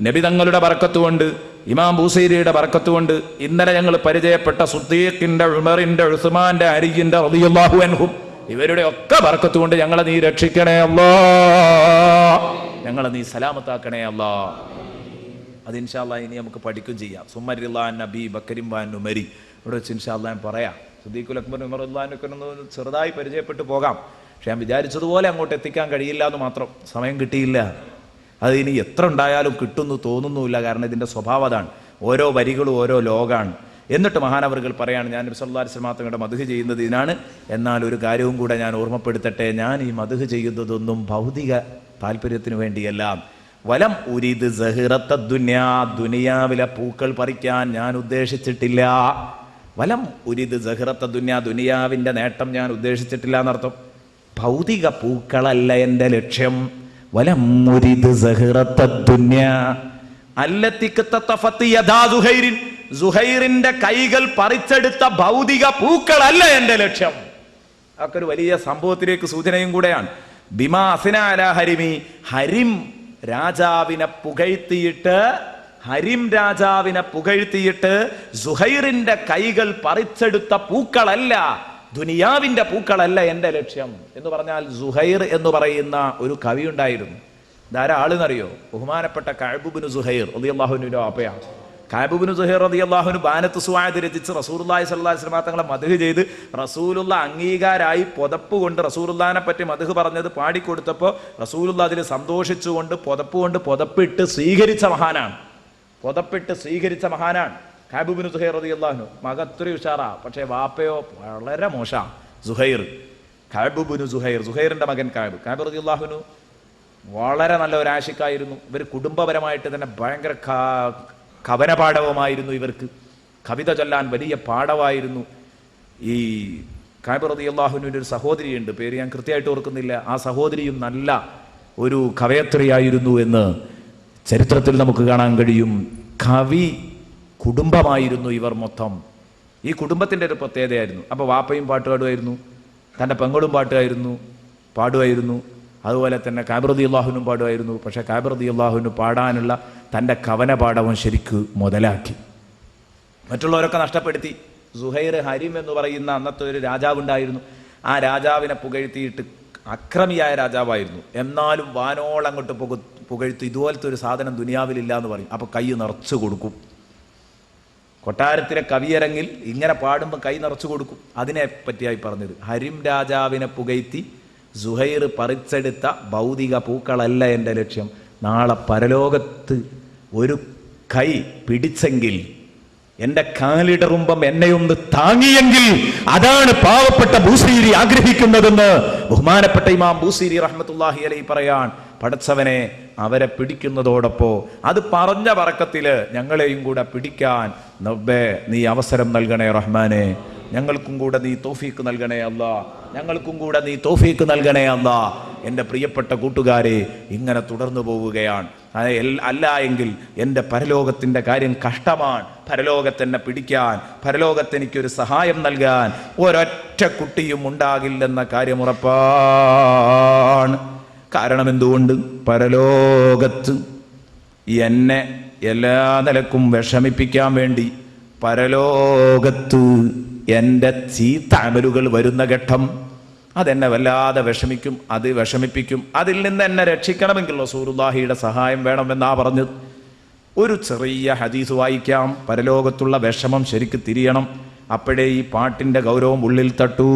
നബി തങ്ങളുടെ ബറക്കത്തുകൊണ്ട്, ഇമാം ബൂസീരിയുടെ ബറക്കത്തുകൊണ്ട് ഇന്നലെ ഞങ്ങൾ പരിചയപ്പെട്ട സുദ്ദീഖിന്റെ, ഉമറിന്റെ, ഉസ്മാന്റെ, അലിയുടെ റളിയല്ലാഹു അൻഹും ഇവരുടെ ഒക്കെ ബറക്കത്തുകൊണ്ട് ഞങ്ങളെ നീ രക്ഷിക്കണേ അല്ലാ, ഞങ്ങളെ നീ സലാമത്താക്കണേ അല്ലാ. അത് ഇൻഷാ അല്ലാഹ് ഇനി നമുക്ക് പഠിക്കുകയും ചെയ്യാം. സുമരില്ലാൻ നബി ബക്കരിം വാൻ ഉമരി ഇവിടെ വെച്ച് ഇൻഷാ അല്ലാഹ് ഞാൻ പറയാം. സിദ്ദീഖുൽ അക്ബർ ഉമറുല്ലാനൊക്കെ ഒന്ന് ചെറുതായി പരിചയപ്പെട്ടു പോകാം. പക്ഷെ ഞാൻ വിചാരിച്ചതുപോലെ അങ്ങോട്ട് എത്തിക്കാൻ കഴിയില്ല എന്ന് മാത്രം, സമയം കിട്ടിയില്ല. അത് ഇനി എത്ര ഉണ്ടായാലും കിട്ടുന്നു തോന്നുന്നുമില്ല. കാരണം ഇതിൻ്റെ സ്വഭാവം അതാണ്, ഓരോ വരികളും ഓരോ ലോകാണ്. എന്നിട്ട് മഹാനവറുകൾ പറയാണ്, ഞാൻ നബി സല്ലല്ലാഹു അലൈഹി വസല്ലം തങ്ങളുടെ മദ്ഹ് ചെയ്യുന്നത് ഇതിനാണ്. എന്നാൽ ഒരു കാര്യവും കൂടെ ഞാൻ ഓർമ്മപ്പെടുത്തട്ടെ, ഞാൻ ഈ മദ്ഹ് ചെയ്യുന്നതൊന്നും ഭൗതിക താല്പര്യത്തിന് വേണ്ടിയല്ല. വലം ഉരീദ് സഹറത്ത ദുനിയാ, ദുനിയാവിലെ പൂക്കൾ പറിക്കാൻ ഞാൻ ഉദ്ദേശിച്ചിട്ടില്ല. വലം ഉരീദ് സഹറത്ത ദുനിയാ, ദുനിയാവിൻ്റെ നേട്ടം ഞാൻ ഉദ്ദേശിച്ചിട്ടില്ല എന്നർത്ഥം. ഭൗതിക പൂക്കളല്ല എൻ്റെ ലക്ഷ്യം. വലം ഉരീദ് സഹറത്ത ദുനിയാ അല്ലത്തി ഖതഫത്തി യദാ സുഹൈറിൻ, സുഹൈറിന്റെ കൈകൾ പറിച്ചെടുത്ത ഭൗതിക പൂക്കളല്ല എൻ്റെ ലക്ഷ്യം. അതൊക്കെ ഒരു വലിയ സംഭവത്തിലേക്ക് സൂചനയും കൂടെയാണ്. ബിമാ അസ്ന അലാ ഹരിമി, ഹരിം രാജാവിനെ പുകഴ്ത്തിയിട്ട് സുഹൈറിന്റെ കൈകൾ പറിച്ചെടുത്ത പൂക്കളല്ല, ദുനിയാവിന്റെ പൂക്കളല്ല എൻ്റെ ലക്ഷ്യം എന്ന് പറഞ്ഞാൽ, സുഹൈർ എന്ന് പറയുന്ന ഒരു കവി ഉണ്ടായിരുന്നു. ധാരാളെന്നറിയോ? ബഹുമാനപ്പെട്ട കഅബ് ഇബ്നു സുഹൈർ റളിയല്ലാഹുവിന്റെ വാപ്പയാണ്. കഅബ് ഇബ്നു സുഹൈർ റളിയല്ലാഹുവിന് ബാനത്ത് സുആദ് രചിച്ച് റസൂലുള്ളാഹി സ്വല്ലല്ലാഹു അലൈഹി വസല്ലം തങ്ങളെ മദ്ഹ് ചെയ്ത് റസൂലുള്ള അംഗീകാരായി പുതപ്പ് കൊണ്ട് റസൂലുള്ളാഹിനെ പറ്റി മദ്ഹ് പറഞ്ഞത് പാടിക്കൊടുത്തപ്പോൾ റസൂലുള്ള അതിൽ സന്തോഷിച്ചുകൊണ്ട് പുതപ്പിട്ട് സ്വീകരിച്ച മഹാനാണ് കഅബ് ഇബ്നു സുഹൈർ റളിയല്ലാഹു. മകത്തൊരു ഉഷാറാ, പക്ഷേ വാപ്പയോ വളരെ മോശം. സുഹൈർ, കഅബ് ഇബ്നു സുഹൈർ, സുഹൈറിന്റെ മകൻ കഅബ് റളിയല്ലാഹു വളരെ നല്ല ഒരു ആശിക്കായിരുന്നു. ഇവർ കുടുംബപരമായിട്ട് തന്നെ ഭയങ്കര കവന പാടവമായിരുന്നു. ഇവർക്ക് കവിത ചൊല്ലാൻ വലിയ പാടവായിരുന്നു. ഈ കഅബ് റളിയല്ലാഹുവിന് ഒരു സഹോദരിയുണ്ട്, പേര് ഞാൻ കൃത്യമായിട്ട് ഓർക്കുന്നില്ല. ആ സഹോദരിയും നല്ല ഒരു കവയത്രിയായിരുന്നു എന്ന് ചരിത്രത്തിൽ നമുക്ക് കാണാൻ കഴിയും. കവി കുടുംബമായിരുന്നു ഇവർ മൊത്തം. ഈ കുടുംബത്തിൻ്റെ ഒരു പ്രത്യേകതയായിരുന്നു. അപ്പോൾ വാപ്പയും പാട്ട് പാടുമായിരുന്നു, തൻ്റെ പെങ്ങളും പാടുമായിരുന്നു. അതുപോലെ തന്നെ കഅബ് റളിയല്ലാഹുവിനും പാടുമായിരുന്നു. പക്ഷേ കഅബ് റളിയല്ലാഹുവിന് പാടാനുള്ള തൻ്റെ കവന പാഠവും ശരിക്ക് മുതലാക്കി, മറ്റുള്ളവരൊക്കെ നഷ്ടപ്പെടുത്തി. സുഹൈർ ഹരിം എന്ന് പറയുന്ന അന്നത്തെ ഒരു രാജാവുണ്ടായിരുന്നു. ആ രാജാവിനെ പുകഴ്ത്തിയിട്ട് അക്രമിയായ രാജാവായിരുന്നു. എന്നാലും വാനോളം അങ്ങോട്ട് പുകഴ്ത്തി ഇതുപോലത്തെ ഒരു സാധനം ദുനിയാവിലില്ല എന്ന് പറയും. അപ്പോൾ കൈ നിറച്ചു കൊടുക്കും. കൊട്ടാരത്തിലെ കവിയരങ്ങിൽ ഇങ്ങനെ പാടുമ്പോൾ കൈ നിറച്ചു കൊടുക്കും. അതിനെ പറ്റിയായി പറഞ്ഞത്, ഹരിം രാജാവിനെ പുകഴ്ത്തി സുഹൈർ പറിച്ചെടുത്ത ഭൗതിക പൂക്കളല്ല എൻ്റെ ലക്ഷ്യം. നാളെ പരലോകത്ത് ഒരു കൈ പിടിച്ചെങ്കിൽ, എൻ്റെ കാലിടറുമ്പം എന്നെയൊന്ന് താങ്ങിയെങ്കിൽ, അതാണ് പാവപ്പെട്ട ബൂസീരി ആഗ്രഹിക്കുന്നതെന്ന് ബഹുമാനപ്പെട്ട ഇമാം ബൂസീരി റഹ്മത്തുള്ളാഹി അലൈഹി പറയാൻ. പടച്ചവനെ, അവരെ പിടിക്കുന്നതോടൊപ്പം അത് പറഞ്ഞ ബറക്കത്തില് ഞങ്ങളെയും കൂടെ പിടിക്കാൻ റബ്ബേ നീ അവസരം നൽകണേ റഹ്മാനെ. ഞങ്ങൾക്കും കൂടെ നീ തൗഫീക്ക് നൽകണേ അല്ലാ, എൻ്റെ പ്രിയപ്പെട്ട കൂട്ടുകാരെ, ഇങ്ങനെ തുടർന്നു പോവുകയാണ്. അല്ല എങ്കിൽ എൻ്റെ പരലോകത്തിൻ്റെ കാര്യം കഷ്ടമാണ്. പരലോകത്തെന്നെ പിടിക്കാൻ, പരലോകത്തെനിക്കൊരു സഹായം നൽകാൻ ഒരൊറ്റ കുട്ടിയും ഉണ്ടാകില്ലെന്ന കാര്യം ഉറപ്പാണ്. കാരണം എന്തുകൊണ്ട്? പരലോകത്ത് എന്നെ എല്ലാ നിലക്കും വിഷമിപ്പിക്കാൻ വേണ്ടി, പരലോകത്ത് എൻ്റെ ചീത്ത അമലുകൾ വരുന്ന ഘട്ടം അതെന്നെ വല്ലാതെ വിഷമിപ്പിക്കും. അതിൽ നിന്ന് എന്നെ രക്ഷിക്കണമെങ്കിൽ റസൂലുള്ളാഹിയുടെ സഹായം വേണമെന്നാ പറഞ്ഞത്. ഒരു ചെറിയ ഹദീസ് വായിക്കാം. പരലോകത്തുള്ള വിഷമം ശരിക്ക് തിരിയണം, അപ്പോഴേ ഈ പാട്ടിൻ്റെ ഗൗരവം ഉള്ളിൽ തട്ടൂ.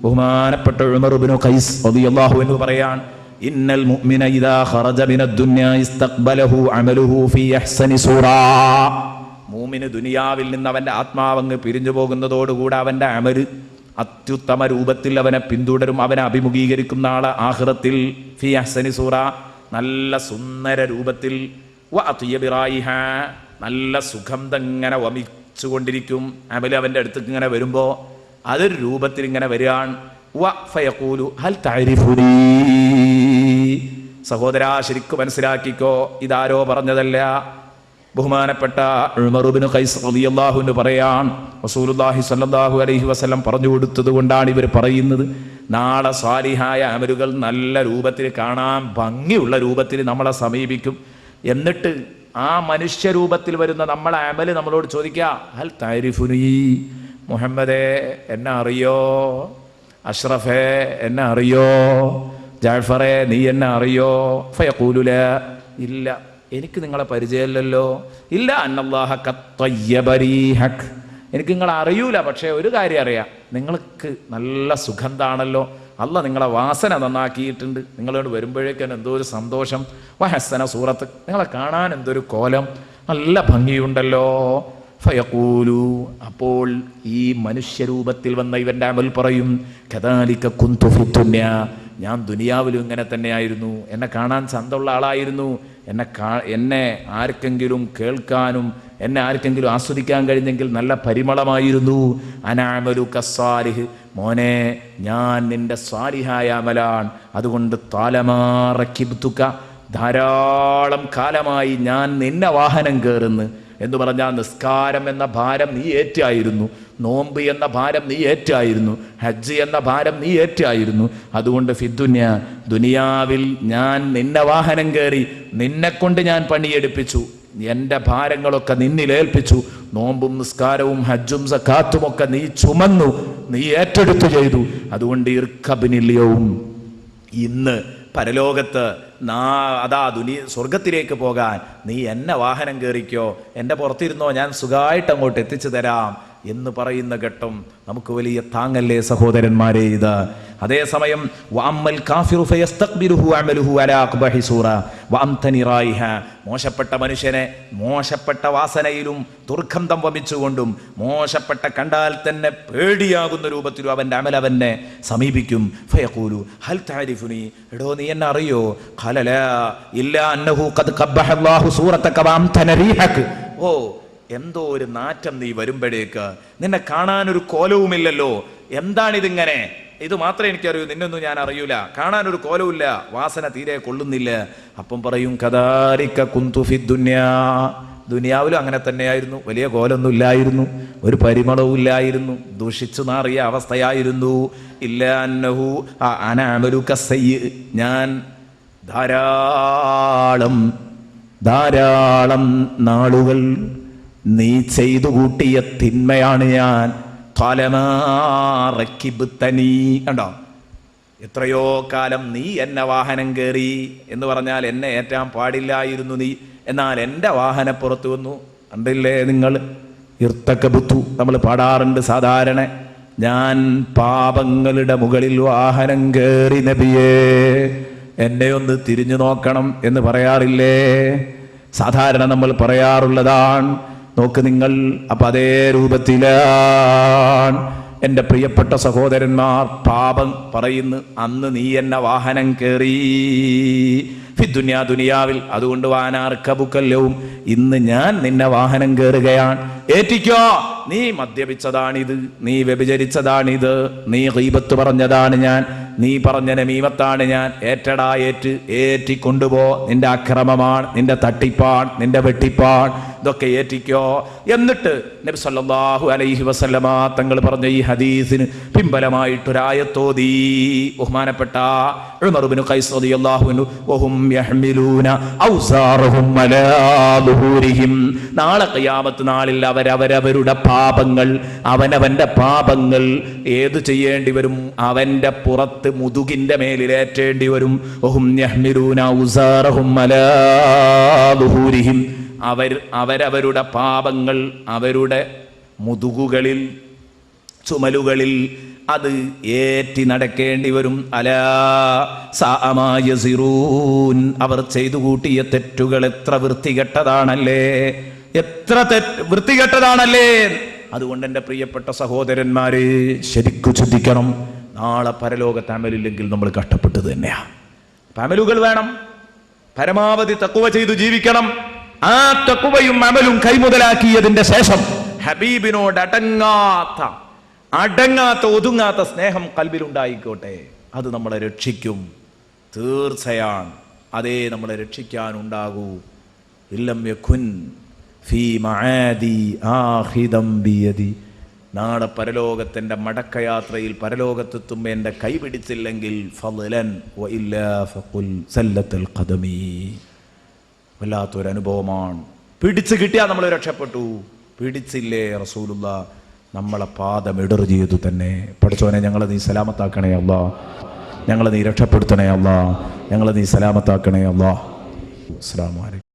ബഹുമാനപ്പെട്ട ഉമർ ഇബ്നു ഖൈസ് റളിയല്ലാഹു അൻഹു പറയാൻ, ഇന്നൽ മുഅ്മിന ഇദാ ഖറജ മിനദ് ദുനിയാ ഇസ്തഖ്ബലഹു അമലുഹു ഫീ അഹ്സനി സൂറാ. മൂമിന് ദുനിയാവിൽ നിന്ന് അവൻ്റെ ആത്മാവങ്ങ് പിരിഞ്ഞു പോകുന്നതോടുകൂടെ അവൻ്റെ അമല് അത്യുത്തമ രൂപത്തിൽ അവനെ പിന്തുടരും, അവനെ അഭിമുഖീകരിക്കും നാളെ ആഖിറത്തിൽ. ഫീ അഹ്സനി സൂറ, നല്ല സുന്ദര രൂപത്തിൽ. വ അത്യബി റായിഹ, നല്ല സുഗന്ധം ഇങ്ങനെ വമിച്ചുകൊണ്ടിരിക്കും. അമല് അവൻ്റെ അടുത്തേക്ക് ഇങ്ങനെ വരുമ്പോൾ അതൊരു രൂപത്തിൽ ഇങ്ങനെ വരികയാണ്. വ ഫയഖൂലു ഹൽ തഅരിഫുനി. സഹോദരാ, ശരിക്കും മനസ്സിലാക്കിക്കോ, ഇതാരോ പറഞ്ഞതല്ല. ബഹുമാനപ്പെട്ട ഉമർ ഇബ്നു ഖൈസ് റളിയല്ലാഹു അൻഹു പറയാൻ, റസൂലുള്ളാഹി സ്വല്ലല്ലാഹു അലൈഹി വസല്ലം പറഞ്ഞു കൊടുത്തത് കൊണ്ടാണ് ഇവർ പറയുന്നത്. നാളെ സാലിഹായ അമലുകൾ നല്ല രൂപത്തിൽ കാണാൻ ഭംഗിയുള്ള രൂപത്തിൽ നമ്മളെ സമീപിക്കും. എന്നിട്ട് ആ മനുഷ്യരൂപത്തിൽ വരുന്ന നമ്മളെ അമല് നമ്മളോട് ചോദിക്കുക, ഹൽ തഅരിഫുനി, മുഹമ്മദേ എന്നെ അറിയോ? അഷ്റഫേ എന്നെ അറിയോ? ജാഫറേ നീ എന്നെ അറിയോ? ഫയഖൂലു ലാ, ഇല്ല. എനിക്ക് നിങ്ങളെ പരിചയമില്ലല്ലോ. ഇല്ല അന്നല്ലാഹ ഖത്തയ്യബരീഹക്, എനിക്ക് നിങ്ങളെ അറിയൂല, പക്ഷേ ഒരു കാര്യം അറിയാം, നിങ്ങൾക്ക് നല്ല സുഗന്ധാണല്ലോ, അല്ല നിങ്ങളെ വാസന നന്നാക്കിയിട്ടുണ്ട്, നിങ്ങളോട് വരുമ്പോഴേക്കും എന്തോ ഒരു സന്തോഷം. വഹസന സൂറത്ത്, നിങ്ങളെ കാണാൻ എന്തൊരു കോലം, നല്ല ഭംഗിയുണ്ടല്ലോ. ഫയഖൂലു, അപ്പോൾ ഈ മനുഷ്യരൂപത്തിൽ വന്ന ഇവൻ്റെ അമൽ പറയും, കദാലിക കുന്തു ഫിദ്ദുന്യ, ഞാൻ ദുനിയാവിലും ഇങ്ങനെ തന്നെയായിരുന്നു, എന്നെ കാണാൻ ചന്തമുള്ള ആളായിരുന്നു, എന്നെ ആർക്കെങ്കിലും കേൾക്കാനും എന്നെ ആർക്കെങ്കിലും ആസ്വദിക്കാൻ കഴിഞ്ഞെങ്കിൽ നല്ല പരിമളമായിരുന്നു. അനഅമലു കസ്സാലിഹ്, മോനെ ഞാൻ നിന്റെ സ്വാലിഹായ അമലാണ്, അതുകൊണ്ട് താലമാറക്കിബ്തുക, ധാരാളം കാലമായി ഞാൻ നിന്നെ വാഹനം കയറുന്നു എന്ന് പറഞ്ഞാൽ നിസ്കാരം എന്ന ഭാരം നീ ഏറ്റായിരുന്നു, നോമ്പ് എന്ന ഭാരം നീ ഏറ്റായിരുന്നു, ഹജ്ജ് എന്ന ഭാരം നീ ഏറ്റായിരുന്നു. അതുകൊണ്ട് ഫിദ്ദുന്യ, ദുനിയാവിൽ ഞാൻ നിന്നെ വാഹനം കയറി, നിന്നെക്കൊണ്ട് ഞാൻ പണിയെടുപ്പിച്ചു, എൻ്റെ ഭാരങ്ങളൊക്കെ നിന്നിലേൽപ്പിച്ചു, നോമ്പും നിസ്കാരവും ഹജ്ജും സക്കാത്തും ഒക്കെ നീ ചുമന്നു, നീ ഏറ്റെടുത്തു ചെയ്തു. അതുകൊണ്ട് ഇർക്കബിനില്യവും, ഇന്ന് പരലോകത്ത് അതാ സ്വർഗത്തിലേക്ക് പോകാൻ നീ എന്നെ വാഹനം കയറിക്കോ, എൻ്റെ പുറത്തിരുന്നോ, ഞാൻ സുഖമായിട്ട് അങ്ങോട്ട് എത്തിച്ചു തരാം എന്ന് പറയുന്ന ഘട്ടം നമുക്ക് വലിയ താങ്ങല്ലേ സഹോദരന്മാരെ ഇത്. അതേസമയം വഅമ്മൽ കാഫിറു ഫയസ്തഖ്ബിലുഹു അമലുഹു അലാ അഖ്ബഹി സൂറ വഅംതനി റായിഹ, മോശപ്പെട്ട മനുഷ്യനെ മോശപ്പെട്ട വാസനയിലും ദുർഗന്ധം വമിച്ചുകൊണ്ടും മോശപ്പെട്ട കണ്ടാൽ തന്നെ പേടിയാകുന്ന രൂപത്തിലും അവൻ്റെ അമൽ അവനെ സമീപിക്കും. ഫയഖൂലു ഹൽ തഅരിഫുനി, എടോ നീ എന്നെ അറിയോ? ഖാല ലാ ഇല്ലാ അന്നഹു ഖദ് ഖബ്ബഹ അല്ലാഹു സൂറതക വഅംതന റീഹക, ഓ എന്തോ ഒരു നാറ്റം നീ വരുമ്പോഴേക്ക്, നിന്നെ കാണാനൊരു കോലവുമില്ലല്ലോ, എന്താണിതിങ്ങനെ? ഇത് മാത്രമേ എനിക്കറിയൂ, നിന്നൊന്നും ഞാൻ അറിയൂല, കാണാനൊരു കോലവുമില്ല, വാസന തീരെ കൊള്ളുന്നില്ല. അപ്പം പറയും കദാലിക കുന്തു ഫിദ്ദുന്യാ, ദുനിയാവിലും അങ്ങനെ തന്നെയായിരുന്നു, വലിയ കോലൊന്നും ഇല്ലായിരുന്നു, ഒരു പരിമളവും ഇല്ലായിരുന്നു, ദുഷിച്ചു നാറിയ അവസ്ഥയായിരുന്നു. ഇല്ല അന്നഹു അനഅമലു കസ്സയ്യി, ഞാൻ ധാരാളം നാളുകൾ നീ ചെയ്തു കൂട്ടിയ തിന്മയാണ് ഞാൻ. കണ്ടോ, എത്രയോ കാലം നീ എന്നെ വാഹനം കയറി എന്ന് പറഞ്ഞാൽ എന്നെ ഏറ്റാൻ പാടില്ലായിരുന്നു നീ, എന്നാൽ എൻ്റെ വാഹനപ്പുറത്ത് വന്നു. കണ്ടില്ലേ നിങ്ങൾ, ഇർത്തക്കബുത്തു നമ്മൾ പാടാറുണ്ട് സാധാരണ, ഞാൻ പാപങ്ങളുടെ മുകളിൽ വാഹനം കയറി നബിയേ, എന്നെ ഒന്ന് തിരിഞ്ഞു നോക്കണം എന്ന് പറയാറില്ലേ? സാധാരണ നമ്മൾ പറയാറുള്ളതാണ്. നോക്ക് നിങ്ങൾ, അപ്പൊ അതേ രൂപത്തിലാണ് എൻ്റെ പ്രിയപ്പെട്ട സഹോദരന്മാർ പാപം പറയുന്നു, അന്ന് നീ എന്നെ വാഹനം കയറി ഫിദ്ദുന്യാ, ദുനിയാവിൽ. അതുകൊണ്ട് വാനാർക്കബുക്കല്ലവും, ഇന്ന് ഞാൻ നിന്നെ വാഹനം കയറുകയാണ്, ഏറ്റിക്കോ, നീ മദ്യപിച്ചതാണിത്, നീ വ്യഭിചരിച്ചതാണിത്, നീ ഗീബത്ത് പറഞ്ഞതാണ് ഞാൻ, നീ പറഞ്ഞ നമീമത്താണ് ഞാൻ, ഏറ്റടാ ഏറ്റിക്കൊണ്ടുപോ, നിന്റെ അക്രമമാണ്, നിന്റെ തട്ടിപ്പാണ്, നിന്റെ വെട്ടിപ്പാണ്, ഇതൊക്കെ ഏറ്റിക്കോ. എന്നിട്ട് നബി സല്ലല്ലാഹു അലൈഹി വസല്ലമ തങ്ങൾ പറഞ്ഞ ഈ ഹദീസിന് പിമ്പലമായിട്ടൊരായത്തോതി ബഹുമാനപ്പെട്ട ഉമർ ഇബ്നു ഖൈസ് റളിയല്ലാഹു അൻഹു, വഹും യഹ്മിലൂന ഔസാറഹും അലാ ദുഹൂരിഹിം, നാളെ ഖിയാമത്ത് നാളിൽ അവരവരുടെ പാപങ്ങൾ, അവനവന്റെ പാപങ്ങൾ ഏത് ചെയ്യേണ്ടി വരും? അവന്റെ പുറത്ത് മുതുകിന്റെ മേലിലേറ്റേണ്ടി വരും. വഹും യഹ്മിലൂന ഔസാറഹും അലാ ദുഹൂരിഹിം, അവരവരുടെ പാപങ്ങൾ അവരുടെ മുതുകുകളിൽ, ചുമലുകളിൽ അത് ഏറ്റി നടക്കേണ്ടി വരും. അലാ സാഅമാ യസിറൂൻ, അവർ ചെയ്തു കൂട്ടിയ തെറ്റുകൾ എത്ര വൃത്തികെട്ടതാണല്ലേ, എത്ര വൃത്തികെട്ടതാണല്ലേ. അതുകൊണ്ട് എൻ്റെ പ്രിയപ്പെട്ട സഹോദരന്മാരെ ശരിക്കു ചിന്തിക്കണം, നാളെ പരലോകത്ത് അമലില്ലെങ്കിൽ നമ്മൾ കഷ്ടപ്പെട്ടത് തന്നെയാണ്. അമലുകൾ വേണം, പരമാവധി തഖ്വ ചെയ്തു ജീവിക്കണം. ആ തഖ്വയും അമലും കൈമുതലാക്കിയതിന്റെ ശേഷം ഹബീബിനോട് അടങ്ങാത്ത ഒതുങ്ങാത്ത സ്നേഹം കൽബിലുണ്ടായിക്കോട്ടെ, അത് നമ്മളെ രക്ഷിക്കും, തീർച്ചയാണ്. അതേ നമ്മളെ രക്ഷിക്കാനുണ്ടാകൂ. ഇല്ലം യകുൻ ഫീ മആദി ആഖിദം ബിയദി, നാളെ പരലോകത്തിൻ്റെ മടക്കയാത്രയിൽ പരലോകത്തെത്തുമ്പോൾ എൻ്റെ കൈ പിടിച്ചില്ലെങ്കിൽ ഫളലൻ വ ഇല്ലാ ഫഖുൽ സല്ലത്തുൽ ഖദമി, വല്ലാത്തൊരനുഭവമാണ്. പിടിച്ചു കിട്ടിയാൽ നമ്മൾ രക്ഷപ്പെട്ടു, പിടിച്ചില്ലേ റസൂലുള്ളാഹ് നമ്മളെ പാദം ഇടർ ചെയ്തു തന്നെ. പഠിച്ചോനെ, ഞങ്ങളെ നീ സലാമത്താക്കണേ അല്ലാ, ഞങ്ങളെ നീ രക്ഷപ്പെടുത്തണേ അല്ലാ, ഞങ്ങളെ നീ സലാമത്താക്കണേ അല്ലാ. അസ്സലാമു അലൈക്കും.